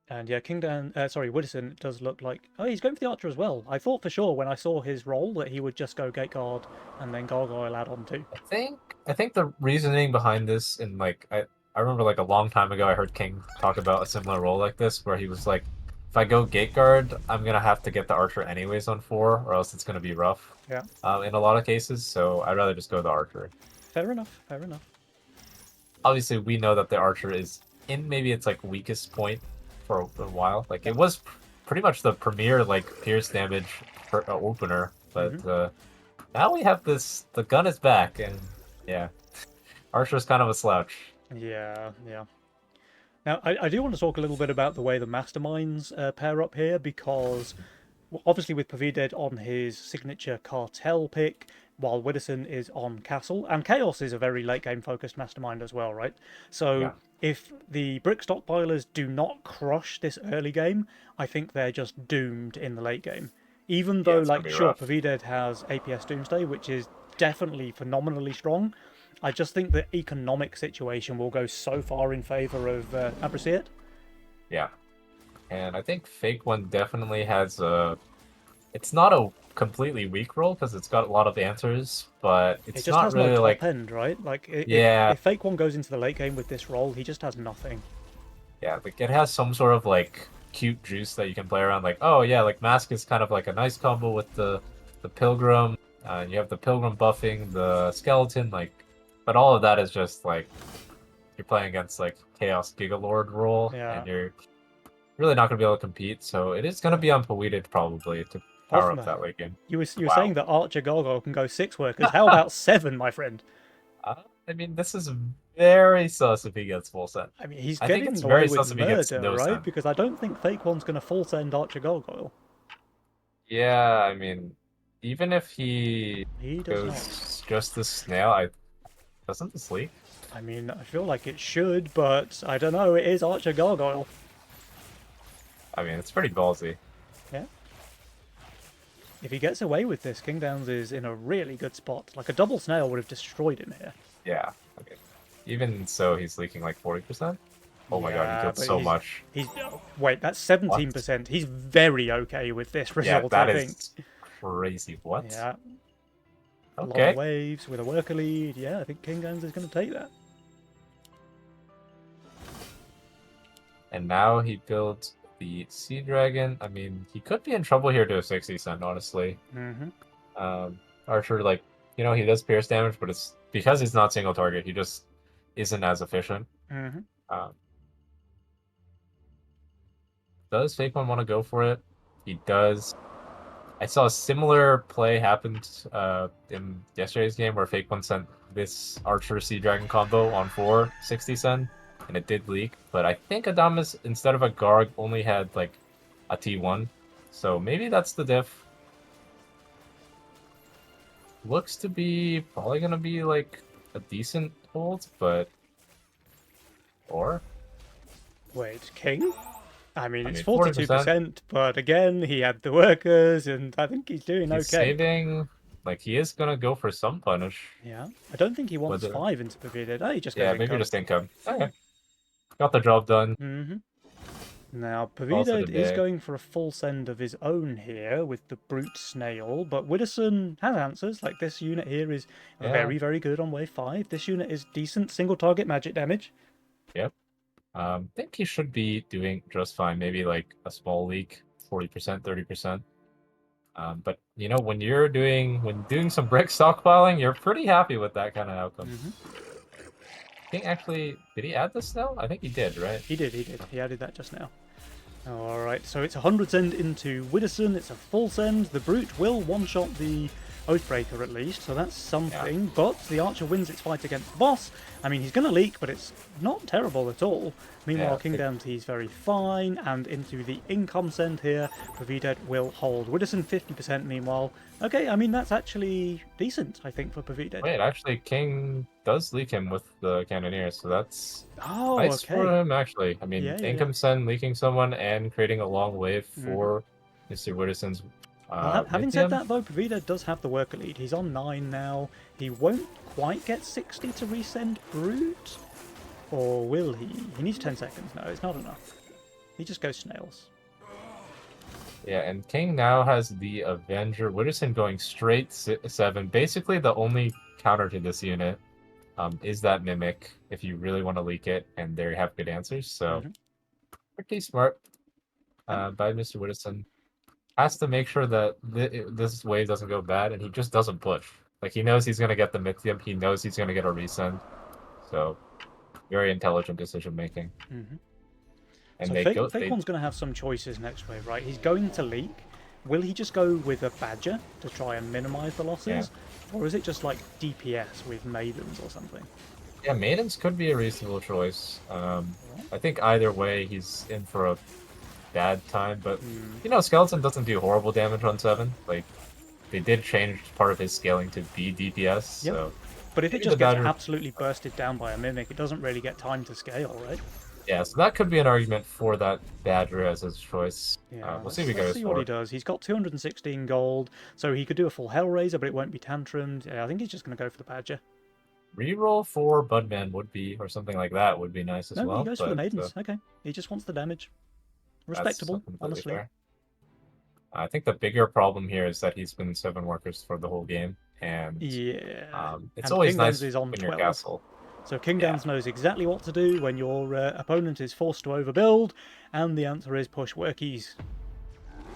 And yeah, Widdowson does look like... Oh, he's going for the Archer as well. I thought for sure when I saw his roll that he would just go Gateguard and then Gargoyle add on too. I think the reasoning behind this, in I remember a long time ago I heard King talk about a similar roll like this, where he was like, if I go Gateguard, I'm going to have to get the Archer anyways on 4, or else it's going to be rough. Yeah. In a lot of cases, so I'd rather just go the Archer. Fair enough. Obviously, we know that the Archer is in maybe its weakest point for a while. It was pretty much the premier pierce damage opener, but now we have this. The gun is back, and yeah, Archer's kind of a slouch. Yeah. Now I do want to talk a little bit about the way the Masterminds pair up here, because obviously with Pavided on his signature Cartel pick, while Widdowson is on Castle, and Chaos is a very late game focused Mastermind as well, right? So if the Brick Stockpilers do not crush this early game, I think they're just doomed in the late game. Even though, Pavided has APS Doomsday, which is definitely phenomenally strong, I just think the economic situation will go so far in favor of Abraceit. Yeah. And I think Fake One definitely has a... It's not a completely weak roll, because it's got a lot of answers, but it's just not has really no top end, right? If Fake One goes into the late game with this roll, he just has nothing. Yeah, it has some sort of cute juice that you can play around. Mask is kind of a nice combo with the Pilgrim. You have the Pilgrim buffing the Skeleton, but all of that is just you're playing against like Chaos Gigalord role, Yeah. and you're really not going to be able to compete. So it is going to be on Pawheated probably to power up Hoffman, that late game. you were Wow. saying that Archer Gargoyle can go 6 workers. How about 7, my friend? I mean, this is very sus if he gets full send. I mean, he's I think it's getting away very with sus if he gets murder, no right? send. Because I don't think Fake One's going to full send Archer Gargoyle. Yeah, I mean, even if he He does not. goes just the snail, doesn't this leak? I mean, I feel like it should, but I don't know. It is Archer Gargoyle. I mean, it's pretty ballsy. Yeah. If he gets away with this, King Downs is in a really good spot. Like a double snail would have destroyed him here. Yeah. Okay. Even so, he's leaking like 40%. Oh my god, Yeah, he killed but so much. He's wait, that's 17%. He's very okay with this Yeah, result, that I think. is crazy. What? Yeah. A lot Okay. of waves with a worker lead. Yeah, I think King Downs is going to take that. And now he builds the Sea Dragon. I mean, he could be in trouble here to a 60 cent, honestly. Mm-hmm. Archer, like, he does pierce damage, but it's because he's not single target, he just isn't as efficient. Mm-hmm. Does Fake One want to go for it? He does. I saw a similar play happened in yesterday's game where Fake One sent this Archer Sea Dragon combo on 460 Sen, and it did leak. But I think Adamas, instead of a Garg, only had like a T1. So maybe that's the diff. Looks to be probably going to be like a decent hold, but... Or? Wait, King? I mean, it's 40%. 42%, but again, he had the workers, and I think he's doing He's okay. saving... Like, he is going to go for some punish. Yeah. I don't think he wants Whether- 5 into Pavilion. Oh, he just goes Yeah, income. maybe just income. Okay. Got the job done. Mm-hmm. Now, Also Pavidad is today. going for a full send of his own here with the Brute Snail, but Widdowson has answers. Like, this unit here is Yeah. very, very good on wave 5. This unit is decent single target magic damage. Yep. I think he should be doing just fine. Maybe like a small leak, 40%, 30%. But when doing some brick stockpiling, you're pretty happy with that kind of outcome. Mm-hmm. I think actually, did he add this now? I think he did, right? He did. He added that just now. Alright, so it's a 100 send into Widdowson. It's a full send. The Brute will one-shot the Oathbreaker at least, so that's something. Yeah. But the Archer wins its fight against the boss. I mean, he's going to leak, but it's not terrible at all. Meanwhile, Yeah, King Downs, he's very fine. And into the income send here, Pavidad will hold. Widdowson 50% meanwhile. Okay, I mean, that's actually decent, I think, for Pavidad. Wait, actually, King does leak him with the Cannoneer, so that's okay. nice for him, actually. I mean, income send, leaking someone, and creating a long wave for Mr. Widdowson's. Having said that, though, Pavidad does have the worker lead. He's on 9 now. He won't quite get 60 to resend Brute. Or will he? He needs 10 seconds. No, it's not enough. He just goes snails. Yeah, and King now has the Avenger. Widdowson going straight 7. Basically, the only counter to this unit is that Mimic, if you really want to leak it, and there you have good answers. So, pretty smart by Mr. Widdowson. Has to make sure that this wave doesn't go bad, and he just doesn't push. Like, he knows he's going to get the Mythium, he knows he's going to get a resend. So, very intelligent decision-making. And so Fake One's going to have some choices next wave, right? He's going to leak. Will he just go with a Badger to try and minimize the losses? Yeah. Or is it just like DPS with Maidens or something? Yeah, Maidens could be a reasonable choice. I think either way, he's in for a bad time, but Skeleton doesn't do horrible damage on 7. Like, they did change part of his scaling to be DPS, so... But if it just gets absolutely bursted down by a Mimic, it doesn't really get time to scale, right? Yeah, so that could be an argument for that Badger as his choice. Yeah, we'll see what he goes for. What he does. He's got 216 gold, so he could do a full Hellraiser, but it won't be tantrumed. Yeah, I think he's just going to go for the Badger. Reroll for Budman would be, or something like that, would be nice as well. He goes for the Maidens. Okay, he just wants the damage. Respectable, honestly. Fair. I think the bigger problem here is that he's been 7 workers for the whole game, and it's always nice on when 12. you're castle. So King Downs knows exactly what to do when your opponent is forced to overbuild, and the answer is push workies.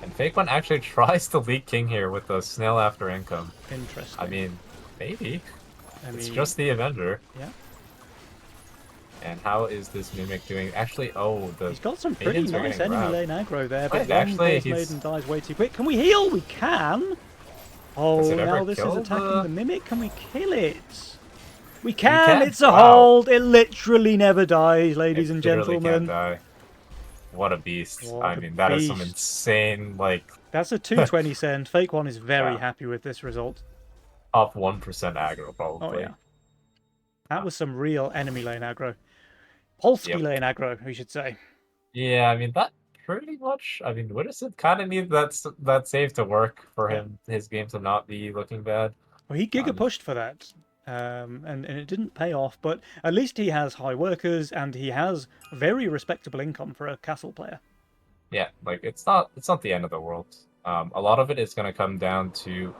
And Fake One actually tries to leak King here with a snail after income. Interesting. I mean, maybe. It's just the Avenger. Yeah. And how is this Mimic doing? Actually, oh, the He's got some pretty maidens are nice getting enemy grabbed. lane aggro there, but Wait, one actually, Pulse Maiden dies way too quick. Can we heal? We can! does Oh, it ever now this is kill attacking the Mimic. Can we kill it? We You can! can? It's a Wow. hold! It literally never dies, It ladies and literally can't gentlemen. die. What a beast. What I a mean, that is some beast. insane, like, That's a 220 send. Fake One is very yeah, happy with this result. top 1% aggro, Oh, probably. yeah. That was some real enemy lane aggro. Polsky Yep. lane aggro, we should say. Yeah, I mean, that pretty much, I mean, Widdowson kind of needs that save to work for Yeah. him, his game to not be looking bad. Well, he giga Um, pushed for that, and it didn't pay off. But at least he has high workers, and he has very respectable income for a castle player. yeah, like, it's not the end of the world. A lot of it is going to come down to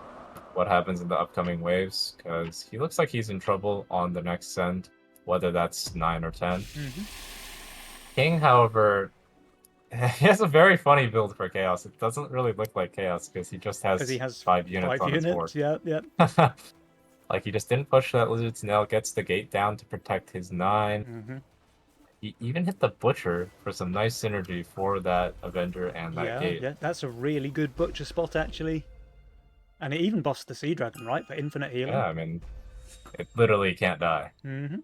what happens in the upcoming waves, because he looks like he's in trouble on the next send, whether that's 9 or 10. Mm-hmm. King, however, he has a very funny build for Chaos. It doesn't really look like Chaos because he just Because he has has 5 units 5 on his board. units. Yeah, yeah. Like, he just didn't push that Lizard's Nail, gets the gate down to protect his 9. Mm-hmm. He even hit the Butcher for some nice synergy for that Avenger and that Yeah, gate. yeah. That's a really good butcher spot, actually. And it even buffs the Sea Dragon, right, for infinite healing. Yeah, I mean, it literally can't die. Mm-hmm.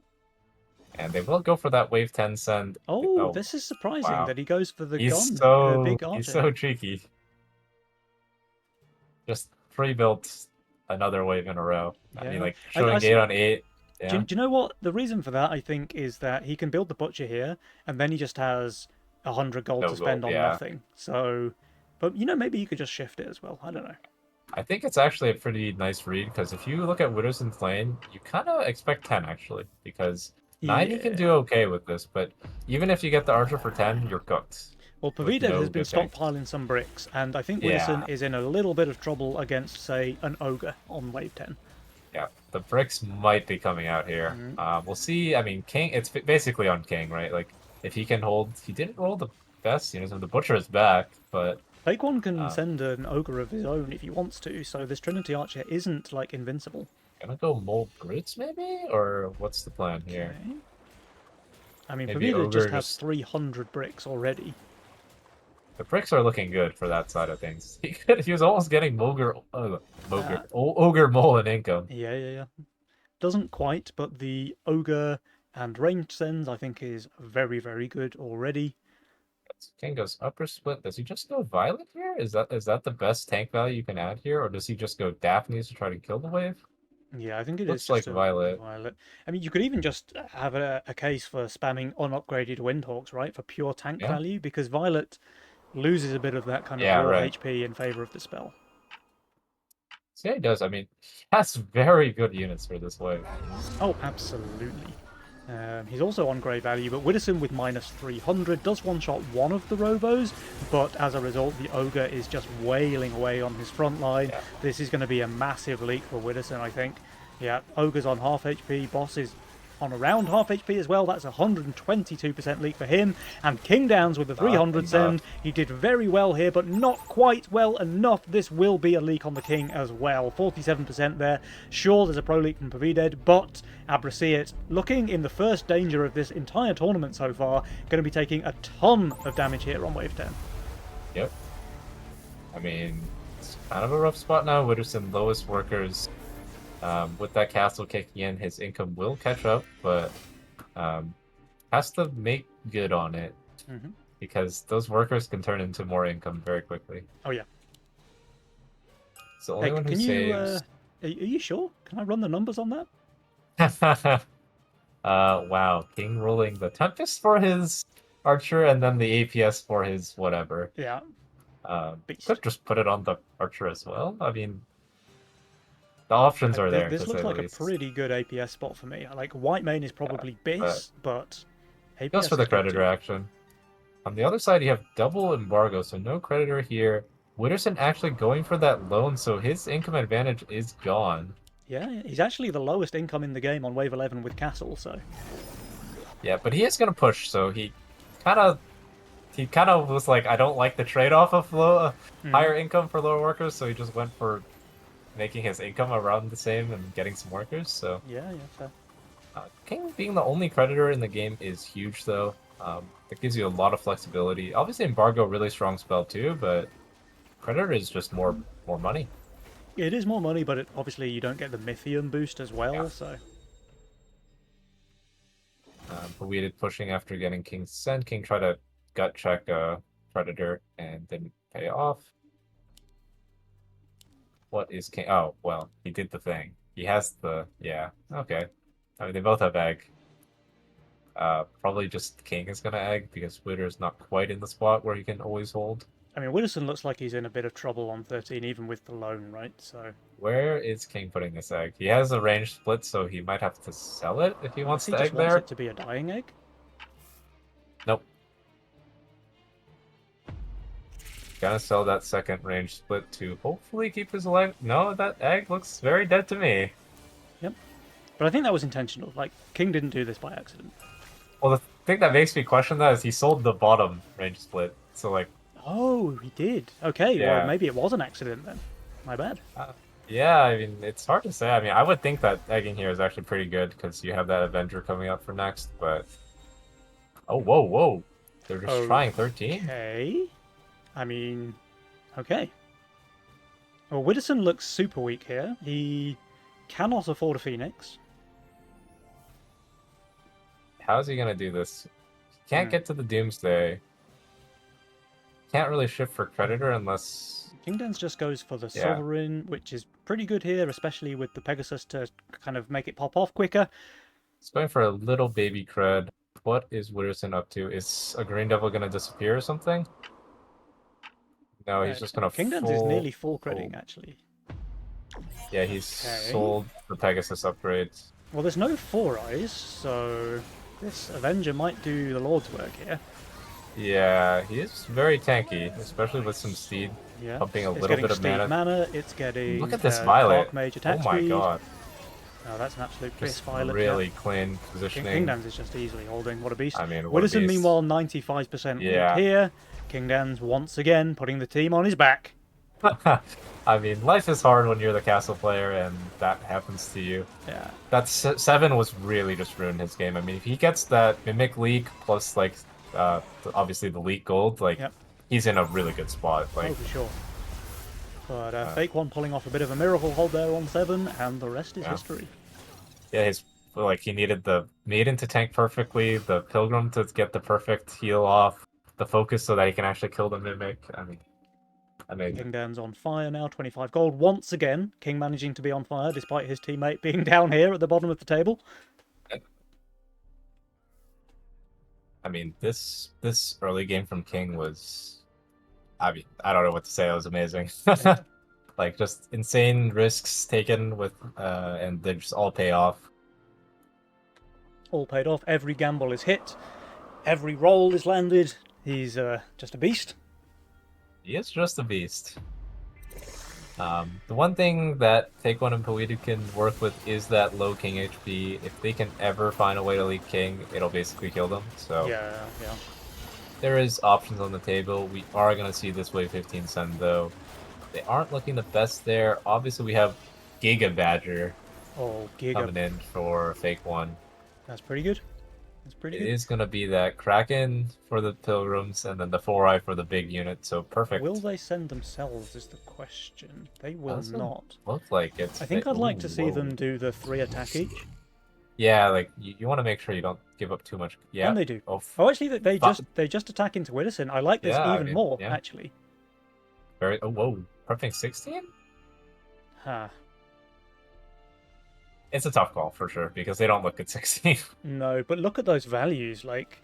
And they will go for that wave 10 send. Oh, this is surprising wow. that he goes for the He's gun, so big archer. he's so cheeky. Just pre-built another wave in a row. I mean, Yeah. like showing I gate on 8. Yeah. Do you know what? The reason for that, I think, is that he can build the butcher here, and then he just has 100 gold No to spend gold, on yeah. nothing. So, but maybe you could just shift it as well. I don't know. I think it's actually a pretty nice read because if you look at Widowson's lane, you kind of expect 10 actually, because 9 you can Yeah. do okay with this, but even if you get the archer for 10, you're cooked. Well, with Pavided no has been good tank. stockpiling some bricks, and I think Yeah. Widdowson is in a little bit of trouble against, say, an ogre on wave 10. Yeah, the bricks might be coming out here. Mm-hmm. We'll see. I mean, King, it's basically on King, right? Like, if he can hold, he didn't roll the best, so the Butcher is back, but Fake One can uh, send an ogre of his own if he wants to, so this Trinity Archer isn't, like, invincible. gonna go Mold Brutes maybe? Or what's the plan here? Okay. I mean, Maybe Pavided just Ogre has just... 300 bricks already. The bricks are looking good for that side of things. He was almost getting Ogre Mole in income. Yeah. Doesn't quite, but the ogre and ranged sends I think is very, very good already. King goes upper split. Does he just go Violet here? Is that the best tank value you can add here, or does he just go Daphne's to try to kill the wave? Yeah, I think it Looks is like just a Violet. Violet. I mean, you could even just have a case for spamming unupgraded Windhawks, right, for pure tank Yeah. value, because Violet loses a bit of that kind of Yeah, raw right. HP in favor of the spell. See, he does. I mean, he has very good units for this wave. Oh, absolutely. He's also on grey value, but Widdowson with minus 300 does one-shot one of the Robos, but as a result, the Ogre is just wailing away on his front line. Yeah. This is going to be a massive leak for Widdowson, I think. Yeah, Ogre's on half HP, Boss is on around half HP as well. That's a 122% leak for him. And King Downs with the 300 send. He did very well here, but not quite well enough. This will be a leak on the King as well. 47% there. Sure, there's a pro leak from Pavided, but Abrasiet, looking in the first danger of this entire tournament so far, going to be taking a ton of damage here on wave 10. Yep. I mean, it's kind of a rough spot now. Widdowson, lowest workers. With that castle kicking in, his income will catch up, but has to make good on it because those workers can turn into more income very quickly. Oh yeah. It's the only one who saves. Are you sure? Can I run the numbers on that? Wow, King rolling the Tempest for his Archer and then the APS for his whatever. Yeah. Could just put it on the Archer as well. I mean, the options are there. This looks like a pretty good APS spot for me. Like, White Mane is probably Biss, but APS goes for the is good Creditor too. action. On the other side, you have double Embargo, so no Creditor here. Widdowson actually going for that loan, so his income advantage is gone. Yeah, he's actually the lowest income in the game on Wave 11 with Castle, so... Yeah, but he is going to push, so he kind of was like, I don't like the trade-off of higher income for lower workers, so he just went for making his income around the same and getting some workers, so... Yeah, fair. King being the only creditor in the game is huge, though. That gives you a lot of flexibility. Obviously, Embargo, really strong spell too, but creditor is just more money. It is more money, but obviously you don't get the Mythium boost as well, Yeah. so... But we did pushing after getting King's Send. King tried to gut check Predator and didn't pay off. What is King? Oh, well, he did the thing. He has the... Yeah, okay. I mean, they both have egg. Probably just King is gonna egg because Witter's not quite in the spot where he can always hold. I mean, Widdowson looks like he's in a bit of trouble on 13, even with the loan, right? So... Where is King putting this egg? He has a range split, so he might have to sell it if he wants He the just egg wants there. it to be a dying egg. Nope. Gonna sell that second range split to hopefully keep his leg. No, that egg looks very dead to me. Yep. But I think that was intentional. Like, King didn't do this by accident. Well, the thing that makes me question that is he sold the bottom range split. So, like, Oh, he did. Okay, Yeah. well, maybe it was an accident then. My bad. yeah, I mean, it's hard to say. I mean, I would think that egging here is actually pretty good because you have that Avenger coming up for next, but... Oh, whoa, whoa. They're just trying 13? Okay. I mean, okay. Well, Widdowson looks super weak here. He cannot afford a Phoenix. How's he gonna do this? He can't get to the Doomsday. Can't really shift for Creditor unless... Kingdens just goes for the Yeah. Sovereign, which is pretty good here, especially with the Pegasus to kind of make it pop off quicker. He's going for a little baby cred. What is Witterson up to? Is a Green Devil gonna disappear or something? No, he's just gonna Kingdens is nearly full credit, actually. Yeah, he's Okay. sold the Pegasus upgrades. Well, there's no Four Eyes, so this Avenger might do the Lord's work here. Yeah, he is very tanky, especially with some Steed Yeah, pumping a it's little getting bit of Steed mana. It's getting Look at this Violet. Dark Mage attack Oh my speed. god. Oh, that's an absolute piss Just Violet. really clean positioning. Kingdans is just easily holding. What a beast. I mean, what a Widdowson, beast. meanwhile, 95% Yeah. lead here. Kingdans once again putting the team on his back. I mean, life is hard when you're the castle player and that happens to you. Yeah. That 7 was really just ruined his game. I mean, if he gets that Mimic Leak plus, like, obviously the Leak Gold, like, Yep. he's in a really good spot. Like, Oh, for sure. But Fake One pulling off a bit of a miracle hold there on 7, and the rest is Yeah. history. yeah, he needed the Maiden to tank perfectly, the Pilgrim to get the perfect heal off, the Focus so that he can actually kill the Mimic. I mean, amazing. Kingdan's on fire now, 25 gold. Once again, King managing to be on fire despite his teammate being down here at the bottom of the table. I mean, this early game from King was, I mean, I don't know what to say. It was amazing. Like, just insane risks taken with, and they just all pay off. All paid off. Every gamble is hit. Every roll is landed. He's just a beast. He is just a beast. The one thing that Take One and Poetu can work with is that low King HP. If they can ever find a way to leak King, it'll basically kill them. So Yeah. there is options on the table. We are going to see this Wave 15 Sun, though. They aren't looking the best there. Obviously, we have Giga Badger Oh, Giga. coming in for Fake One. That's pretty good. That's pretty It good. is going to be that Kraken for the Pilgrims and then the 4-Eye for the big unit, so perfect. Will they send themselves is the question. They will Doesn't not. Look like it's... I think I'd like to see Whoa. them do the 3 attack each. Yeah, like, you want to make sure you don't give up too much. Yeah. And they do. Oh, Oh, actually, they just attack into Widdowson. I like this Yeah, I even mean, more, yeah. actually. very... Oh, whoa. Perfect 16? Ha. It's a tough call, for sure, because they don't look at 16. No, but look at those values. Like,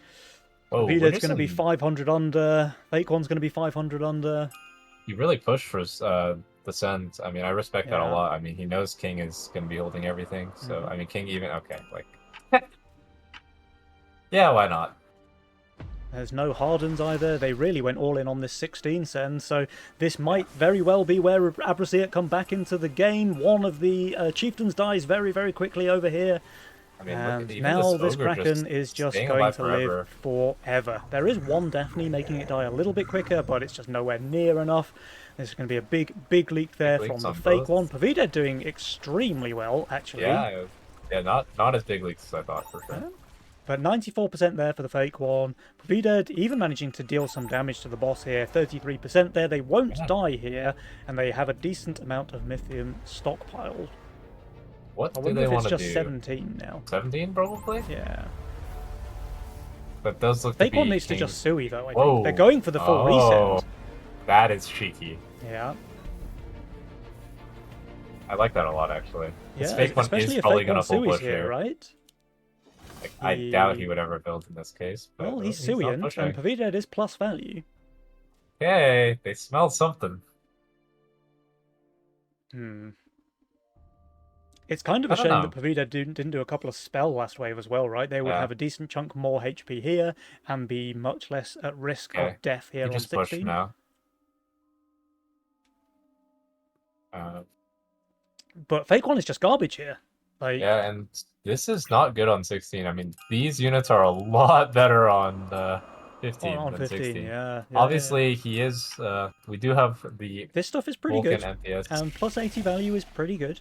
Oh, Vida's going to be Witterson, 500 under. Fake One's going to be 500 under. he really pushed for the Send. I mean, I respect that a Yeah. lot. I mean, he knows King is going to be holding everything, so, Mhm. I mean, King even... Okay, like... yeah, why not? There's no Hardens either. They really went all in on this 16 send, so this might very well be where Abrasiat come back into the game. One of the chieftains dies very, very quickly over here. I mean, And look at even now this Ogre Kraken is just staying going alive to forever. live forever. There is one Daphne making it die a little bit quicker, but it's just nowhere near enough. There's going to be a big leak there Big from leaks the on fake both. one. Pavita doing extremely well, actually. Yeah, Yeah, not as big leaks as I thought for sure. Yeah. But 94% there for the fake one. Pavida even managing to deal some damage to the boss here. 33% there. They won't Yeah. die here, and they have a decent amount of Mythium stockpiled. What I do wonder they if it's want to just do? 17 now. 17 probably. Yeah. But those look to Fake one be needs to king. just Sui though, I think. Whoa. They're going for the full Oh, resend. that is cheeky. Yeah. I like that a lot actually. This Yeah, fake one especially is if probably Fake one gonna full Sui's push here, here. right? Like, I doubt he would ever build in this case. But Well, he's not Suiant, and pushing. Pavida is plus value. Hey, they smelled something. Hmm. It's kind of I a don't shame know. that Pavida didn't do a couple of spell last wave as well, right? They would Yeah. have a decent chunk more HP here and be much less at risk Okay. of death He here on just pushed 16. now. But Fake One is just garbage here. Like, Yeah, and this is not good on 16. I mean, these units are a lot better on 15 on than 15, 16. yeah. Obviously, he is. We do have the This stuff is pretty Vulcan good, MPS. and plus 80 value is pretty good.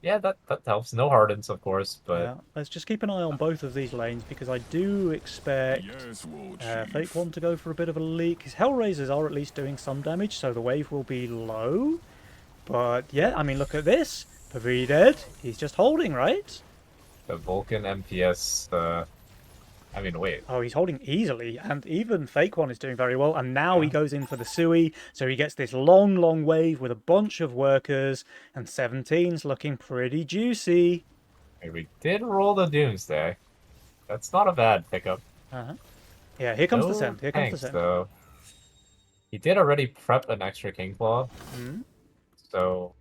Yeah, that helps. No hardens, of course, but Yeah, let's just keep an eye on both of these lanes because I do expect Fake One to go for a bit of a leak. His Hellraisers are at least doing some damage, so the wave will be low. But yeah, I mean, look at this. Pavida, he's just holding, right? the Vulcan MPS. I mean, wait. Oh, he's holding easily, and even Fake One is doing very well. And now he Yeah. goes in for the Sui, so he gets this long, long wave with a bunch of workers, and 17's looking pretty juicy. We did roll the Doomsday. That's not a bad pickup. Uh-huh. Yeah, here comes the No send. Here comes the tanks, send. though. He did already prep an extra King Claw, Hmm. so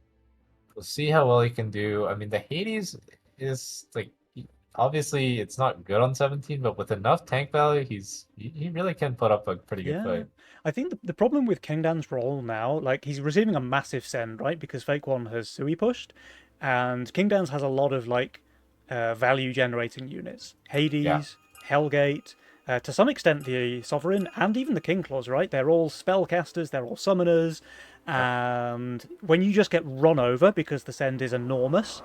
we'll see how well he can do. I mean, the Hades is like obviously it's not good on 17, but with enough tank value, he really can put up a pretty good Yeah, fight. I think the problem with Kingdan's role now, like he's receiving a massive send, right? Because Fake One has Sui pushed, and Kingdan's has a lot of like value generating units. Hades, Hellgate, to some extent the Sovereign, and even the King Claws, right? They're all spellcasters, they're all summoners, and when you just get run over because the send is enormous,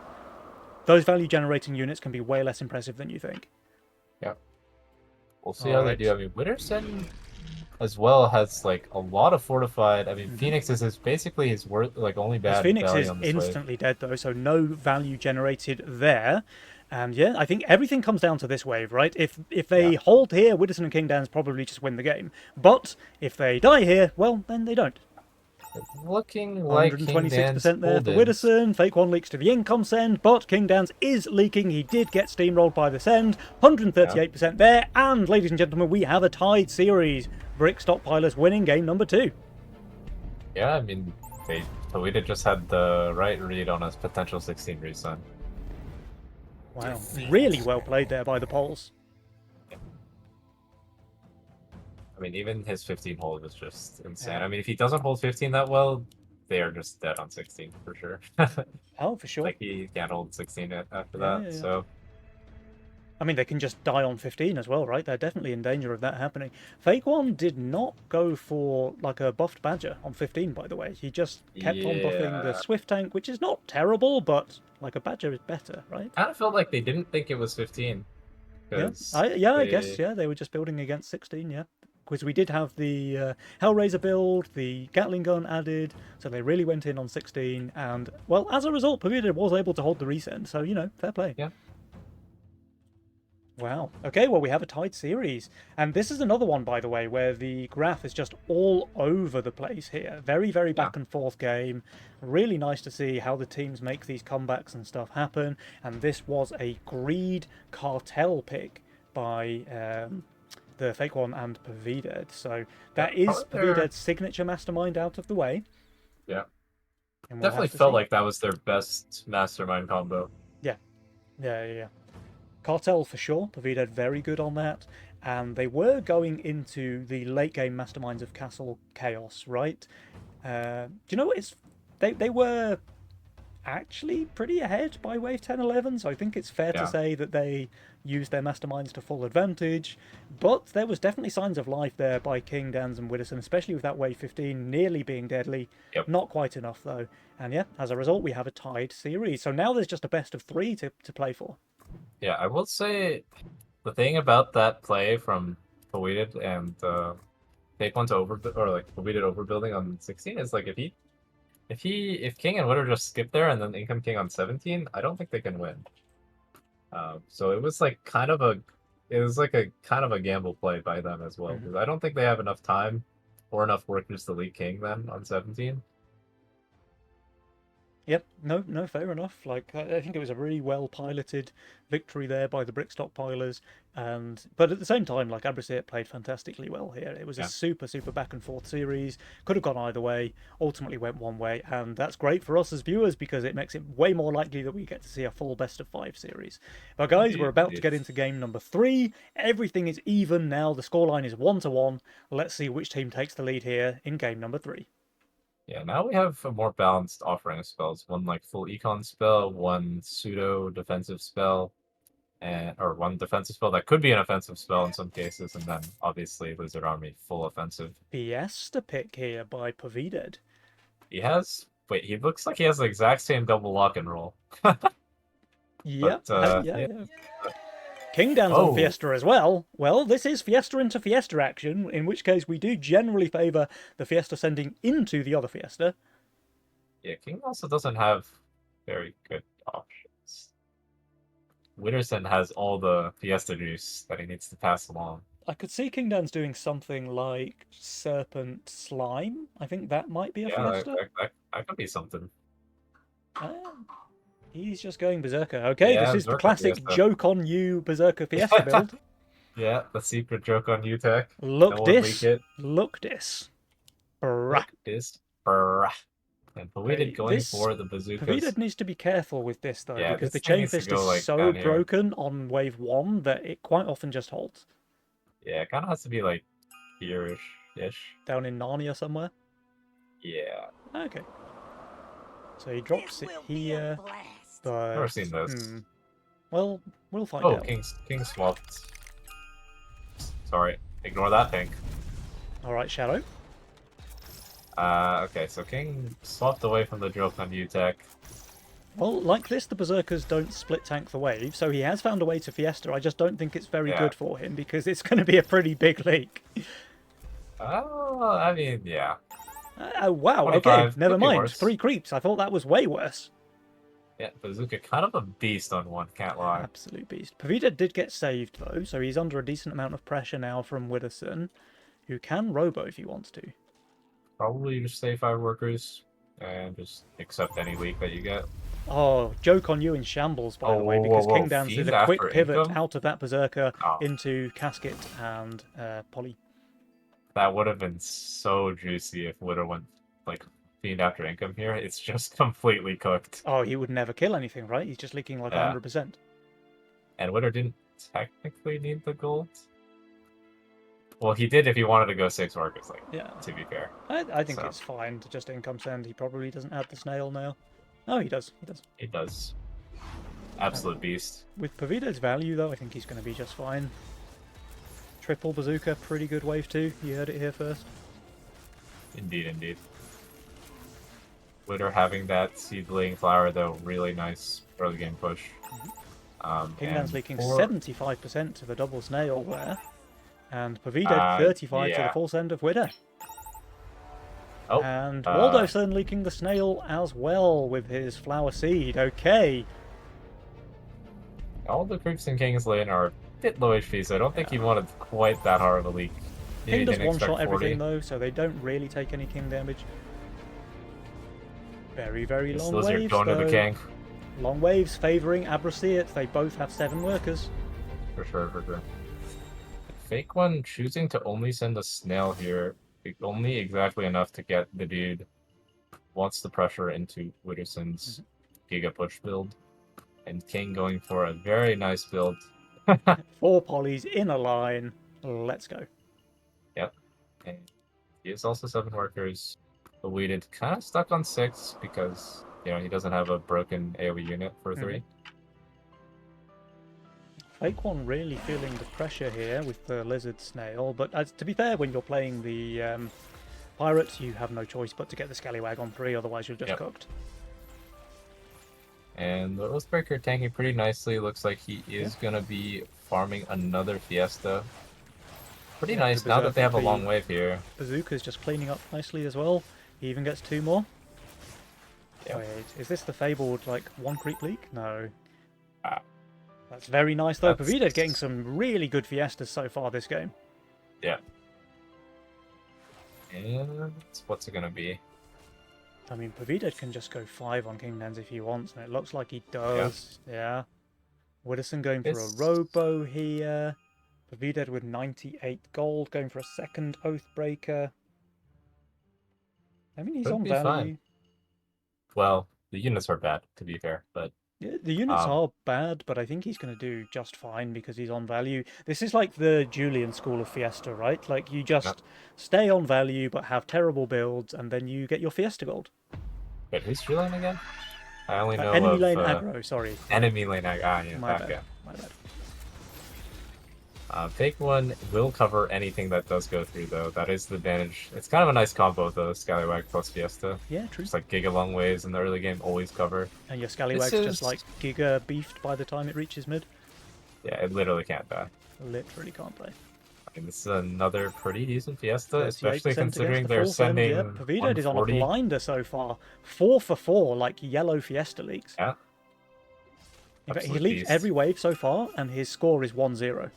those value generating units can be way less impressive than you think. Yep. We'll see how they Alright. do. I mean, Witterson as well has like a lot of fortified. I mean, Phoenix is basically his worth like only His bad Phoenix value is on this wave. instantly dead though, so no value generated there. And yeah, I think everything comes down to this wave, right? If they hold here, Witterson and Kingdans probably just win the game. But if they die here, well, then they don't. Looking like 126% there for Kingdan's Witterson. Fake One leaks to the income send, but Kingdans is leaking. He did get steamrolled by the send. 138% there. And ladies and gentlemen, we have a tied series. Brick Stockpilers winning game number 2. Yeah, I mean, Toledo just had the right read on his potential 16 resun. Wow, really well played there by the Poles. I mean, even his 15 hold was just insane. Yeah. I mean, if he doesn't hold 15 that well, they are just dead on 16 for sure. Oh, for sure. Like, he can't hold 16 after Yeah, that, yeah. so... I mean, they can just die on 15 as well, right? They're definitely in danger of that happening. Fake One did not go for, like, a buffed Badger on 15, by the way. He just kept on buffing the Yeah. Swift Tank, which is not terrible, but, like, a Badger is better, right? Kind of felt like they didn't think it was 15. Yeah, 'cause I guess, yeah, they were just building against 16, yeah. Because we did have the Hellraiser build, the Gatling gun added, so they really went in on 16, and, well, as a result, Pavida was able to hold the resend, so, you know, fair play. Yeah. Wow. Okay, well, we have a tied series. And this is another one, by the way, where the graph is just all over the place here. Very, very back and forth game. Really nice to see how the teams make these comebacks and stuff happen. And this was a Greed Cartel pick by the Fake One and Pavida. So that is Pavida's signature mastermind out of the way. Yeah. And we'll Definitely have to felt see. like that was their best mastermind combo. Yeah. Cartel for sure. Pavida very good on that. And they were going into the late game masterminds of Castle Chaos, right? Do you know what? They were actually pretty ahead by wave 10, 11, so I think it's fair to Yeah. say that they used their masterminds to full advantage. But there was definitely signs of life there by King, Dans, and Widdowson, especially with that wave 15 nearly being deadly. Yep. Not quite enough, though. And yeah, as a result, we have a tied series. So now there's just a best of three to play for. Yeah, I will say the thing about that play from Fawided and take one to over or like Fawided overbuilding on 16 is like if King and Witter just skip there and then Income King on 17, I don't think they can win. So it was like it was like a kind of a gamble play by them as well because I don't think they have enough time or enough workers to lead King then on 17. Yep, no, fair enough. Like I think it was a really well piloted victory there by the brick stockpilers, but at the same time, like Abracet played fantastically well here. It was a Yeah. super back and forth series. Could have gone either way. Ultimately went one way, and that's great for us as viewers because it makes it way more likely that we get to see a full best of five series. But guys, we're about to get into game number 3. Everything is even now. The scoreline is 1-1. Let's see which team takes the lead here in game number 3. Yeah, now we have a more balanced offering of spells. One like full econ spell, one pseudo defensive spell, or one defensive spell that could be an offensive spell in some cases, and then obviously Lizard Army full offensive. Fiesta pick here by Pavided. He looks like he has the exact same double lock and roll. Yeah, But yeah. yeah. King Dan's on Oh, Fiesta as well. Well, this is Fiesta into Fiesta action, in which case we do generally favour the Fiesta sending into the other Fiesta. yeah, King also doesn't have very good options. Witterson has all the Fiesta juice that he needs to pass along. I could see King Dan's doing something like Serpent Slime. I think that might be a Yeah, Fiesta. that could be something. Ah, he's just going Berserker. Okay, Yeah, this is the Berserker classic Fiesta. joke on you Berserker Fiesta build. Yeah, the secret joke on UTech. Look No one this. leak it. Look this. Bruh. Look this. Brah. And Pavided Okay, going this for the bazookas. Pavided needs to be careful with this though, Yeah, because the this thing chain needs to fist go, is like, so down here. broken on wave 1 that it quite often just holds. Yeah, it kind of has to be like here-ish. Down in Narnia somewhere. Yeah. Okay. So he drops it here, but Never seen this. well, we'll find Oh, out. King swapped. Sorry, ignore that pink. All right, Shadow. Okay, so King swapped away from the joke on UTech. Well, like this, the Berserkers don't split tank the wave, so he has found a way to Fiesta. I just don't think it's very Yeah. good for him because it's going to be a pretty big leak. Oh, I mean, yeah. Wow, 25, okay, never could be mind. worse. 3 creeps. I thought that was way worse. Yeah, Bazooka kind of a beast on one, can't lie. Absolute beast. Pavida did get saved, though, so he's under a decent amount of pressure now from Widdowson, who can robo if he wants to. Probably just save 5 workers and just accept any leak that you get. Oh, joke on you in shambles, by the way, because King Dance did Fiend a quick after pivot income? out of that Berserker Oh. into Casket and Polly. That would have been so juicy if Widow went like Fiend after income here. It's just completely cooked. Oh, he would never kill anything, right? He's just leaking like Yeah. 100%. And Widow didn't technically need the gold. Well, he did if he wanted to go 6 workers, like, Yeah. to be fair. I think So. it's fine to just income send. He probably doesn't add the snail now. Oh, he does. He does. It does. Absolute beast. With Pavida's value, though, I think he's going to be just fine. Triple Bazooka, pretty good wave 2. You heard it here first. Indeed, indeed. Widow having that seedling flower, though, really nice early game push. King Dan's and leaking for- 75% to the double snail there. And Pavida 35 to the yeah. full send of Widder. Oh, And Waldoson leaking the snail as well with his flower seed. Okay. all the creeps in King's Lane are a bit low HP, so I don't think he wanted quite that hard of a leak. King He does didn't expect one-shot everything 40. though, so they don't really take any King damage. Very, very This long lizard waves going to the though. King. Long waves favouring Abracet. They both have 7 workers. For sure, for sure. Fake one choosing to only send a snail here, only exactly enough to get the dude wants the pressure into Witterson's Giga Push build. And King going for a very nice build. 4 polys in a line. Let's go. Yep. And he is also 7 workers. The Weeded kind of stuck on 6 because he doesn't have a broken AoE unit for 3. Fake One really feeling the pressure here with the Lizard Snail, but to be fair, when you're playing the Pirates, you have no choice but to get the Scallywag on 3, otherwise you're just cooked. And the Oathbreaker tanking pretty nicely. Looks like he is going to be farming another Fiesta. Pretty nice now that they have a long wave here. Bazooka's just cleaning up nicely as well. He even gets 2 more. Yep. Wait, is this the fabled, like, 1 creep leak? No. That's very nice, though. Pavidad getting some really good Fiestas so far this game. Yeah. And what's it going to be? I mean, Pavidad can just go 5 on Kingdans if he wants, and it looks like he does. Yeah. Widdowson going for a Robo here. Pavidad with 98 gold, going for a second Oathbreaker. I mean, he's on value. Fine. Well, the units are bad, to be fair, but... Yeah, the units are bad, but I think he's going to do just fine because he's on value. This is like the Julian school of Fiesta, right? Like, you just stay on value but have terrible builds, and then you get your Fiesta gold. Wait, who's Julian again? I only know Enemy lane aggro, sorry. Enemy lane aggro, yeah, My bad. Fake One will cover anything that does go through, though. That is the advantage. It's kind of a nice combo, though, Scallywag plus Fiesta. Yeah, true. Just like Giga long waves in the early game always cover. And your Scallywag's just like Giga beefed by the time it reaches mid. Yeah, it literally can't die. Literally can't die. I mean, this is another pretty decent Fiesta, especially considering they're sending. Yeah, Pavidad is on a blinder so far. 4 for 4, like yellow Fiesta leaks. Yeah. In fact, he leaked every wave so far, and his score is 1-0.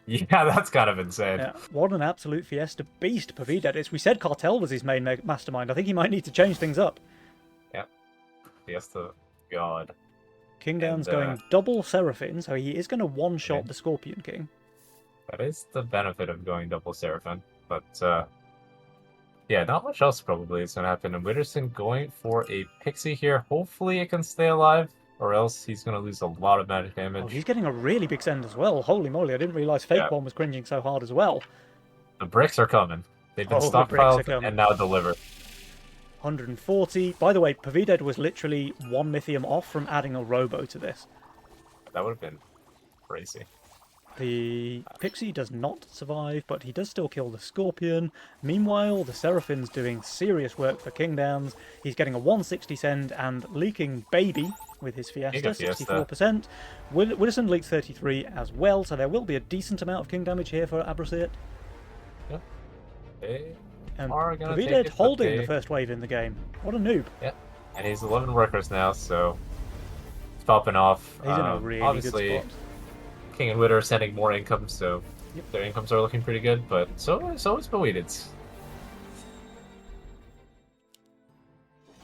Yeah, that's kind of insane. Yeah, what an absolute Fiesta beast Pavidad is. We said Cartel was his main mastermind. I think he might need to change things up. Yeah. Fiesta, God. Kingdown's going double Seraphim, so he is going to one-shot the Scorpion King. That is the benefit of going double Seraphim. But, yeah, not much else probably is going to happen. And Widdowson going for a Pixie here. Hopefully it can stay alive, or else he's going to lose a lot of magic damage. Oh, he's getting a really big send as well. Holy moly, I didn't realize Fake One was cringing so hard as well. The bricks are coming. They've been stockpiled and now delivered. 140. By the way, Pavidad was literally 1 Mythium off from adding a Robo to this. That would have been crazy. The Pixie does not survive, but he does still kill the Scorpion. Meanwhile, the Seraphim's doing serious work for Kingdowns. He's getting a 160 send and leaking Baby with his Fiesta, 64%. Widdowson leaked 33 as well, so there will be a decent amount of king damage here for Abracet. Yep. They and are going to Pavidad holding the first wave in the game. What a noob. Yeah, and he's 11 workers now, so it's popping off. He's in a really good spot. King and Witter are sending more income, so their incomes are looking pretty good, but so is Boedid's.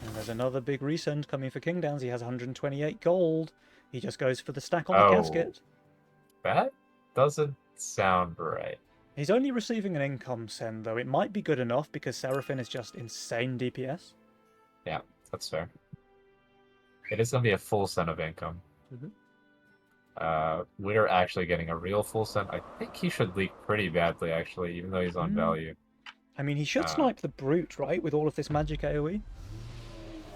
And there's another big resend coming for Kingdowns. He has 128 gold. He just goes for the stack on the casket. That doesn't sound right. He's only receiving an income send, though. It might be good enough because Seraphim is just insane DPS. Yeah, that's fair. It is going to be a full send of income. We're actually getting a real full send. I think he should leak pretty badly, actually, even though he's on value. I mean, he should snipe the Brute, right, with all of this magic AoE?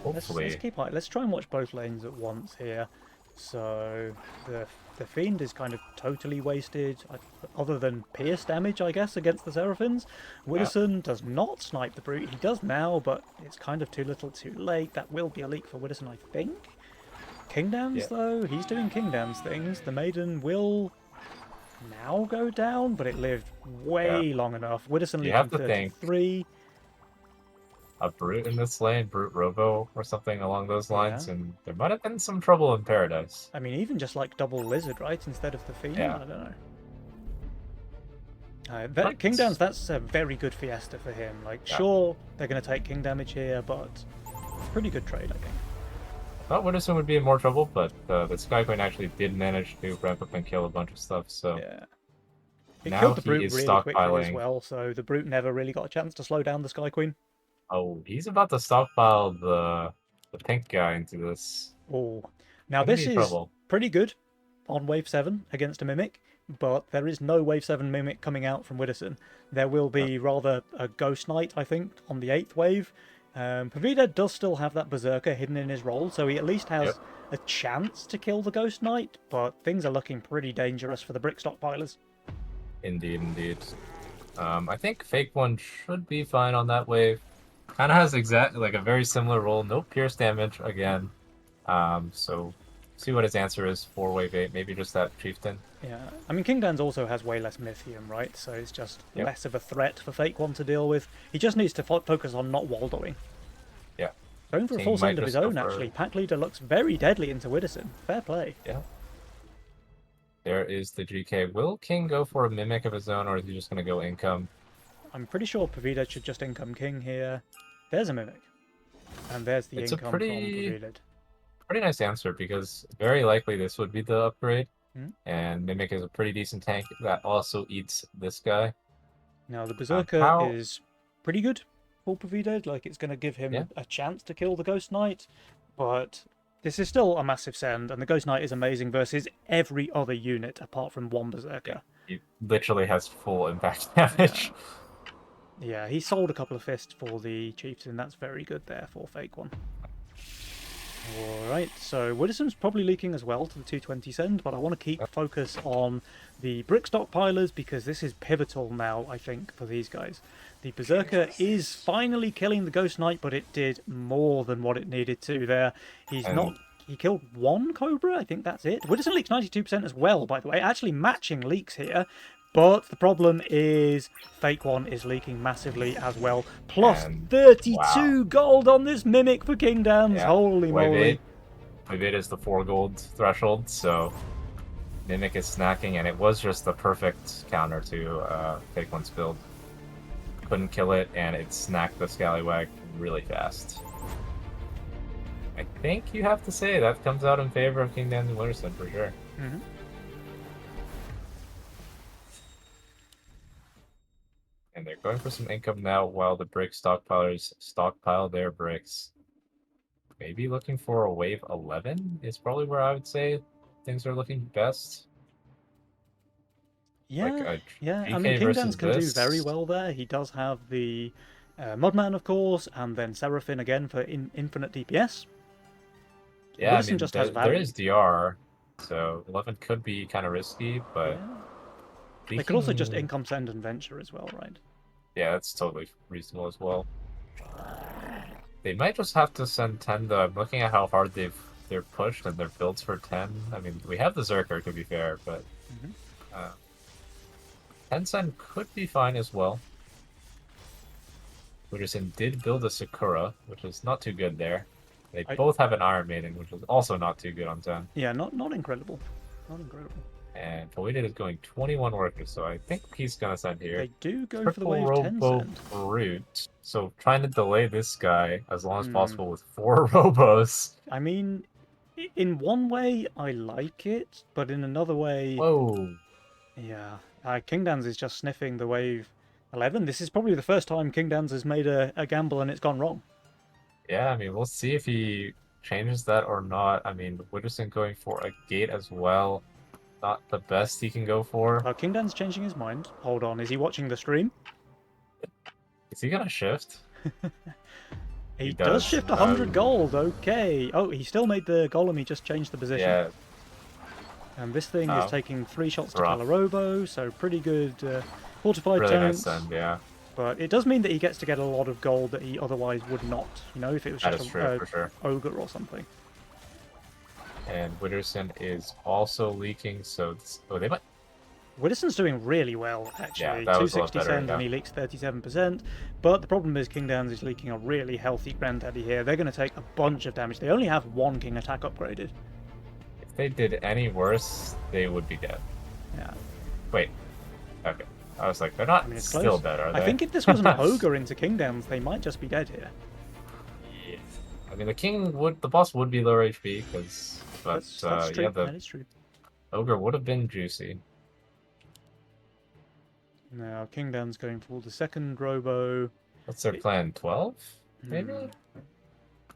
Hopefully. Let's keep high. Let's try and watch both lanes at once here. So, the Fiend is kind of totally wasted, other than pierce damage, I guess, against the Seraphims. Widdowson does not snipe the Brute. He does now, but it's kind of too little too late. That will be a leak for Widdowson, I think. Kingdowns, though, he's doing Kingdowns things. The Maiden will now go down, but it lived way long enough. Widdowson leaking 33. A Brute in this lane, Brute Robo or something along those lines, and there might have been some trouble in Paradise. I mean, even just like double Lizard, right, instead of the Fiend? I don't know. Kingdowns, that's a very good Fiesta for him. Like, sure, they're going to take king damage here, but pretty good trade, I think. I thought Widdowson would be in more trouble, but the Sky Queen actually did manage to ramp up and kill a bunch of stuff, so... Yeah. It killed the Brute really quickly as well, so the Brute never really got a chance to slow down the Sky Queen. Oh, he's about to stockpile the pink guy into this. Oh, now this is pretty good on Wave 7 against a Mimic, but there is no Wave 7 Mimic coming out from Widdowson. There will be rather a Ghost Knight, I think, on the 8th wave, Pavida does still have that Berserker hidden in his role, so he at least Yep. has a chance to kill the Ghost Knight, but things are looking pretty dangerous for the Brick Stockpilers. Indeed, indeed. I think Fake One should be fine on that wave. Kind of has exactly like a very similar role. No pierce damage again. So see what his answer is for wave 8. Maybe just that Chieftain. Yeah, I mean, King Dan's also has way less Mythium, right? So it's just Yep. less of a threat for Fake One to deal with. He just needs to focus on not wallowing. Yeah. Going for a King full send might of his just go own, for- actually. Pack Leader looks very deadly into Widdowson. Fair play. Yeah. There is the GK. Will King go for a Mimic of his own, or is he just going to go income? I'm pretty sure Pavida should just income King here. There's a Mimic. And there's the It's a income pretty- from Pavida. Pretty nice answer, because very likely this would be the upgrade. Hmm. And Mimic is a pretty decent tank that also eats this guy. Now, the Berserker how- is pretty good for Pavida. Like, it's going to give him Yeah. a chance to kill the Ghost Knight. But this is still a massive send, and the Ghost Knight is amazing versus every other unit apart from one Berserker. He literally has full impact damage. Yeah, he sold a couple of fists for the Chieftain. That's very good there for Fake One. Alright, so Widdowson's probably leaking as well to the 220 send, but I want to keep focus on the Brick Stockpilers because this is pivotal now, I think, for these guys. The Berserker is finally killing the Ghost Knight, but it did more than what it needed to there. He's And- not... He killed one Cobra, I think that's it. Widdowson leaks 92% as well, by the way. Actually matching leaks here. But the problem is Fake One is leaking massively as well. Plus And- 32 gold on this Mimic for King Dams. Yeah. Holy Wave moly. 8. Wave 8 is the 4 gold threshold, so Mimic is snacking, and it was just the perfect counter to Fake One's build. Couldn't kill it, and it snacked the Scallywag really fast. I think you have to say that comes out in favor of King Dan and Widdowson for sure. Mhm. And they're going for some income now while the brick stockpilers stockpile their bricks. Maybe looking for a wave 11 is probably where I would say things are looking best. Yeah, Like a yeah. I GK mean, King versus Dance can do this. very well there. He does have the Mudman, of course, and then Seraphim again for infinite DPS. Yeah, I Widdowson mean, just there, has there value. is DR, so 11 could be kind of risky, but Yeah. They could also just Speaking- income send and venture as well, right? Yeah, that's totally reasonable as well. They might just have to send 10 though. I'm looking at how hard they're pushed and their builds for 10. I mean, we have the Zerker to be fair, but Mhm. 10 send could be fine as well. Wooderson did build a Sakura, which is not too good there. They both have an Iron Maiden, which is also not too good on 10. Yeah, not incredible. Not incredible. And Polita is going 21 workers, so I think he's gonna send here. They do go for the Triple wave 10 Robo send. Brute. So trying to delay this guy as long as Hmm. possible with 4 Robos. I mean, in one way, I like it, but in another way, Whoa. yeah. King Dance is just sniffing the wave 11. This is probably the first time King Dance has made a gamble and it's gone wrong. Yeah, I mean, we'll see if he changes that or not. I mean, Wooderson going for a gate as well. Not the best he can go for. King Dance changing his mind. Hold on, is he watching the stream? Is he gonna shift? He He does does. shift 100 gold, okay. Oh, he still made the golem, he just changed the position. Yeah, And this thing Oh. is taking 3 shots to Rough. Calarobo, so pretty good fortified really nice tanks. send, yeah. But it does mean that he gets to get a lot of gold that he otherwise would not, you know, if it was That just is true, a for sure. ogre or something. And Wooderson is also leaking, so... Oh, they might... Widdowson's doing really well, actually. that was a lot 260 better, send yeah. and he leaks 37%. But the problem is King Dance is leaking a really healthy Granddaddy here. They're going to take a bunch of damage. They only have 1 King attack upgraded. If they did any worse, they would be dead. Yeah. Wait. Okay. I was like, they're not I mean, it's still close. dead, are they? I think if this was an ogre into King Dance, they might just be dead here. Yeah. I mean, the boss would be lower HP, because... But, That's true. yeah, the That is true. ogre would have been juicy. Now, King Dan's going for the second Robo. What's their plan? 12? Maybe? Hmm.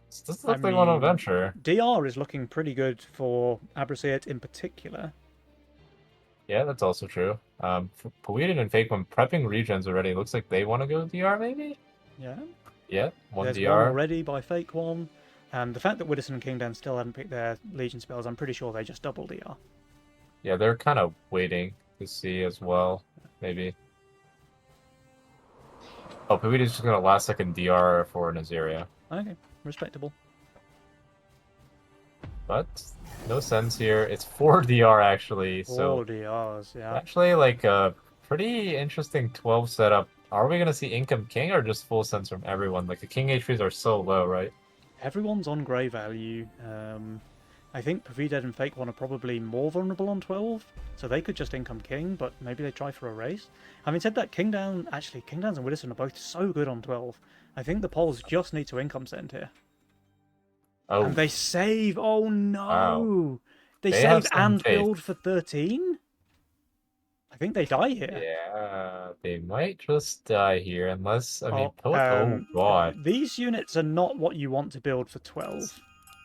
This doesn't look like they want to mean- venture. DR is looking pretty good for Abrasiate in particular. Yeah, that's also true. Poetin and Fake One prepping regens already. Looks like they want to go DR, maybe? Yeah. Yeah, one There's one DR. already by Fake One. And the fact that Widdowson and Kingdown still haven't picked their Legion spells, I'm pretty sure they just double DR. Yeah, they're kind of waiting to see as well. Maybe. Oh, Pavita's just gonna last second DR for Nazeria. Okay, respectable. But no sense here. It's 4 DR actually, so 4 DRs, yeah. actually like a pretty interesting 12 setup. Are we gonna see Income King or just full sense from everyone? Like the King HPs are so low, right? Everyone's on grey value. I think Pavidead and Fake One are probably more vulnerable on 12, so they could just income King, but maybe they try for a race. Having said that, Kingdowns and Widdowson are both so good on 12. I think the polls just need to income send here. Oh, And they save. Oh no! Wow. They They have save some and faith. build for 13? I think they die here. yeah, they might just die here unless I mean, Oh, oh god, these units are not what you want to build for 12.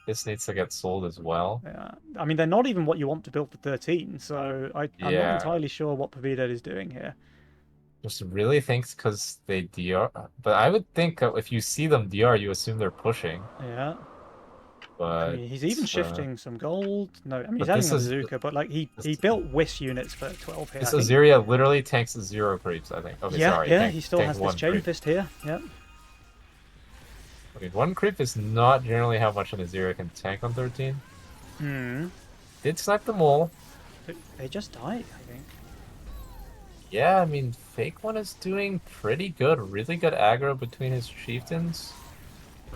this needs to get sold as well. Yeah. I mean, they're not even what you want to build for 13, so I'm not Yeah. entirely sure what Pavidead is doing here. Just really thinks because they DR, but I would think if you see them DR, you assume they're pushing. Yeah. But I mean, he's even shifting some gold. No, I mean, he's but adding this a is- bazooka, but like he built Whis units for 12 here. this I think. Azeria literally tanks 0 creeps. I think. Okay, Yeah, sorry. yeah, he still has this 1 chain creep. fist here. Yeah. Okay, 1 creep is not generally how much an Azeria can tank on 13. Hmm. Did snipe them all. They just died, I think. Yeah, I mean, Fake One is doing pretty good. Really good aggro between his chieftains.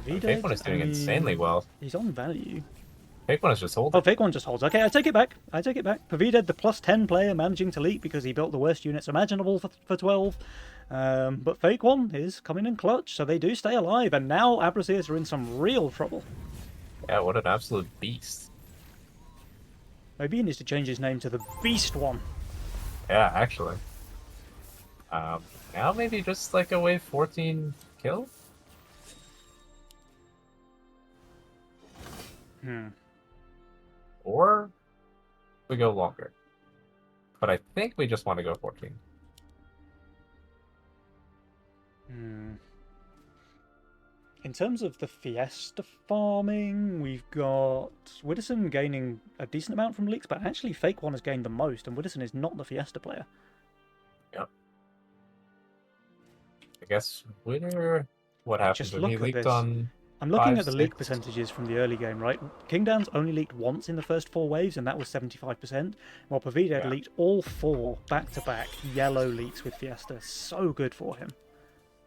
Fake One is doing insanely well. He's on value. Fake One is just holding. Oh, Fake One just holds. Okay, I take it back. I take it back. Pavidead, the +10 player, managing to leak because he built the worst units imaginable for 12. But Fake One is coming in clutch, so they do stay alive. And now Abrasiers are in some real trouble. Yeah, what an absolute beast. Maybe he needs to change his name to the Beast One. Yeah, actually. Now maybe just like a wave 14 kill? Or we go longer. But I think we just want to go 14. In terms of the Fiesta farming, we've got Widdowson gaining a decent amount from leaks, but actually Fake One has gained the most, and Widdowson is not the Fiesta player. Yep. I guess winner. What happened Just when look he at leaked this. on? I'm looking 5, at the leak 6. percentages from the early game, right? Kingdowns only leaked once in the first 4 waves, and that was 75%, while Pavidead Yeah. leaked all 4 back-to-back yellow leaks with Fiesta. So good for him.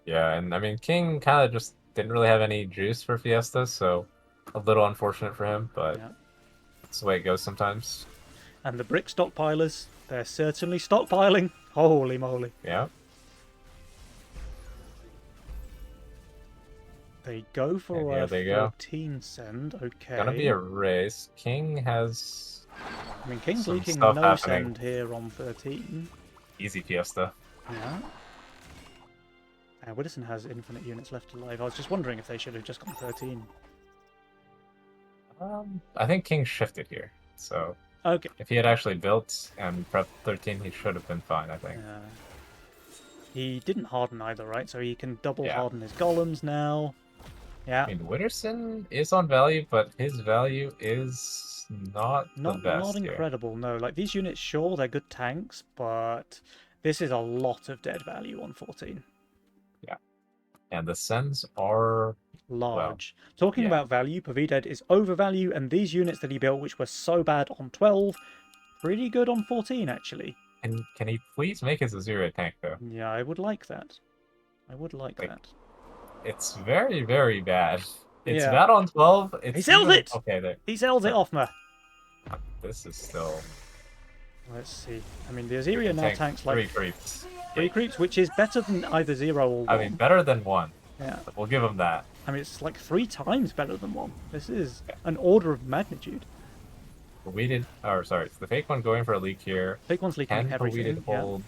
Yeah, and I mean King kind of just didn't really have any juice for Fiesta, so a little unfortunate for him, but Yeah. that's the way it goes sometimes. And the brick stockpilers, they're certainly stockpiling. Holy moly. Yeah. They go for And a here they go. 14 send. Okay. Gonna be a race. King has I mean, King's some leaking stuff no happening. send here on 13. easy Fiesta. Yeah. Widdowson has infinite units left alive. I was just wondering if they should have just gone 13. I think King shifted here, so Okay. if he had actually built and prepped 13, he should have been fine, I think. He didn't harden either, right? So he can double Yeah. harden his golems now. Yeah. I mean, Witterson is on value, but his value is not the Not best here. incredible, no. Like, these units, sure, they're good tanks, but this is a lot of dead value on 14. And the sends are Large. Talking yeah. about value, Pavidead is overvalue, and these units that he built, which were so bad on 12, pretty good on 14, actually. And can he please make his Azura tank though? Yeah, I would like that. I would like that. It's very, very bad. It's Yeah. bad on 12. It's He sells even- it! Okay, there. He sells it off me. This is still Let's see. I mean, the Azeria now tank tanks 3 like creeps. 3 creeps, which is better than either 0 or 1. I mean, better than 1. Yeah. We'll give him that. I mean, it's like 3 times better than 1. This is an order of magnitude. We did, or sorry, it's the fake one going for a leak here. Fake One's leaking 10 for everything. weeded Yeah. hold.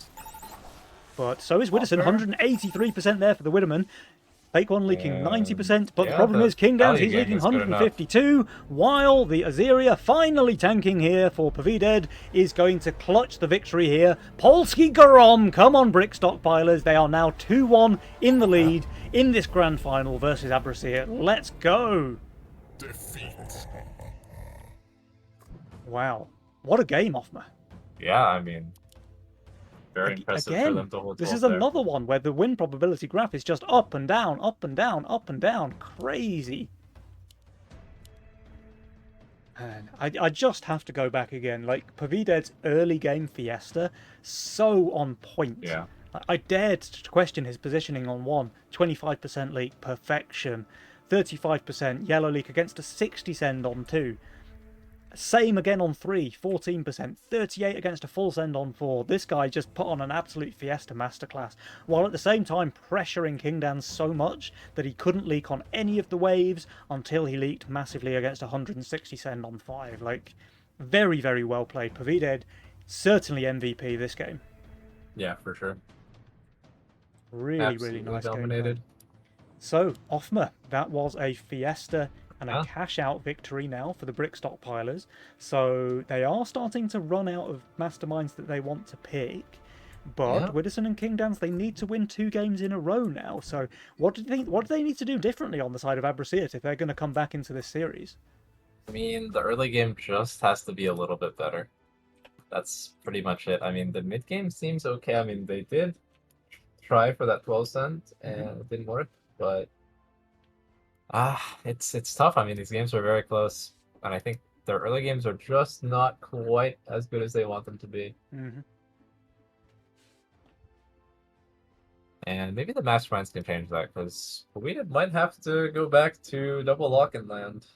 But so is Widdowson, Fair. 183% there for the Widowman. Fake One leaking And 90%, but the yeah, problem the is King Dance, value he's game leaking was good enough. 152, while the Azeria, finally tanking here for Pavided, is going to clutch the victory here. Polski Gorom, come on Brick Stockpilers, they are now 2-1 in the lead in this grand final versus Abrasir. Let's go! Defeat. Wow, what a game, Offma. Yeah, I mean, very impressive for Again, them to hold this 12 is there. another one where the win probability graph is just up and down, up and down, up and down. Crazy. And I just have to go back again. Like, Pavided's early game Fiesta, so on point. Yeah. I dared to question his positioning on 1. 25% leak, perfection. 35% yellow leak against a 60 send on 2. Same again on 3, 14%, 38 against a full send on 4. This guy just put on an absolute Fiesta masterclass, while at the same time pressuring King Dance so much that he couldn't leak on any of the waves until he leaked massively against 160 send on 5. Like, very, very well played. Pavided, certainly MVP this game. Yeah, for sure. Really, Absolutely really nice dominated. game. So, Offma, that was a Fiesta and a Yeah. cash-out victory now for the Brick Stockpilers. So they are starting to run out of masterminds that they want to pick. But Yeah. Widdowson and King Dance, they need to win 2 games in a row now. So what do they need to do differently on the side of Abrasiat if they're going to come back into this series? I mean, the early game just has to be a little bit better. That's pretty much it. I mean, the mid game seems okay. I mean, they did try for that 12 cent and it didn't work, but it's tough. I mean, these games are very close, and I think their early games are just not quite as good as they want them to be. Mm-hmm. And maybe the masterminds can change that, because we might have to go back to double lock and land.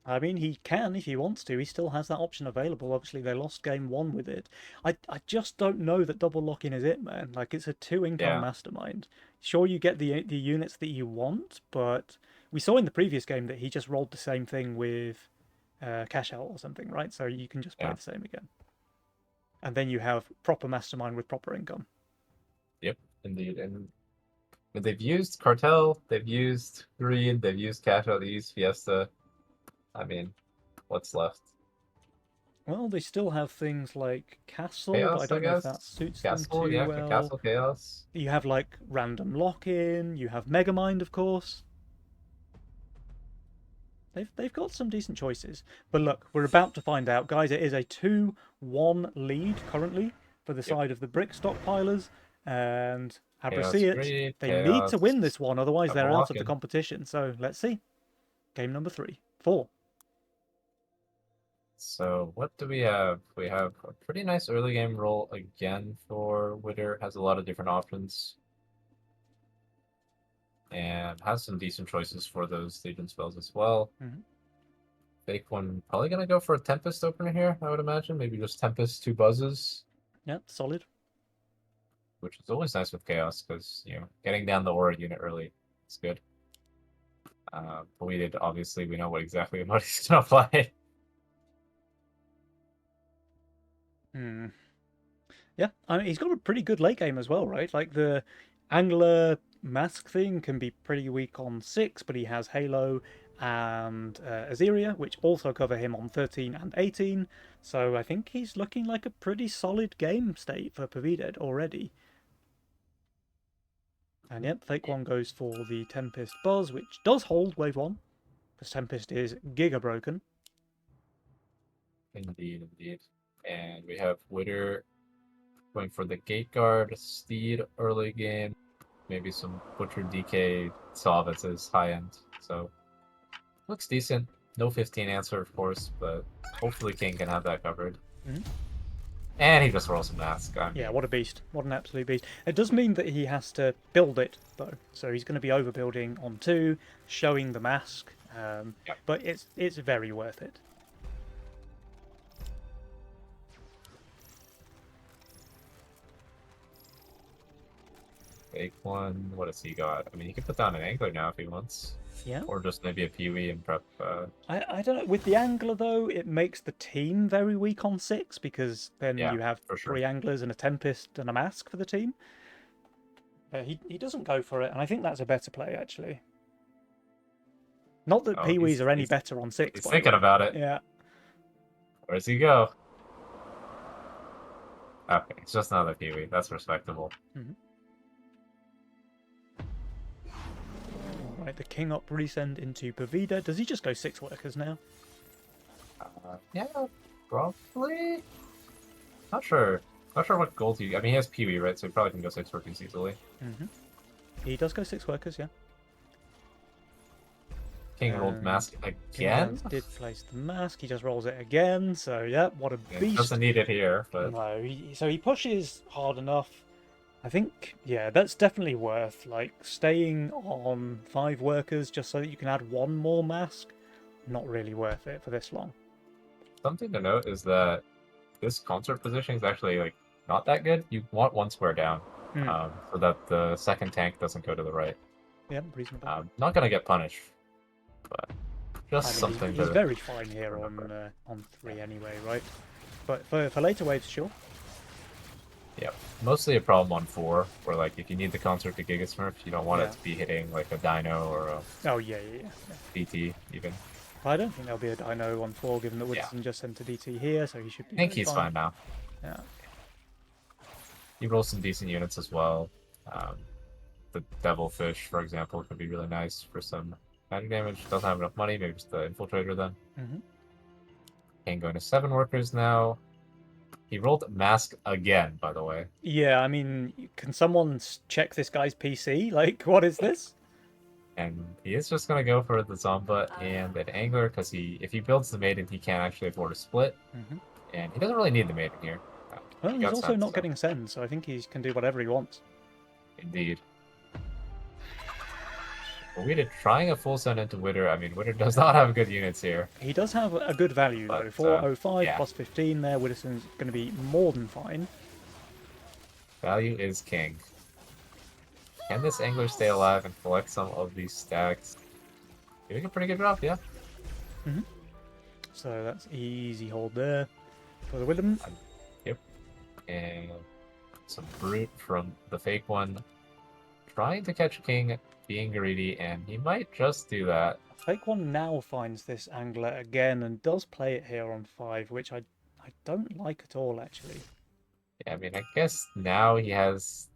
I mean, he can if he wants to. He still has that option available. Obviously, they lost game 1 with it. I just don't know that double locking is it, man. Like, it's a 2-income Yeah. mastermind. Sure, you get the units that you want, but we saw in the previous game that he just rolled the same thing with cash out or something, right? So you can just play Yeah. the same again. And then you have proper mastermind with proper income. Yep, indeed. And they've used Cartel, they've used Greed, they've used Cash Out, they used Fiesta. I mean, what's left? Well, they still have things like Castle, but I Chaos, I don't know if guess. that suits Castle, them too yeah, well. Castle Chaos. You have like random lock-in. You have Megamind, of course. They've got some decent choices. But look, we're about to find out, guys. It is a 2-1 lead currently for the side of the Brick Stockpilers, and Abrasiat, Greed, they need to win this one, otherwise they're out of the lock-in. competition. So let's see. Game number 3, 4. So what do we have? We have a pretty nice early game roll again for Witter. Has a lot of different options. And has some decent choices for those Legion spells as well. Mhm. Fake One, probably gonna go for a Tempest opener here, I would imagine. Maybe just Tempest, 2 buzzes, Yeah, solid. which is always nice with Chaos, because, getting down the Aura unit early is good. But obviously, we know what exactly what he's gonna play. Yeah, I mean, he's got a pretty good late game as well, right? Like the Angler mask thing can be pretty weak on 6, but he has Halo and Azeria, which also cover him on 13 and 18. So I think he's looking like a pretty solid game state for Pavided already. And yep, Fake One goes for the Tempest Buzz, which does hold wave 1, because Tempest is giga broken. Indeed, indeed. And we have Witter going for the Gate Guard, Steed early game, maybe some Butcher DK Solve as his high end. So looks decent. No 15 answer, of course, but hopefully King can have that covered. Mhm. And he just rolls a mask. Yeah, what a beast. What an absolute beast. It does mean that he has to build it, though. So he's going to be overbuilding on 2, showing the mask. Yep. But it's very worth it. Fake One. What has he got? I mean, he can put down an Angler now if he wants. Yeah. Or just maybe a Peewee and prep. I don't know. With the Angler, though, it makes the team very weak on 6, because then Yeah, you have for sure. 3 Anglers and a Tempest and a Mask for the team. He doesn't go for it, and I think that's a better play actually. Not that Oh, Pee-wees are any he's- better on 6. He's by the thinking way. about it. Yeah. Where's he go? Okay, it's just another Pee-wee. That's respectable. Right, the king up resend into Pavida. Does he just go 6 workers now? Yeah, probably. Not sure. Not sure what gold he. I mean, he has Pee-wee, right? So he probably can go 6 workers easily. He does go 6 workers, yeah. King rolled mask King again. Dance did place the mask. He just rolls it again. So yeah, what a Yeah, beast! doesn't need it here, but No, so he pushes hard enough. I think, yeah, that's definitely worth like staying on 5 workers just so that you can add 1 more mask. Not really worth it for this long. something to note is that this consort position is actually like not that good. You want 1 square down, so that the second tank doesn't go to the right. Yeah, reasonable. Not gonna get punished, but just I mean, something he's to. very fine here on 3 anyway, right? But for later waves, sure. Yeah, mostly a problem on 4, where like if you need the consort to Giga Smurf, you don't want Yeah. it to be hitting like a Dino or a Oh yeah. DT even. I don't think there'll be a Dino on 4, given that Woodson just sent a DT here, so he should be. I think very he's fine now. Yeah. He rolls some decent units as well. The Devilfish, for example, could be really nice for some magic damage. Doesn't have enough money, maybe just the Infiltrator then. King going to 7 workers now. He rolled Mask again, by the way. Yeah, I mean, can someone check this guy's PC? Like, what is this? And he is just going to go for the Zomba and an Angler, because if he builds the Maiden, he can't actually afford a split. And he doesn't really need the Maiden here. Well, He he's got also sent, not so- getting send, so I think he can do whatever he wants. Indeed. But we did trying a full send into Witter. I mean, Witter does not have good units here. He does have a good value, though. But, 405 yeah. plus 15 there. Widdowson's going to be more than fine. Value is king. Can this angler stay alive and collect some of these stacks? Doing a pretty good job, yeah. So that's easy hold there for the Willem. Yep. And some brute from the fake one. Trying to catch king, being greedy, and he might just do that. Fake one now finds this angler again and does play it here on 5, which I don't like at all, actually. Yeah, I mean, I guess now he has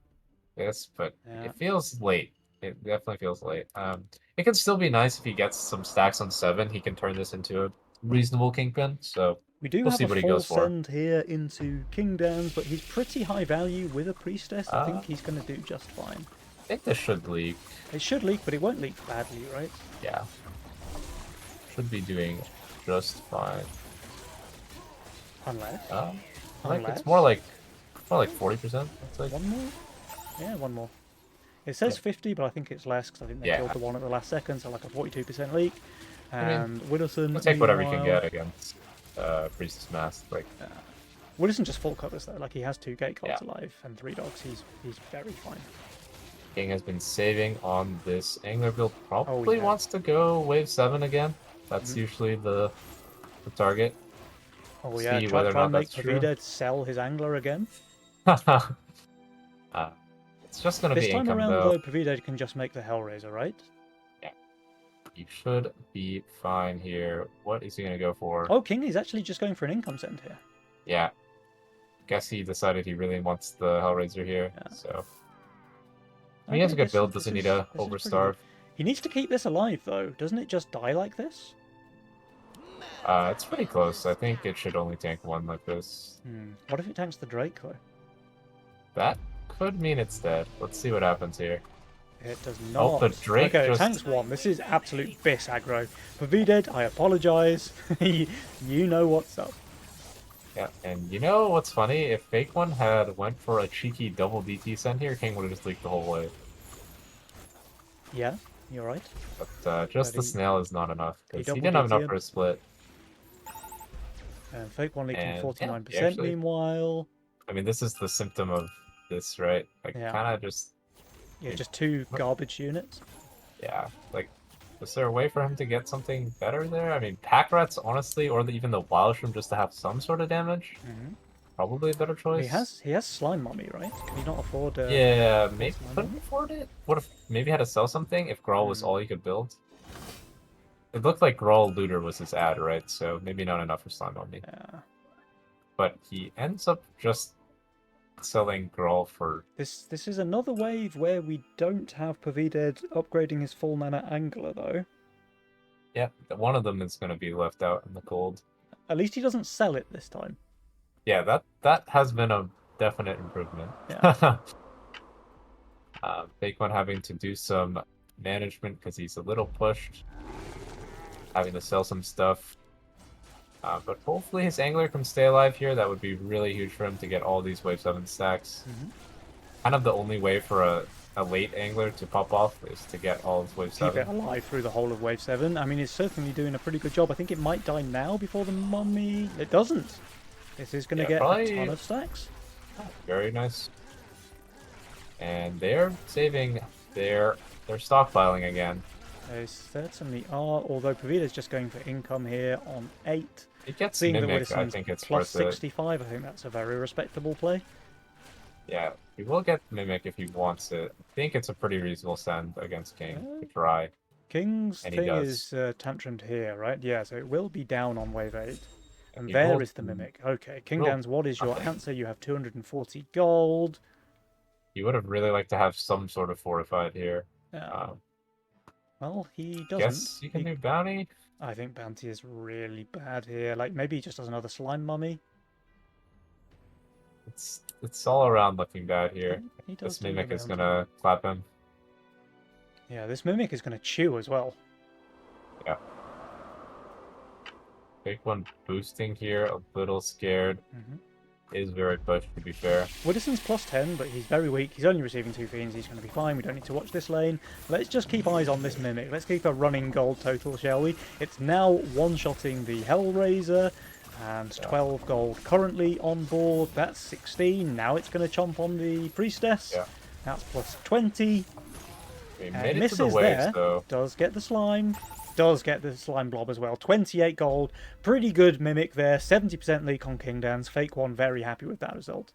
this, but Yeah. it feels late. It definitely feels late. It can still be nice if he gets some stacks on 7. He can turn this into a reasonable kingpin. So We do We'll have see a what he full goes for. send here into King Downs, but he's pretty high value with a priestess. I think Ah. he's going to do just fine. I think this should leak. It should leak, but it won't leak badly, right? Yeah. Should be doing just fine. Unless Like Unless- it's more like 40%. It's like one more. Yeah, one more. It says 50, but I think it's less because I think they Yeah. killed the one at the last second, so like a 42% leak. I mean, And Widdowson. we'll take whatever you can meanwhile- get against Priestess Mask. Like Widdowson just full covers though. Like he has 2 gate cards Yeah. alive and 3 dogs. He's very fine. King has been saving on this angler build. Probably yeah. wants to go wave 7 again. That's usually the target. Oh yeah, See try whether or and not make that's true. Pavida sell his angler again. It's just gonna This be time income around though. though, Pavida can just make the Hellraiser, right? You should be fine here. What is he gonna go for? Oh, King is actually just going for an income send here. Yeah. Guess he decided he really wants the Hellraiser here. Yeah. So I mean, he has a Okay, good build. this Doesn't is- need to this is pretty overstarve. good. He needs to keep this alive though. Doesn't it just die like this? It's pretty close. I think it should only tank 1 like this. What if it tanks the Drake though? That could mean it's dead. Let's see what happens here. It does Oh, not. the Drake okay, just- tanks 1. This is absolute Biss aggro. Pavida, I apologize. You know what's up. Yeah, and you know what's funny? If Fake One had went for a cheeky double DT send here, King would have just leaked the whole way. Yeah, you're right. But just But the he- snail is not enough because he double didn't have enough DT'd. for a split. Fake 1 leaking And, yeah, 49% he actually- meanwhile. I mean, this is the symptom of this, right? Like, Yeah. kind of just, Yeah, just 2 garbage units. yeah. Like, is there a way for him to get something better there? I mean, Pack Rats, honestly, or even the Wild Shroom just to have some sort of damage? probably a better choice. He has Slime Mummy, right? Can he not afford? Yeah, maybe Slime couldn't Mummy? afford it. What if maybe had to sell something if Grawl was Hmm. all he could build? It looked like Grawl Looter was his ad, right? So maybe not enough for Slime Mummy. Yeah. But he ends up just selling Grawl for This is another wave where we don't have Pavided upgrading his full mana Angler though. yeah, one of them is gonna be left out in the cold. At least he doesn't sell it this time. Yeah, that has been a definite improvement. Yeah. Fake One having to do some management because he's a little pushed, having to sell some stuff. But hopefully his angler can stay alive here. That would be really huge for him to get all these wave 7 stacks. Kind of the only way for a late angler to pop off is to get all his wave Keep 7. it alive through the whole of Wave 7. I mean, it's certainly doing a pretty good job. I think it might die now before the Mummy... It doesn't. This is going to Yeah, get probably- a ton of stacks. Very nice. And they're saving they're stockpiling again. They certainly are, although Pavida's just going for income here on 8. It gets Seeing that Mimic, I Widdowson's think it's plus worth it. 65, I think that's a very respectable play. Yeah, he will get Mimic if he wants it. I think it's a pretty reasonable send against King to try. King's And he thing does. is tantrumed here, right? Yeah, so it will be down on Wave 8. And He there rolled- is the Mimic. Okay, King rolled Dan's, what is your nothing. answer? You have 240 gold. He would have really liked to have some sort of fortified here. Yeah. Well, he doesn't. Guess you can do bounty. I think Bounty is really bad here. Like, maybe he just does another Slime Mummy. It's all around looking bad here. He does This do the Mimic is Bounty. gonna clap him. Yeah, this Mimic is going to chew as well. Big One boosting here, a little scared. Is very pushed, to be fair. Widdowson's plus 10, but he's very weak. He's only receiving 2 fiends. He's going to be fine. We don't need to watch this lane. Let's just keep eyes on this Mimic. Let's keep a running gold total, shall we? It's now one-shotting the Hellraiser, and 12 gold currently on board. That's 16. Now it's going to chomp on the Priestess. Yeah. That's plus 20. We And made it to misses the waves, there. though. Does get the slime. Does get the slime blob as well. 28 gold. Pretty good Mimic there. 70% leak on King Dan's. Fake One very happy with that result.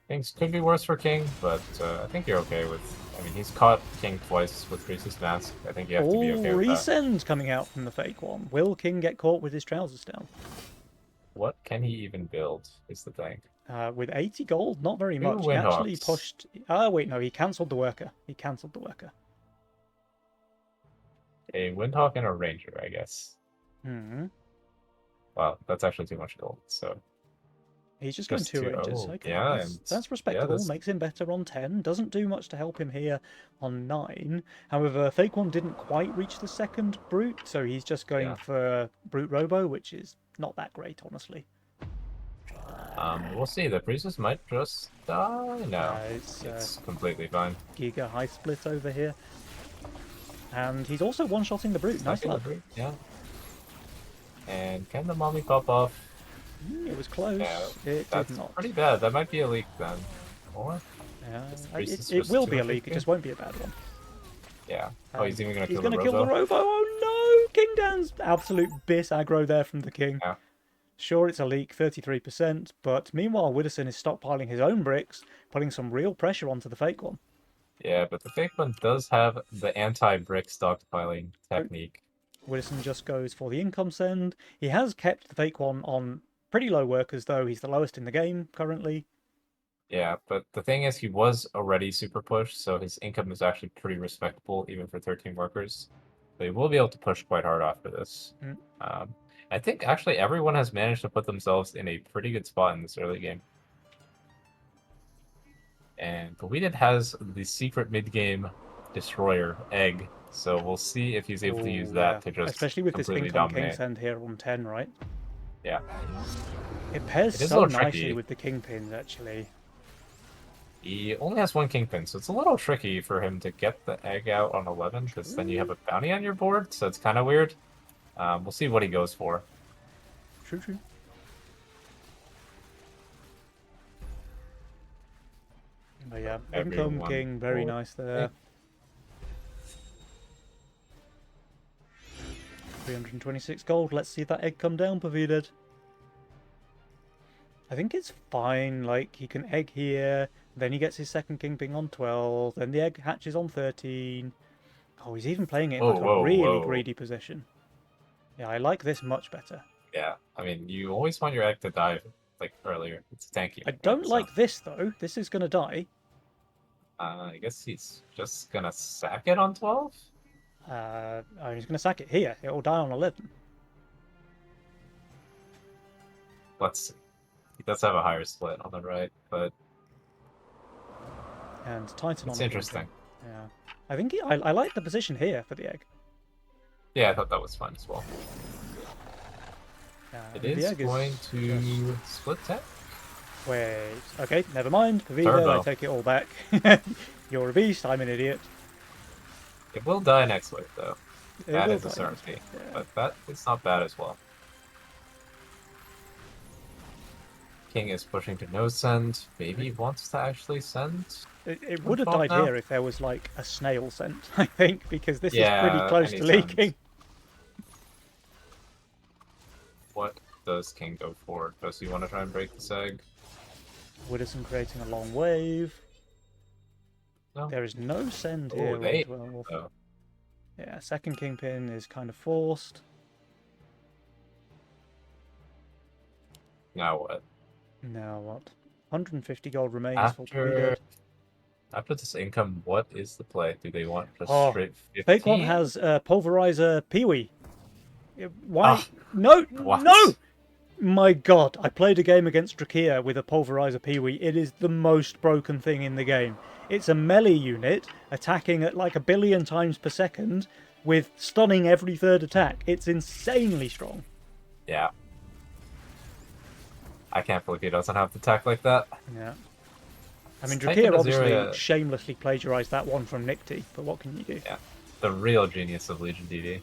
Things could be worse for King, but I think you're okay with... I mean, he's caught King twice with Priestess Mask. I think you have to be okay with that. Resend coming out from the Fake One. Will King get caught with his trousers down? What can he even build, is the thing. With 80 gold, not very much. He Windhawks. actually pushed... Oh, wait, no, he cancelled the worker. He cancelled the worker. A Windhawk and a Ranger, I guess. Hmm. Wow, that's actually too much gold, so... He's just going Just 2 two. ranges. Oh, Okay, yeah, that's, and- that's respectable. that's- Makes him better on 10. Doesn't do much to help him here on 9. However, Fake One didn't quite reach the second Brute, so he's just going Yeah. for Brute Robo, which is not that great, honestly. We'll see. The Priestess might just die. No, It's completely fine. Giga High Split over here. And he's also one-shotting the Brute. Nice Stuck in the luck. Brute, yeah. And can the mommy pop off? It was close. Yeah, It That's did not. pretty bad. That might be a leak then. Or Yeah, Priestess it was will be a leak. It 250? just won't be a bad one. yeah. Oh, he's even gonna He's kill going the to kill the Robo. Robo. Oh no! King Dan's absolute biss aggro there from the King. Yeah. Sure, it's a leak, 33%, but meanwhile, Widdowson is stockpiling his own bricks, putting some real pressure onto the Fake One. Yeah, but the fake one does have the anti-brick stockpiling technique. Widdowson just goes for the income send. He has kept the Fake One on pretty low workers, though. He's the lowest in the game currently. Yeah, but the thing is, he was already super pushed, so his income is actually pretty respectable, even for 13 workers. So he will be able to push quite hard after this. Mm. I think actually everyone has managed to put themselves in a pretty good spot in this early game. And Pawidid has the secret mid-game destroyer, Egg, so we'll see if he's able to use Ooh, that yeah. to just Especially with this completely income King dominate. send here on 10, right? Yeah. It pairs It is a so little nicely tricky. with the Kingpins, actually. He only has one Kingpin, so it's a little tricky for him to get the egg out on 11, because then you have a bounty on your board, so it's kind of weird. We'll see what he goes for. True, true. But yeah, income Everyone King, very for nice there. 326 gold. Let's see that egg come down, Pavidid. I think it's fine. Like, he can egg here, then he gets his second king ping on 12, then the egg hatches on 13. Oh, he's even playing it in Whoa, like a whoa, really whoa. greedy position. Yeah, I like this much better. Yeah, I mean, you always want your egg to die like earlier. It's tanky. I Right? don't So, like this though. This is gonna die. I guess he's just gonna sack it on 12. He's gonna sack it here. It will die on 11. Let's see. He does have a higher split on the right, but And Titan on it's the interesting. king. Yeah, I think I like the position here for the egg. Yeah, I thought that was fun as well. It The is egg going just- to split tech. Wait, okay, never mind. Pavida, Turbo. I take it all back. You're a beast, I'm an idiot. It will die next wave, though. It That will is a die certainty. next week, yeah. But that is not bad as well. King is pushing to no send. Maybe wants to actually send. It would have Fault died now? here if there was like a snail scent, I think, because this is Yeah, pretty close to any leaking. sense. What does King go for? Does he want to try and break this egg? Wooderson creating a long wave. No. There is no send Oh, here. they- on 12. Oh, Yeah, second kingpin is kind of forced. now what? Now what? 150 gold remains for Pavida. After this income, what is the play? Do they want just Oh, straight 15? Fake One has Pulverizer Peewee. Why? Ah, No! what? No! My god, I played a game against Drakia with a Pulverizer Peewee. It is the most broken thing in the game. It's a melee unit attacking at like 1 billion times per second with stunning every third attack. It's insanely strong. Yeah. I can't believe he doesn't have the tech like that. Yeah. I mean, It's taken Drakia a obviously zero- shamelessly plagiarized that one from Nicti, but what can you do? Yeah. The real genius of Legion DD.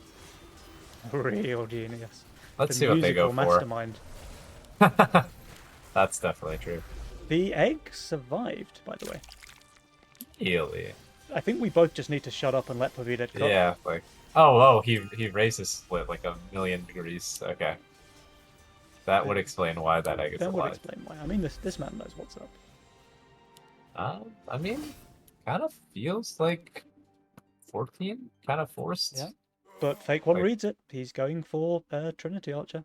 Real genius. Let's The see what they go musical for. mastermind. That's definitely true. The egg survived, by the way. Really? I think we both just need to shut up and let Pavida cook. Yeah, like oh, he raised his split like 1,000,000 degrees. Okay. That would explain why that egg is That would alive. explain why. I mean, this man knows what's up. I mean, kind of feels like 14, kind of forced. Yeah. But Fake One Like- reads it. He's going for Trinity Archer.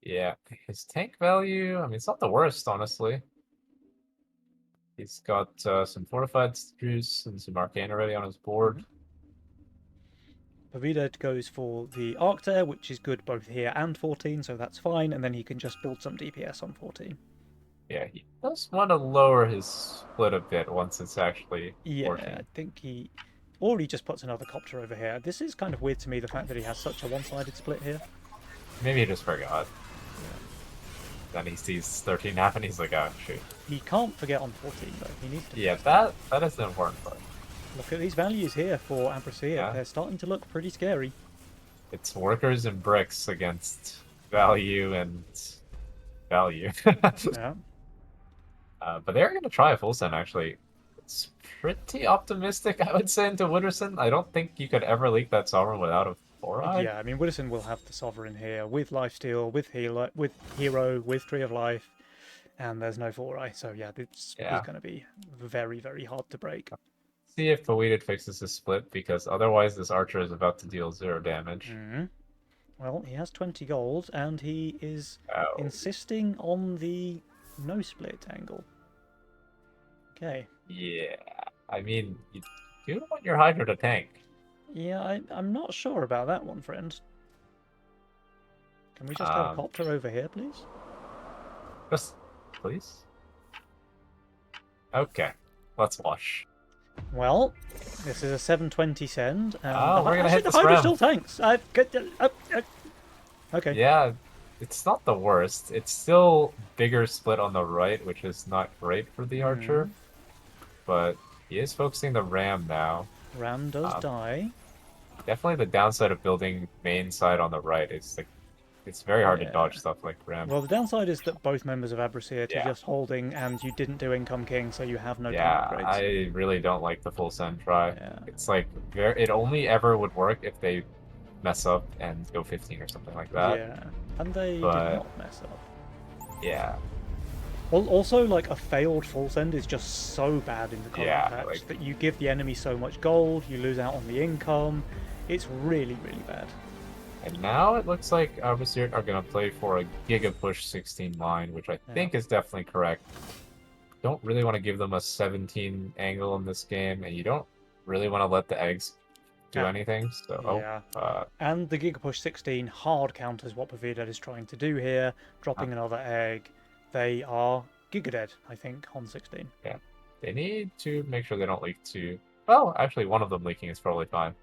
Yeah, his tank value, I mean, it's not the worst, honestly. He's got some fortified juice and some arcane already on his board. Pavida goes for the Arcter, which is good both here and 14, so that's fine. And then he can just build some DPS on 14. Yeah, he does want to lower his split a bit once it's actually Yeah, working. I think he... Or he just puts another Copter over here. This is kind of weird to me, the fact that he has such a one-sided split here. Maybe he just forgot. Then he sees 13 happen, he's like, oh, shoot. He can't forget on 14, though. He needs to... Yeah, that is the important part. Look at these values here for Ambrosía. Yeah. They're starting to look pretty scary. It's workers and bricks against value and value. Yeah. But they're going to try a full send, actually. It's pretty optimistic, I would say, into Wooderson. I don't think you could ever leak that Sovereign without a 4-eye. Yeah, I mean, Wooderson will have the Sovereign here with Lifesteal, with Healer, with Hero, with Tree of Life, and there's no 4-eye. So yeah, this Yeah. is going to be very, very hard to break. See if Poeted fixes his split, because otherwise this Archer is about to deal 0 damage. Mhm. Well, he has 20 gold, and he is Oh. insisting on the no split angle. Okay. Yeah, I mean, you do want your Hydra to tank. Yeah, I'm not sure about that one, friend. Can we just have a Copter over here, please? Just, please. Okay, let's watch. Well, this is a 720 send. And Oh, we're gonna hit the this Hydra ram. still tanks. Okay. Yeah, it's not the worst. It's still bigger split on the right, which is not great for the Archer. But he is focusing the Ram now. Ram does die. Definitely the downside of building main side on the right is like it's very hard to Yeah. dodge stuff like Ram. Well, the downside is that both members of Abrasir Yeah. are just holding, and you didn't do Income King, so you have no yeah, tank upgrades. I really don't like the full send try. Yeah. It's like it only ever would work if they mess up and go 15 or something like that. Yeah, and they But- did not mess up. Yeah, Well, also, like, a failed full send is just so bad in the current yeah, patch like that you give the enemy so much gold, you lose out on the income. It's really, really bad. and now it looks like Armasiert are gonna play for a Giga Push 16 line, which I Yeah. think is definitely correct. Don't really want to give them a 17 angle in this game, and you don't really want to let the eggs do Ah, anything. So, yeah. And the Giga Push 16 hard counters what Pavidad is trying to do here, dropping another egg. They are Giga Dead, I think, on 16. yeah, they need to make sure they don't leak too. Well, actually, one of them leaking is probably fine.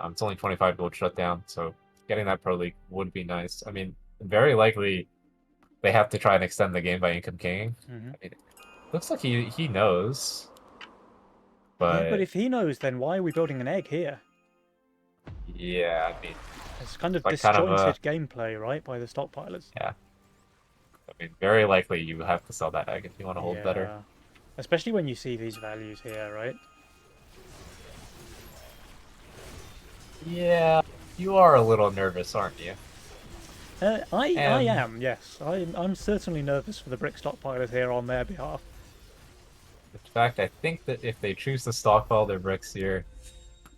It's only 25 gold shutdown, so getting that pro leak would be nice. I mean, very likely they have to try and extend the game by income kinging. Mm-hmm. I mean, looks like he knows, Yeah, but but if he knows, then why are we building an egg here? yeah, I mean, It's kind of like kind of a disjointed gameplay, right, by the stockpilers. yeah. I mean, very likely you have to sell that egg if you want to hold better. Yeah. Especially when you see these values here, right? Yeah, you are a little nervous, aren't you? I And am, yes. I'm certainly nervous for the brick stockpilers here on their behalf. in fact, I think that if they choose to stockpile their bricks here,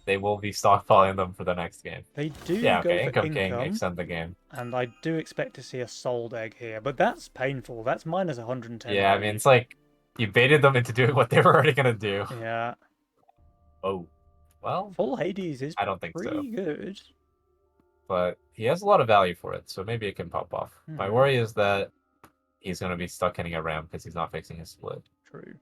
they will be stockpiling them for the next game. They do Yeah, go okay, for income king, income, extend the game. and I do expect to see a sold egg here, but that's painful. That's minus 110 Yeah, I mean, value. it's like you baited them into doing what they were already gonna do. Yeah. Oh, well, Full Hades is I don't think so. pretty good. But he has a lot of value for it, so maybe it can pop off. My Hmm, worry is that he's gonna be stuck hitting a ram because he's not fixing his split. true.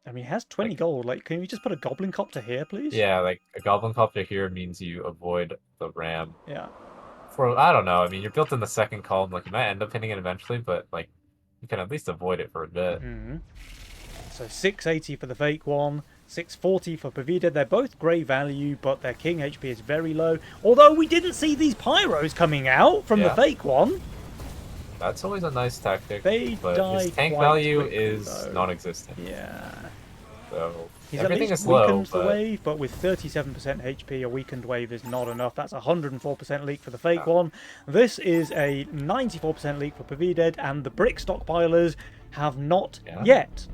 I mean, he has 20 Like, gold. Like, can we just put a Goblin Copter here, please? yeah, like a Goblin Copter here means you avoid the ram. Yeah. For I don't know. I mean, you're built in the second column. Like you might end up hitting it eventually, but like you can at least avoid it for a bit. Hmm. So 680 for the fake one, 640 for Pavida. They're both grey value, but their king HP is very low. Although we didn't see these pyros coming out from the Yeah. fake one. That's always a nice tactic. They but die his tank quite value quickly, is though. non-existent. Yeah. So He's at everything least is low, weakened the but wave, but with 37% HP, a weakened wave is not enough. That's 104% leak for the fake one. This is a 94% leak for Pavided, and the brick stockpilers have not yet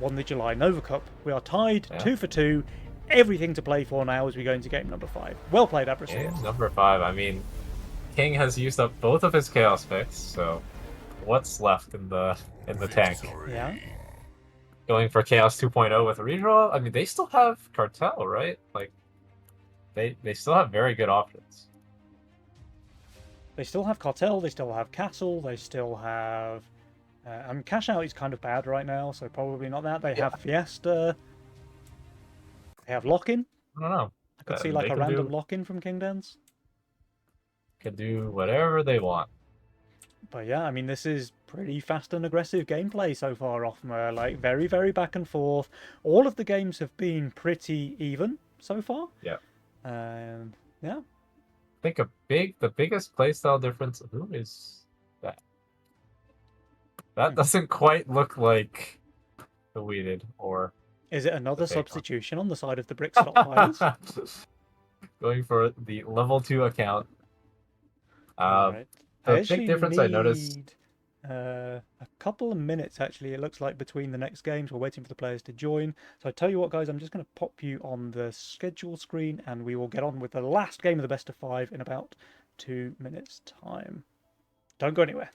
won the July Nova Cup. We are tied 2 for 2. Everything to play for now as we go into game number 5. Well played, Abrasur. game number 5. I mean, King has used up both of his chaos picks, so what's left in the tank? Yeah. Going for Chaos 2.0 with redraw? I mean, they still have Cartel, right? Like, they still have very good options. They still have Cartel, they still have Castle, they still have... Cash Out is kind of bad right now, so probably not that. They have Fiesta. They have Lock-In. I don't know. I could see like They a can random Lock-In from King Dance. Can do whatever they want. But yeah, I mean, this is pretty fast and aggressive gameplay so far, Offmer. Like, very, very back and forth. All of the games have been pretty even so far. Yeah. And yeah. I think the biggest playstyle difference. Who is that? That doesn't quite look like the Weeded or. Is it another fake one. substitution on the side of the brick stockpiles? Going for the level 2 account. Right. The big difference I noticed. A couple of minutes actually. It looks like between the next games, we're waiting for the players to join. So I tell you what, guys, I'm just going to pop you on the schedule screen, and we will get on with the last game of the best of 5 in about 2 minutes' time. Don't go anywhere.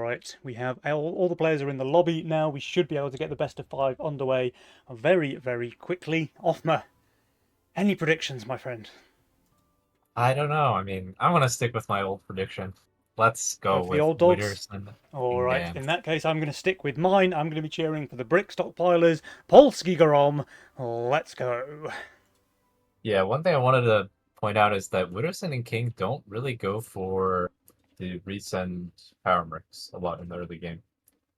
right, we have all the players are in the lobby now. We should be able to get the best of 5 underway very, very quickly. Othma, any predictions, my friend? I don't know. I mean, I'm gonna stick with my old prediction. Let's Go go for the with old dogs. Witterson All right, Kingdom. in that case, I'm going to stick with mine. I'm going to be cheering for the Brick Stockpilers, Polski Garom. Let's go. Yeah, one thing I wanted to point out is that Witterson and King don't really go for the resend power bricks a lot in the early game.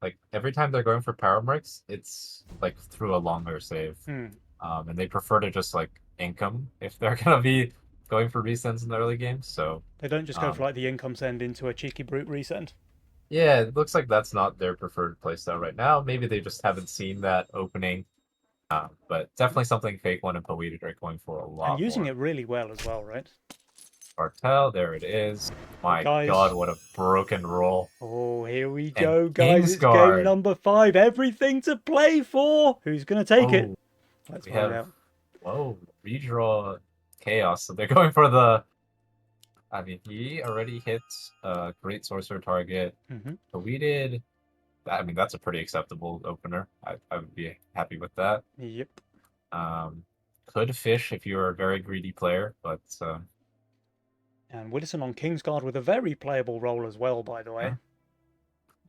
Like every time they're going for power bricks, it's like through a longer save. Hmm. And they prefer to just like income if they're gonna be going for resends in the early game. So They don't just go for um, like the income send into a cheeky brute resend. yeah, it looks like that's not their preferred playstyle right now. Maybe they just haven't seen that opening. But definitely something Fake One and Poetic are going for a And lot using more. it really well as well, right? Cartel, there it is. My Guys. God, what a broken roll. Oh, here we And go, guys. It's game Kingsguard. number 5. Everything to play for. Who's going to take it? Oh, Let's we find have out. whoa, redraw chaos. So they're going for the. I mean, he already hit a great sorcerer target, Hmm. but we did. I mean, that's a pretty acceptable opener. I would be happy with that. Yep. Um, could fish if you're a very greedy player, but And Widdowson on Kingsguard with a very playable role as well, by the way. yeah,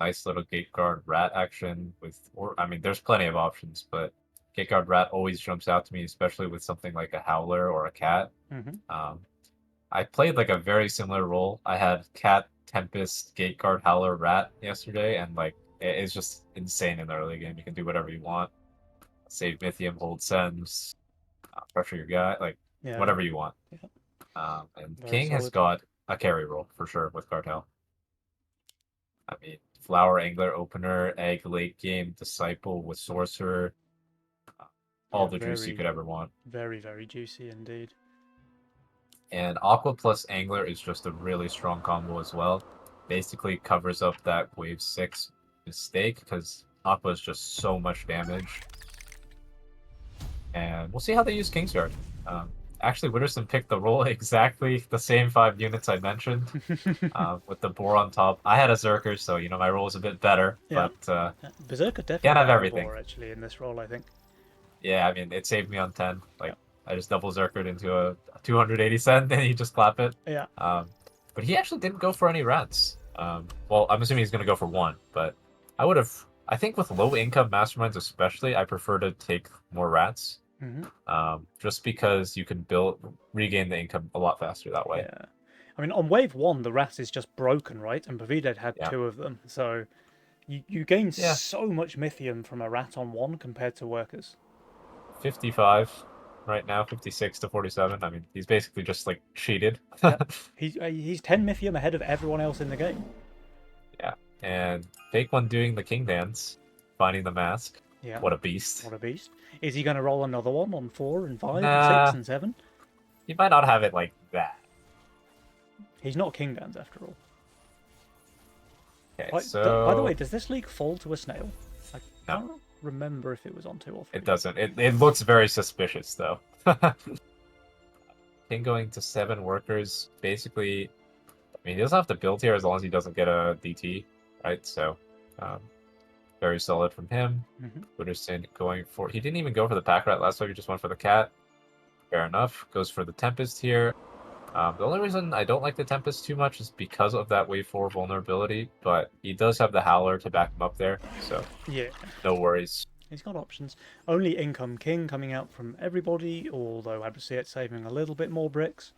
nice little gate guard rat action with, or I mean, there's plenty of options, but gate guard rat always jumps out to me, especially with something like a howler or a cat. Hmm. I played like a very similar role. I had cat, tempest, gate guard, howler, rat yesterday, and like it's just insane in the early game. You can do whatever you want. Save Mythium, hold sends, pressure your guy, like Yeah. whatever you want. Yeah. And Very King has solid. got a carry role for sure with Cartel. I mean, Flower, Angler, Opener, Egg, late game, Disciple with Sorcerer, all Yeah, the juice you could ever want. very, very juicy indeed. And Aqua plus Angler is just a really strong combo as well. Basically covers up that wave 6 mistake because Aqua is just so much damage. And we'll see how they use Kingsguard. Actually, Witterson picked the roll exactly the same 5 units I mentioned with the boar on top. I had a Zerker, so you know my roll is a bit better. Yeah. But Berserker definitely can't have better everything. Boar, actually, in this role, I think. yeah, I mean it saved me on 10. Like Yeah. I just double Zerkered into a 280 cent, and you just clap it. Yeah. But he actually didn't go for any rats. Well, I'm assuming he's going to go for 1, but I would have. I think with low income masterminds, especially, I prefer to take more rats. Hmm. Just because you can regain the income a lot faster that way. Yeah. I mean, on wave 1, the rat is just broken, right? And Pavided had Yeah. 2 of them. So you gain Yeah. so much Mythium from a rat on 1 compared to workers. 55 right now, 56 to 47. I mean, he's basically just like cheated. He's 10 Mythium ahead of everyone else in the game. Yeah, and Fake One doing the king dance, finding the mask. Yeah. What a beast. What a beast. Is he going to roll another one on 4 and 5 and Nah. 6 and 7? He might not have it like that. He's not King Dance after all. Okay, By the way, does this league fall to a snail? I can't remember if it was on 2 or 3. it doesn't. It looks very suspicious though. King going to 7 workers. Basically, I mean, he doesn't have to build here as long as he doesn't get a DT, right? So, very solid from him. Mhm. Witterson going for. He didn't even go for the pack rat last time. He just went for the cat. Fair enough. Goes for the Tempest here. The only reason I don't like the Tempest too much is because of that wave 4 vulnerability, but he does have the Howler to back him up there, so Yeah. no worries. He's got options. Only Income King coming out from everybody, although I see it saving a little bit more bricks.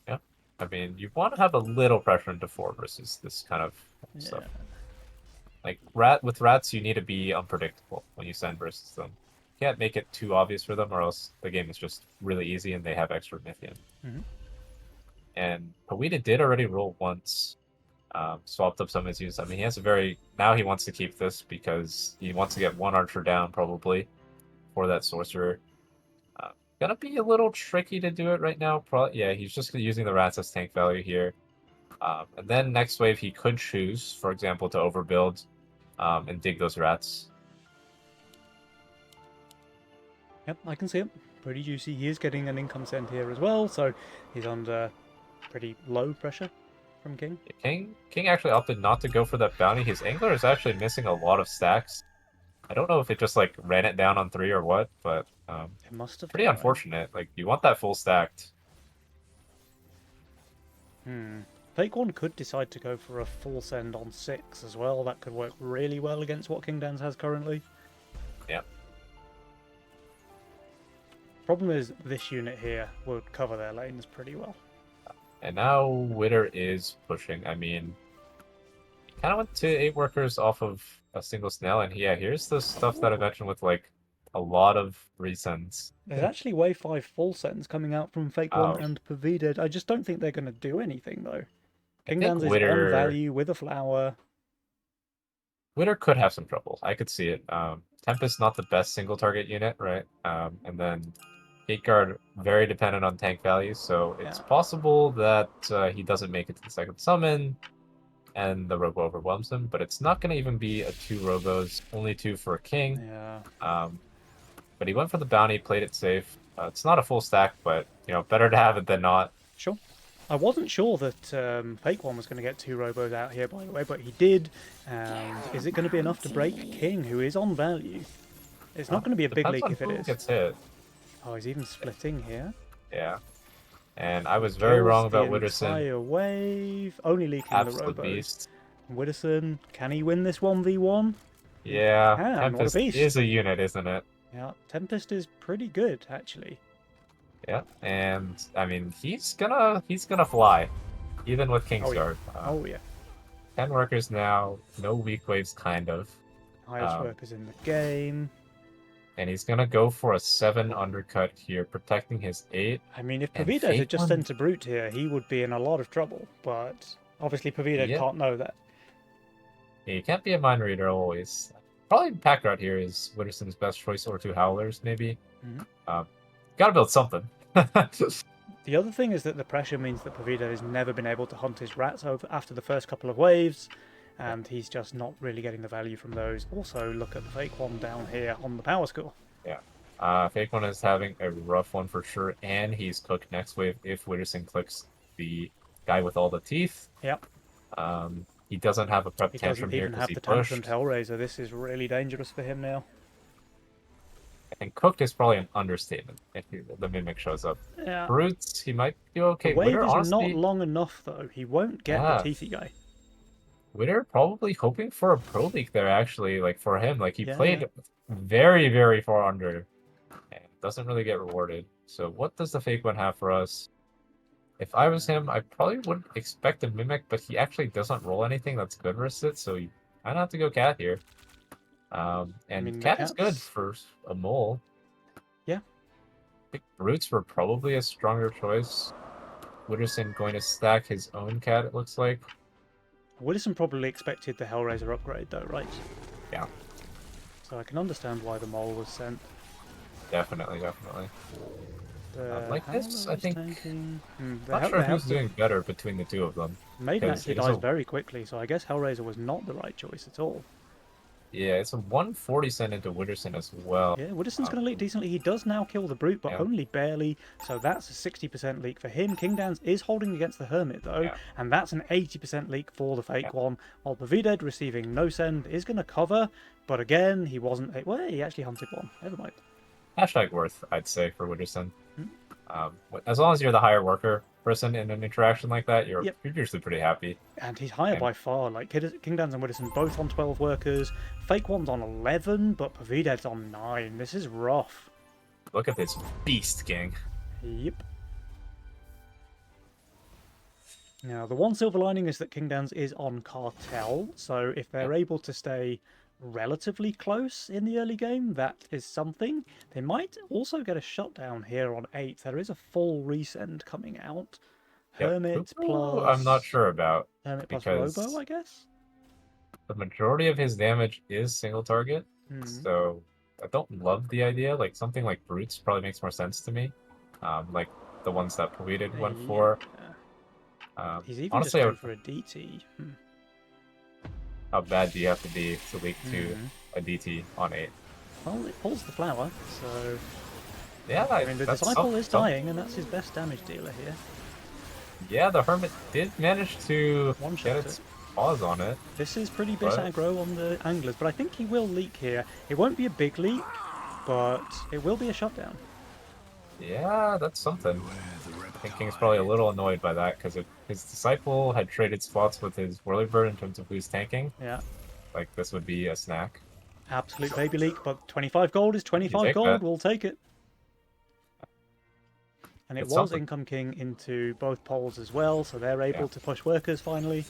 Yeah. I mean, you want to have a little pressure into 4 versus this kind of stuff. Like, with rats, you need to be unpredictable when you send versus them. You can't make it too obvious for them, or else the game is just really easy and they have extra Mythium. Mhm. And Pawita did already roll once, swapped up some of his units. I mean, he has a very... Now he wants to keep this because he wants to get 1 archer down, probably, for that sorcerer. Gonna be a little tricky to do it right now. Yeah, he's just using the rats as tank value here. And then next wave, he could choose, for example, to overbuild and dig those rats. Yep, I can see it. Pretty juicy. He is getting an income send here as well, so he's under pretty low pressure. from King. King actually opted not to go for that bounty. His angler is actually missing a lot of stacks. I don't know if it just like ran it down on 3 or what, but It must have pretty done. unfortunate. Like you want that full stacked. Fake One could decide to go for a full send on 6 as well. That could work really well against what King Dans has currently. Yep. Problem is, this unit here would cover their lanes pretty well. And now Witter is pushing. I mean, he kind of went to 8 workers off of a single snail, and yeah, here's the stuff that I mentioned with like a lot of resends. There's actually Wave 5 full sends coming out from Fake Oh. One and Pavided. I just don't think they're going to do anything though. I King think Dans is Witter- on value with a flower. Witter could have some trouble. I could see it. Tempest not the best single target unit, right? And then Gateguard very dependent on tank value, so it's Yeah. possible that he doesn't make it to the second summon, and the Robo overwhelms him. But it's not going to even be a 2 Robos, only 2 for a king. Yeah. But he went for the bounty, played it safe. It's not a full stack, but you know, better to have it than not. Sure. I wasn't sure that Fake One was going to get 2 Robos out here, by the way, but he did. And is it going to be enough to break King, who is on value? It's not going to be a big Depends leak on if it who is. gets hit. Oh, he's even splitting here. Yeah. And I was very Kills wrong about the Witterson. entire wave, only leaking the Absolute Robos. beast. Witterson, can he win this 1v1? Yeah, Can, what a Tempest beast. is a unit, isn't it? Yeah, Tempest is pretty good, actually. Yeah, and I mean he's gonna fly, even with Kingsguard. Oh, yeah. 10 workers now, no weak waves, kind of, Highest workers in the game. and he's gonna go for a 7 undercut here, protecting his 8. I mean, if And Pavided Fake had just One- sent a Brute here, he would be in a lot of trouble. But obviously, Pavided Yeah. can't know that. Yeah, you can't be a mind reader always. Probably Pack Rat here is Witterson's best choice, or 2 Howlers maybe. Mhm. Gotta build something. The other thing is that the pressure means that Pavided has never been able to hunt his rats over after the first couple of waves, and he's just not really getting the value from those. Also, look at the Fake One down here on the power score. Fake One is having a rough one for sure, and he's cooked next wave if Witterson clicks the guy with all the teeth. Yep. He doesn't have a prep He tantrum doesn't here even because have he the pushed. Tantrum Hellraiser. This is really dangerous for him now. And cooked is probably an understatement if the Mimic shows up. Yeah. Brutes, he might do okay. The wave Witter, is honestly, not long enough, though. He won't get Yeah. the Teethy guy. Witter probably hoping for a pro league there, actually, like for him. Like he Yeah. played very, very far under and doesn't really get rewarded. So what does the Fake One have for us? If I was him, I probably wouldn't expect a Mimic, but he actually doesn't roll anything that's good versus it, so you might have to go Cat here. And mean, the Cat is good Cat's- for a mole. Yeah. I think Brutes were probably a stronger choice. Witterson going to stack his own Cat, it looks like. Witterson probably expected the Hellraiser upgrade, though, right? Yeah. So I can understand why the mole was sent. Definitely. Like this, I Howler is think- tanking. The Not Hell- sure the who's Hell- doing better between the two of them. Maiden 'cause actually it's dies a- very quickly, so I guess Hellraiser was not the right choice at all. Yeah, it's a 140 cent into Witterson as well. Yeah, Witterson's going to leak decently. He does now kill the Brute, but Yeah. only barely, so that's a 60% leak for him. King Dans is holding against the Hermit, though, Yeah. and that's an 80% leak for the Fake Yeah. One. While Pavided, receiving no send, is going to cover, but again, he wasn't... Well, he actually hunted one. Never mind. Hashtag worth, I'd say, for Witterson. Hmm. As long as you're the higher worker person in an interaction like that, you're Yep. usually pretty happy. And he's higher And- by far. Like, King Dans and Witterson both on 12 workers. Fake One's on 11, but Pavided's on 9. This is rough. Look at this beast, King. Yep. Now, the one silver lining is that King Dans is on Cartel, so if they're able to stay relatively close in the early game, that is something. They might also get a shutdown here on 8. There is a full resend coming out. Yep. Hermit Ooh, plus... I'm not sure about. Hermit plus because- Robo, I guess? The majority of his damage is single target, Hmm. so I don't love the idea. Like something like Brutes probably makes more sense to me. Like the ones that Polluted went for. Yeah. He's even Honestly, I just would, going for a DT. how bad do you have to be to leak to Mhm. a DT on 8? Well, it pulls the flower, so... Yeah, I mean, the that's Disciple some- is some- dying, and that's his best damage dealer here. Yeah, the Hermit did manage to One-shot get it. its paws on it. This is pretty bit But aggro on the anglers, but I think he will leak here. It won't be a big leak, but it will be a shutdown. yeah, that's something. I think King's probably a little annoyed by that because his Disciple had traded spots with his Whirlybird in terms of who's tanking. Yeah, Like, this would be a snack. absolute baby leak, but 25 gold is You 25 take gold. that. We'll take it. And it It's was something. Income King into both poles as well, so they're able Yeah. to push workers finally.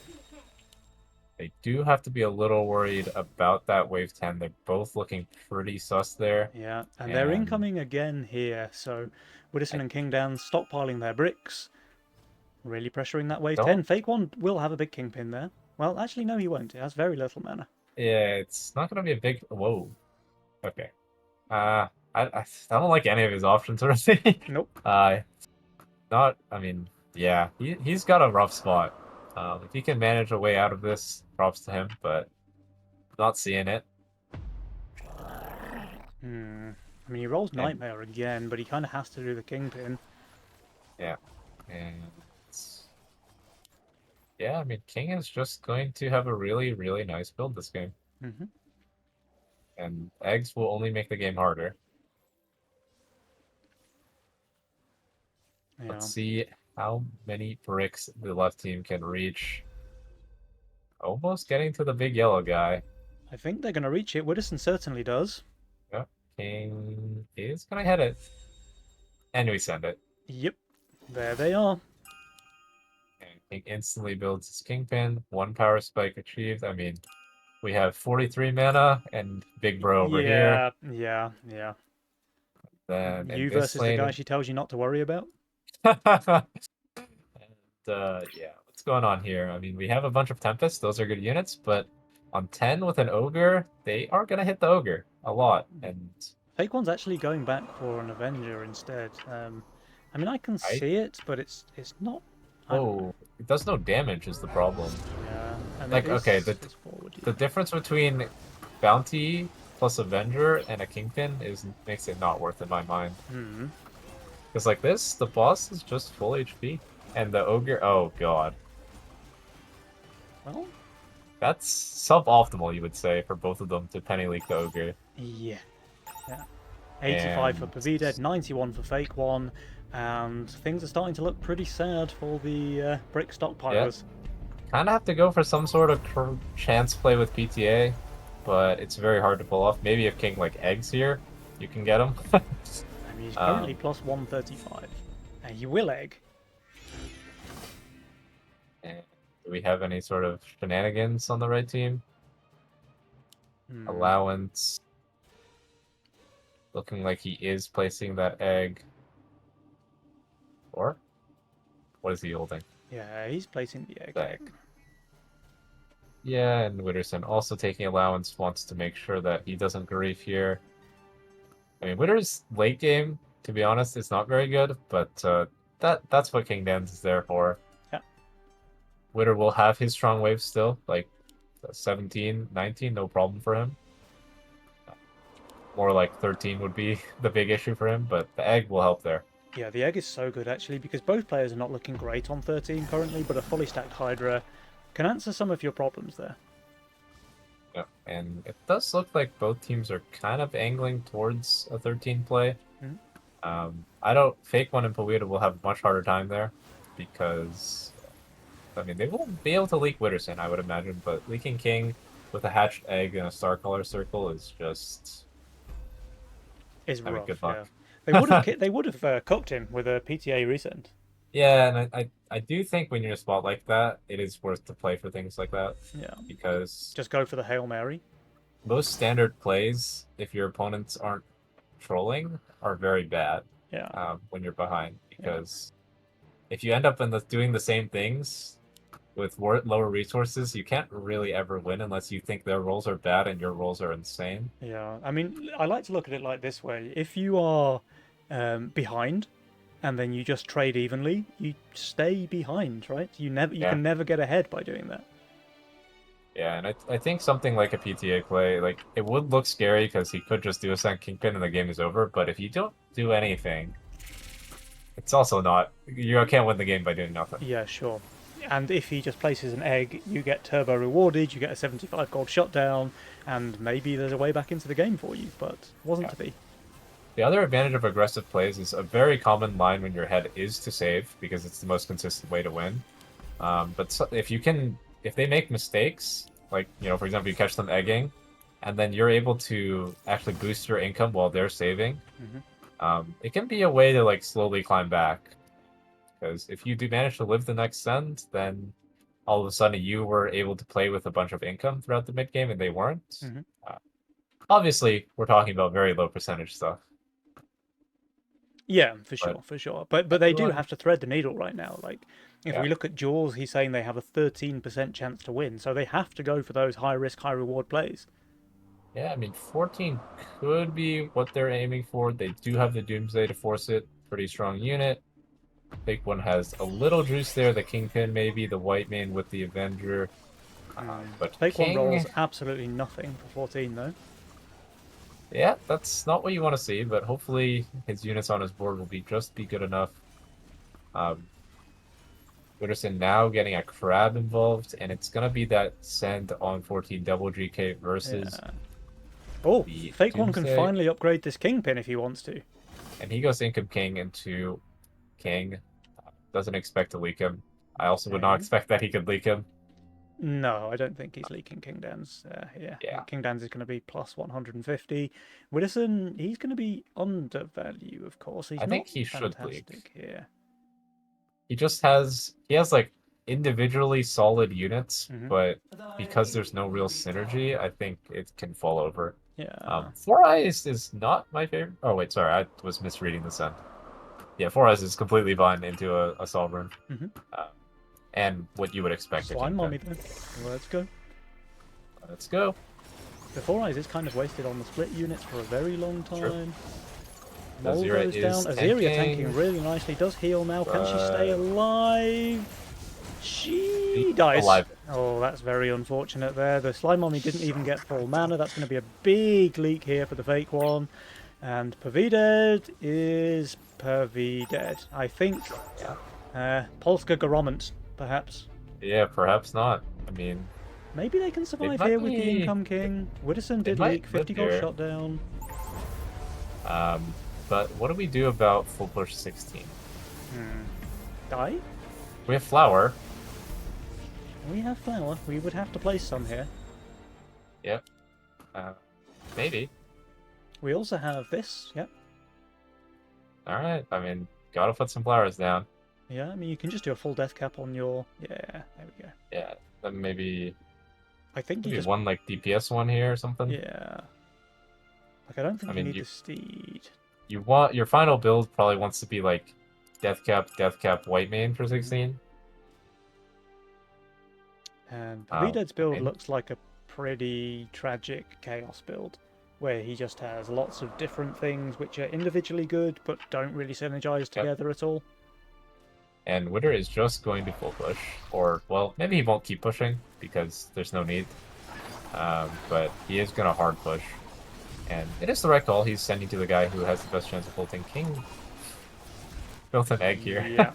They do have to be a little worried about that wave 10. They're both looking pretty sus there. Yeah, and they're And incoming again here, so Widdowson I and King down stockpiling their bricks, really pressuring that wave don't 10. Fake One will have a big kingpin there. Well, actually, no, he won't. It has very little mana. Yeah, it's not gonna be a big. Whoa. Okay. I don't like any of his options really. Nope. Not. I mean, yeah, he's got a rough spot. If he can manage a way out of this, props to him. But not seeing it. I mean, he rolls Nightmare again, but he kind of has to do the kingpin. Yeah, and yeah, I mean, King is just going to have a really, really nice build this game, Hmm. and eggs will only make the game harder. Yeah. Let's see how many bricks the left team can reach. Almost getting to the big yellow guy. I think they're going to reach it. Widdowson certainly does. Yep. King is gonna hit it. And we send it. Yep. There they are. And King instantly builds his Kingpin. 1 power spike achieved. I mean, we have 43 mana and Big Bro over here. Yeah. Then in You this versus the lane, guy she tells you not to worry about. and yeah, what's going on here? I mean, we have a bunch of Tempests. Those are good units, but on 10 with an Ogre, they are gonna hit the Ogre a lot. And Fake One's actually going back for an Avenger instead. I mean, I can I see it, but it's not. I don't know. oh, it does no damage is the problem. Yeah. And Like, it is, okay, it's forward, The yeah. difference between Bounty plus Avenger and a Kingpin makes it not worth it in my mind. Hmm. Because like this, the boss is just full HP, and the Ogre, oh god, Well, that's suboptimal, you would say, for both of them to penny leak the Ogre. yeah. 85 for And- Pavided, 91 for Fake One, and things are starting to look pretty sad for the brick stockpilers. Kind of have to go for some sort of chance play with PTA, but it's very hard to pull off. Maybe if King like eggs here, you can get him. I mean, he's currently Um, plus 135, and he will egg. And do we have any sort of shenanigans on the right team? Hmm. Allowance. Looking like he is placing that egg. Or? What is he holding? Yeah, he's placing the egg. Egg. Yeah, and Witterson also taking allowance, wants to make sure that he doesn't grief here. I mean, Witter's late game, to be honest, is not very good, but that's what King Dance is there for. Yeah. Witter will have his strong wave still, like 17, 19, no problem for him. More like 13 would be the big issue for him, but the egg will help there. Yeah, the egg is so good actually because both players are not looking great on 13 currently, but a fully stacked Hydra can answer some of your problems there. Yeah, and it does look like both teams are kind of angling towards a 13 play. I don't. Fake One and Pawita will have a much harder time there because, I mean, they won't be able to leak Witterson, I would imagine, but leaking King with a hatched egg and a star color circle is just. Is I mean, rough. good Yeah. luck. They would have cooked him with a PTA resend. Yeah, and I do think when you're in a spot like that, it is worth to play for things like that Yeah. because Just go for the Hail Mary. most standard plays, if your opponents aren't trolling, are very bad. Yeah. When you're behind because if you end up doing the same things with lower resources, you can't really ever win unless you think their rolls are bad and your rolls are insane. Yeah. I mean, I like to look at it like this way: if you are behind, and then you just trade evenly, you stay behind, right? You can never get ahead by doing that. Yeah, and I think something like a PTA play, like it would look scary because he could just do a second Kingpin and the game is over. But if you don't do anything, it's also not. You can't win the game by doing nothing. Yeah, sure. And if he just places an egg, you get turbo rewarded, you get a 75 gold shutdown, and maybe there's a way back into the game for you, but wasn't Yeah. to be. The other advantage of aggressive plays is a very common line when your head is to save, because it's the most consistent way to win. But if they make mistakes, like, for example, you catch them egging, and then you're able to actually boost your income while they're saving, it can be a way to like slowly climb back. Because if you do manage to live the next send, then all of a sudden you were able to play with a bunch of income throughout the mid game, and they weren't. Mhm. Obviously, we're talking about very low percentage stuff. Yeah, for But sure. But they do everyone- have to thread the needle right now. Like, if Yeah. we look at Jaws, he's saying they have a 13% chance to win, so they have to go for those high risk, high reward plays. Yeah, I mean, 14 could be what they're aiming for. They do have the Doomsday to force it. Pretty strong unit. Fake one has a little juice there. The Kingpin, maybe. The White Man with the Avenger. But Fake one King, rolls absolutely nothing for 14, though. yeah, that's not what you want to see. But hopefully his units on his board will be good enough. Witterson now getting a crab involved, and it's gonna be that send on 14 double GK versus, Yeah. Oh, the Fake one can Doomsday. finally upgrade this Kingpin if he wants to. and he goes Income King into King. Doesn't expect to leak him. I also would not Okay. expect that he could leak him. No, I don't think he's leaking King Dan's. Yeah, Yeah. King Dan's is going to be plus 150. Widdowson, he's going to be undervalue, of course. He's I think not he should leak. fantastic here. He has like individually solid units, Mhm. but because there's no real synergy, I think it can fall over. Yeah. Four Eyes is not my favorite. Oh wait, sorry, I was misreading the send. Yeah, Four Eyes is completely fine into a Sovereign. Mhm. And what you would expect. Slime mommy then. Let's go. Let's go. The Four Eyes is kind of wasted on the split units for a very long time. Sure. Mole Azira goes is down. Azeria tanking. tanking really nicely. Does heal now. Can she stay But- alive? She She's dies. alive. Oh, that's very unfortunate there. The Slime Mommy didn't even get full mana. That's going to be a big leak here for the fake one. And Pervided is Pervided. I think Polska Garomant, perhaps. Yeah, perhaps not. I mean, Maybe they can survive might here with the be- Income King. Widdowson did might leak, 50 live gold here. shot down. but what do we do about full push 16? Die? We have Flower. We have Flower. We would have to place some here. Yep. Maybe. We also have this, yep. All right. I mean, gotta put some flowers down. Yeah, I mean, you can just do a full death cap on your... Yeah, there we go. Yeah. Then maybe I think you just... one like DPS one here or something. Yeah. Like, I don't think I you mean, need you- the steed. You want your final build probably wants to be like death cap, white mane for 16. And Oh, Pervided's build okay. looks like a pretty tragic chaos build, where he just has lots of different things which are individually good, but don't really synergize together at all. And Witter is just going to full push, or well, maybe he won't keep pushing because there's no need. But he is gonna hard push, and it is the right call. He's sending to the guy who has the best chance of ulting. King built an egg here. Yeah.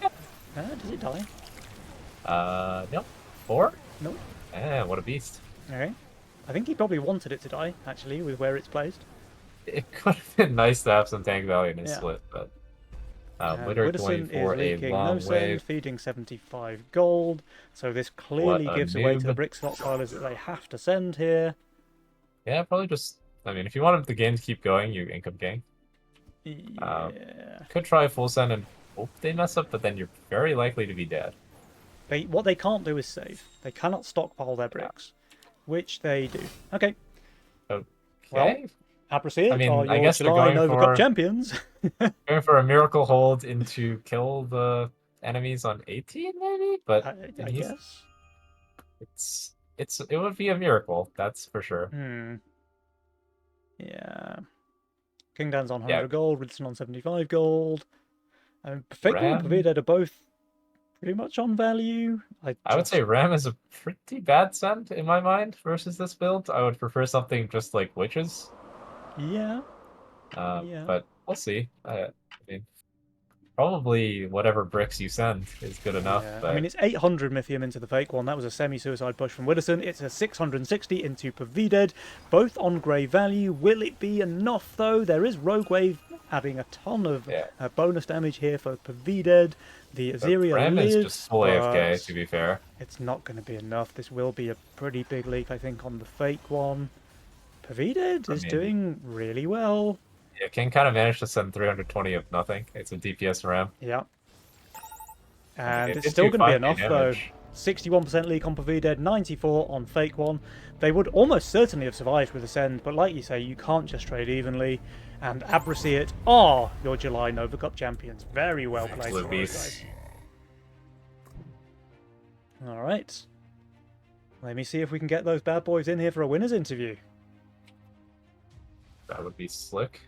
Does it die? Nope. 4? Nope. What a beast. Okay. I think he probably wanted it to die, actually, with where it's placed. It could have been nice to have some tank value in his Yeah. split, but And Witter Widdowson going for is a leaking long no send, wave. feeding 75 gold. So this clearly What a gives away to the noob. brick stockpilers that they have to send here. Yeah, probably just. I mean, if you want the game to keep going, you income gang. Yeah. Could try full send and hope they mess up, but then you're very likely to be dead. What they can't do is save. They cannot stockpile their bricks, which they do. Okay. Okay. Well, Abrasid I mean, are I your guess they're July going Nova for- Cup champions. Going for a miracle hold into kill the enemies on 18, maybe. But I guess. it would be a miracle, that's for sure. Yeah. King Dan's on 100 Yeah. gold, Ridson on 75 gold. Fake and Ram. Pervided are both pretty much on value. I would say Ram is a pretty bad send in my mind versus this build. I would prefer something just like Witches. Yeah. But we'll see. I mean, probably whatever bricks you send is good enough. Yeah, I But mean, it's 800 Mythium into the fake one. That was a semi-suicide push from Widdowson. It's a 660 into Pavided, both on grey value. Will it be enough, though? There is Rogue Wave adding a ton of yeah, bonus damage here for Pavided. The the Azeria Prim is lives, just full AFK, but to be fair. it's not going to be enough. This will be a pretty big leak, I think, on the fake one. Pavided I is mean, doing really well. yeah, King kind of managed to send 320 of nothing. It's a DPS ram. Yeah. I mean, And it it's did still do going to be 5k enough, though. damage. 61% leak on Pavided, 94 on Fake One. They would almost certainly have survived with Ascend, but like you say, you can't just trade evenly. And Abrasiat are your July Nova Cup champions. Very well played, Absolute for those beasts. guys. All right. Let me see if we can get those bad boys in here for a winner's interview. That would be slick.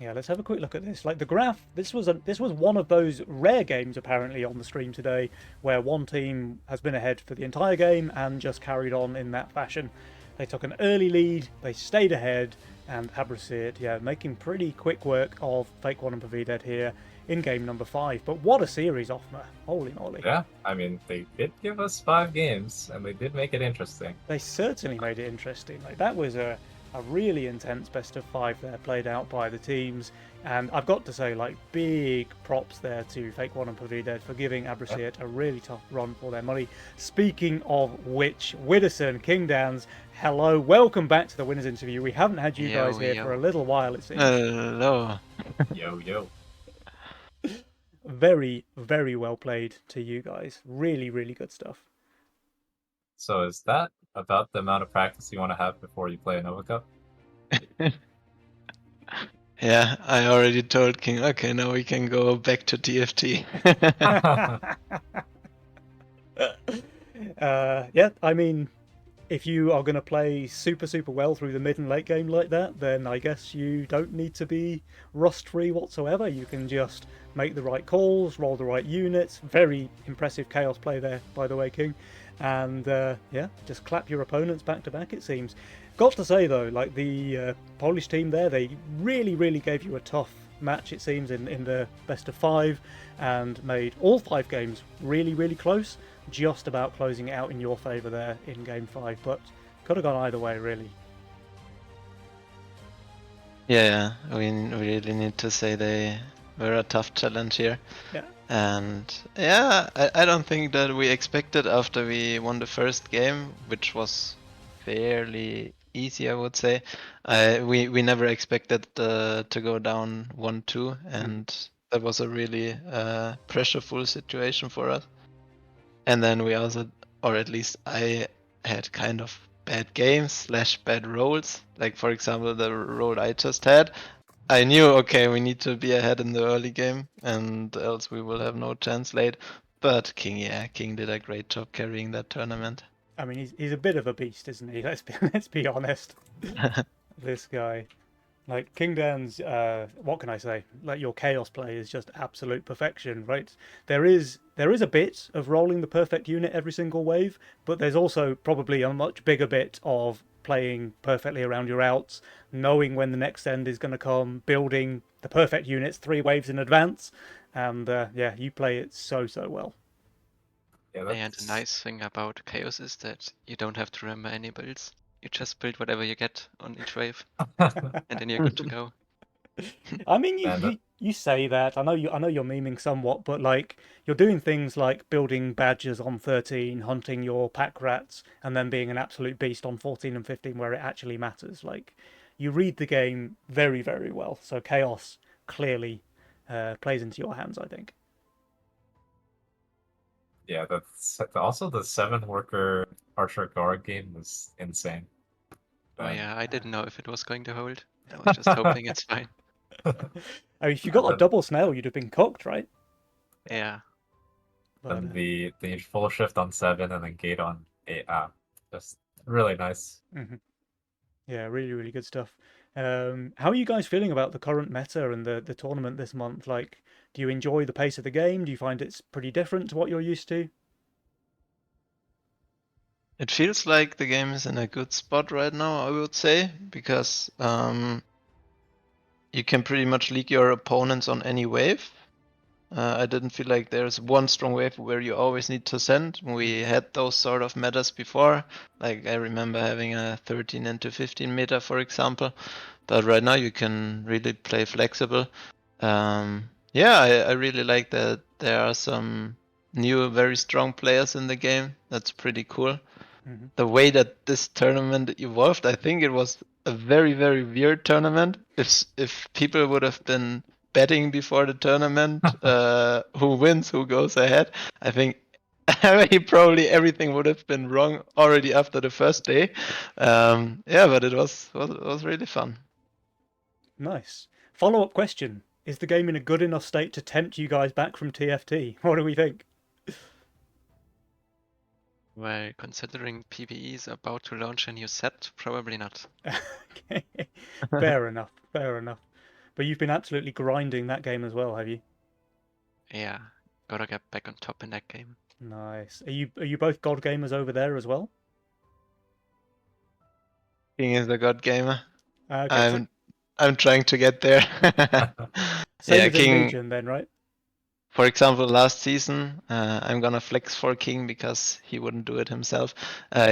Yeah, let's have a quick look at this. Like the graph, this was one of those rare games apparently on the stream today, where one team has been ahead for the entire game and just carried on in that fashion. They took an early lead, they stayed ahead, and Abrasiat, yeah, making pretty quick work of Fake One and Pavided here in game number 5. But what a series, Offmer! Holy moly! Yeah, I mean, they did give us 5 games, and they did make it interesting. They certainly made it interesting. Like that was a really intense best of 5 there played out by the teams, and I've got to say, like, big props there to Fake One and Pavided for giving Abrasiat a really tough run for their money. Speaking of which, Widdowson, King Dans, hello, welcome back to the winners interview. We haven't had you guys here for a little while, it seems. Hello. Yo, yo. Very, very well played to you guys. Really, really good stuff. So is that about the amount of practice you want to have before you play a Nova Cup? Yeah, I already told King, okay, now we can go back to TFT. Yeah, I mean, if you are going to play super, super well through the mid and late game like that, then I guess you don't need to be rust-free whatsoever. You can just make the right calls, roll the right units. Very impressive chaos play there, by the way, King. And yeah, just clap your opponents back to back, it seems. Got to say, though, like the Polish team there, they really, really gave you a tough match, it seems, in the best of 5, and made all 5 games really, really close. Just about closing it out in your favour there in game 5, but could have gone either way, really. Yeah, we really need to say they were a tough challenge here. Yeah. And yeah, I don't think that we expected after we won the first game, which was fairly easy, I would say. We never expected to go down 1-2, and that was a really pressureful situation for us. And then we also, or at least I had kind of bad games / bad rolls. Like for example, the roll I just had, I knew, okay, we need to be ahead in the early game, and else we will have no chance late. But King did a great job carrying that tournament. I mean, he's a bit of a beast, isn't he? Let's be honest. This guy. Like, King Dan's, what can I say? Like, your chaos play is just absolute perfection, right? There is a bit of rolling the perfect unit every single wave, but there's also probably a much bigger bit of playing perfectly around your outs, knowing when the next end is going to come, building the perfect units 3 waves in advance, and yeah, you play it so well. Yeah, And the nice thing about Chaos is that you don't have to remember any builds. You just build whatever you get on each wave, and then you're good to go. I mean, you say that. I know you're memeing somewhat, but like you're doing things like building badges on 13, hunting your pack rats, and then being an absolute beast on 14 and 15 where it actually matters. Like you read the game very, very well. So chaos clearly plays into your hands, I think. Yeah, that's also the 7-worker Archer Guard game was insane. Oh yeah, I didn't know if it was going to hold. I was just hoping it's fine. I mean, if you got a double snail, you'd have been cooked, right? Yeah. But, And the full shift on 7 and then gate on 8. Just really nice. yeah, really, really good stuff. How are you guys feeling about the current meta and the tournament this month? Like, do you enjoy the pace of the game? Do you find it's pretty different to what you're used to? It feels like the game is in a good spot right now, I would say, because you can pretty much league your opponents on any wave. I didn't feel like there's one strong wave where you always need to send. We had those sort of metas before. Like I remember having a 13 into 15 meta, for example. But right now you can really play flexible. Yeah, I really like that there are some new, very strong players in the game. That's pretty cool. Mhm. The way that this tournament evolved, I think it was a very, very weird tournament. If people would have been betting before the tournament, who wins, who goes ahead, I think probably everything would have been wrong already after the first day. Yeah, but it was really fun. Nice. Follow-up question: is the game in a good enough state to tempt you guys back from TFT? What do we think? Well, considering PvE is about to launch a new set, probably not. Okay. Fair enough. Fair enough. But you've been absolutely grinding that game as well, have you? Yeah, gotta get back on top in that game. Nice. Are you both god gamers over there as well? King is the god gamer. Okay. I'm trying to get there. Same Yeah, as in King. Legion then, right? For example, last season, I'm gonna flex for King because he wouldn't do it himself.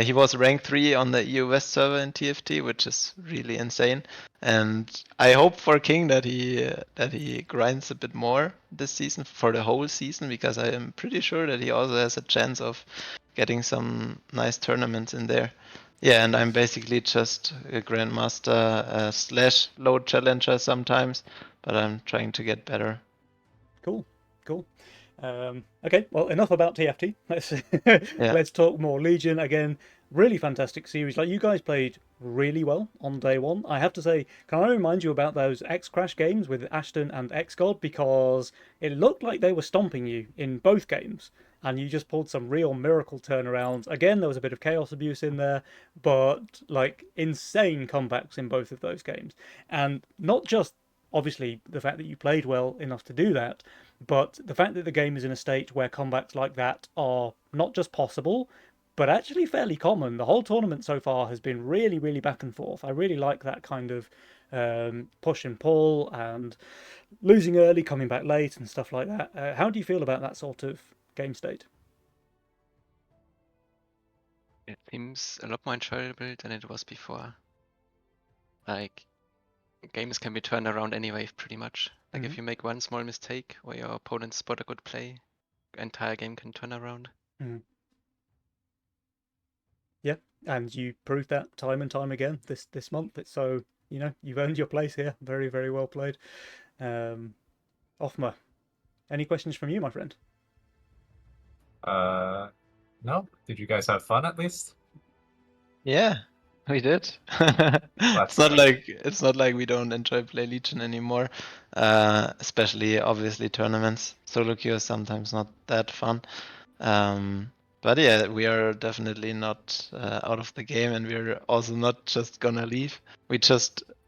He was rank 3 on the EU West server in TFT, which is really insane. And I hope for King that he grinds a bit more this season for the whole season, because I am pretty sure that he also has a chance of getting some nice tournaments in there. Yeah, and I'm basically just a grandmaster slash load challenger sometimes, but I'm trying to get better. Cool. Cool. Okay, well, enough about TFT. Let's talk more Legion again. Really fantastic series. Like, you guys played really well on day one. I have to say, can I remind you about those X Crash games with Ashton and XGod, because it looked like they were stomping you in both games, and you just pulled some real miracle turnarounds. Again, there was a bit of chaos abuse in there, but like insane comebacks in both of those games, and not just obviously the fact that you played well enough to do that, but the fact that the game is in a state where combats like that are not just possible, but actually fairly common. The whole tournament so far has been really, really back and forth. I really like that kind of push and pull and losing early, coming back late, and stuff like that. How do you feel about that sort of game state? It seems a lot more enjoyable than it was before. Like, games can be turned around anyway, pretty much. Like, if you make one small mistake or your opponent spot a good play, the entire game can turn around. Yeah, and you proved that time and time again this month. It's so, you've earned your place here. Very, very well played. Offma, any questions from you, my friend? No. Did you guys have fun at least? Yeah, we did. That's It's not like we don't enjoy play Legion anymore. Especially obviously tournaments. Solo queue is sometimes not that fun. But yeah, we are definitely not out of the game, and we're also not just gonna leave.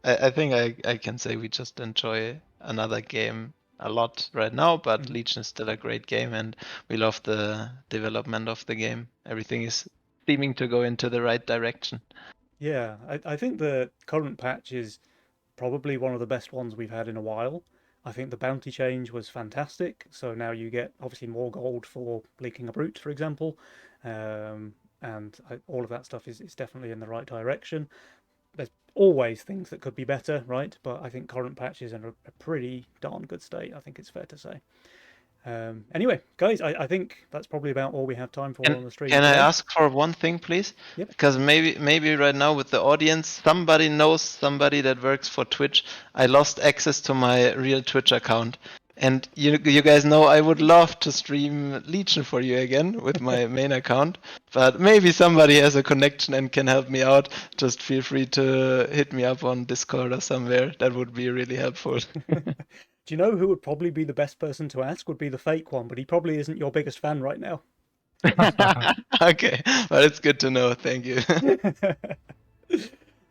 I think I can say we just enjoy another game a lot right now, but Legion is still a great game, and we love the development of the game. Everything is seeming to go into the right direction. Yeah, I think the current patch is probably one of the best ones we've had in a while. I think the bounty change was fantastic. So now you get obviously more gold for leaking a brute, for example. All of that stuff is definitely in the right direction. There's always things that could be better, right? But I think current patch is in a pretty darn good state, I think it's fair to say. Anyway, guys, I think that's probably about all we have time for on the stream Can I today. ask for one thing, please? Yep. Because maybe right now with the audience, somebody knows somebody that works for Twitch. I lost access to my real Twitch account. And you guys know I would love to stream Legion for you again with my main account. But maybe somebody has a connection and can help me out. Just feel free to hit me up on Discord or somewhere. That would be really helpful. Do you know who would probably be the best person to ask? Would be the fake one, but he probably isn't your biggest fan right now. Okay, but it's good to know. Thank you.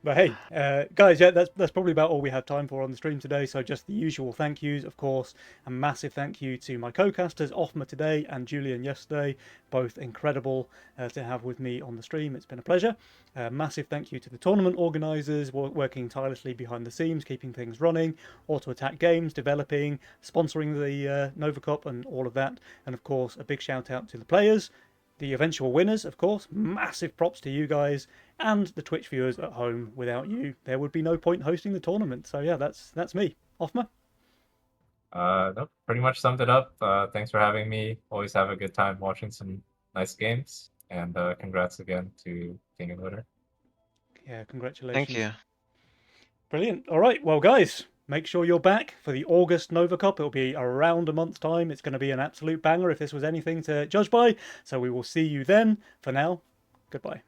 But hey, guys, yeah, that's probably about all we have time for on the stream today. So just the usual thank yous, of course. A massive thank you to my co-casters, Offma today and Julian yesterday. Both incredible to have with me on the stream. It's been a pleasure. Massive thank you to the tournament organisers, working tirelessly behind the scenes, keeping things running. Auto Attack Games, developing, sponsoring the Nova Cup and all of that. And of course, a big shout out to the players. The eventual winners, of course, massive props to you guys, and the Twitch viewers at home. Without you, there would be no point hosting the tournament. So yeah, that's me. Offma? No, pretty much summed it up. Thanks for having me. Always have a good time watching some nice games. And congrats again to King and Winner. Yeah, congratulations. Thank you. Brilliant. All right, well, guys, make sure you're back for the August Nova Cup. It'll be around a month's time. It's going to be an absolute banger if this was anything to judge by. So we will see you then. For now, goodbye.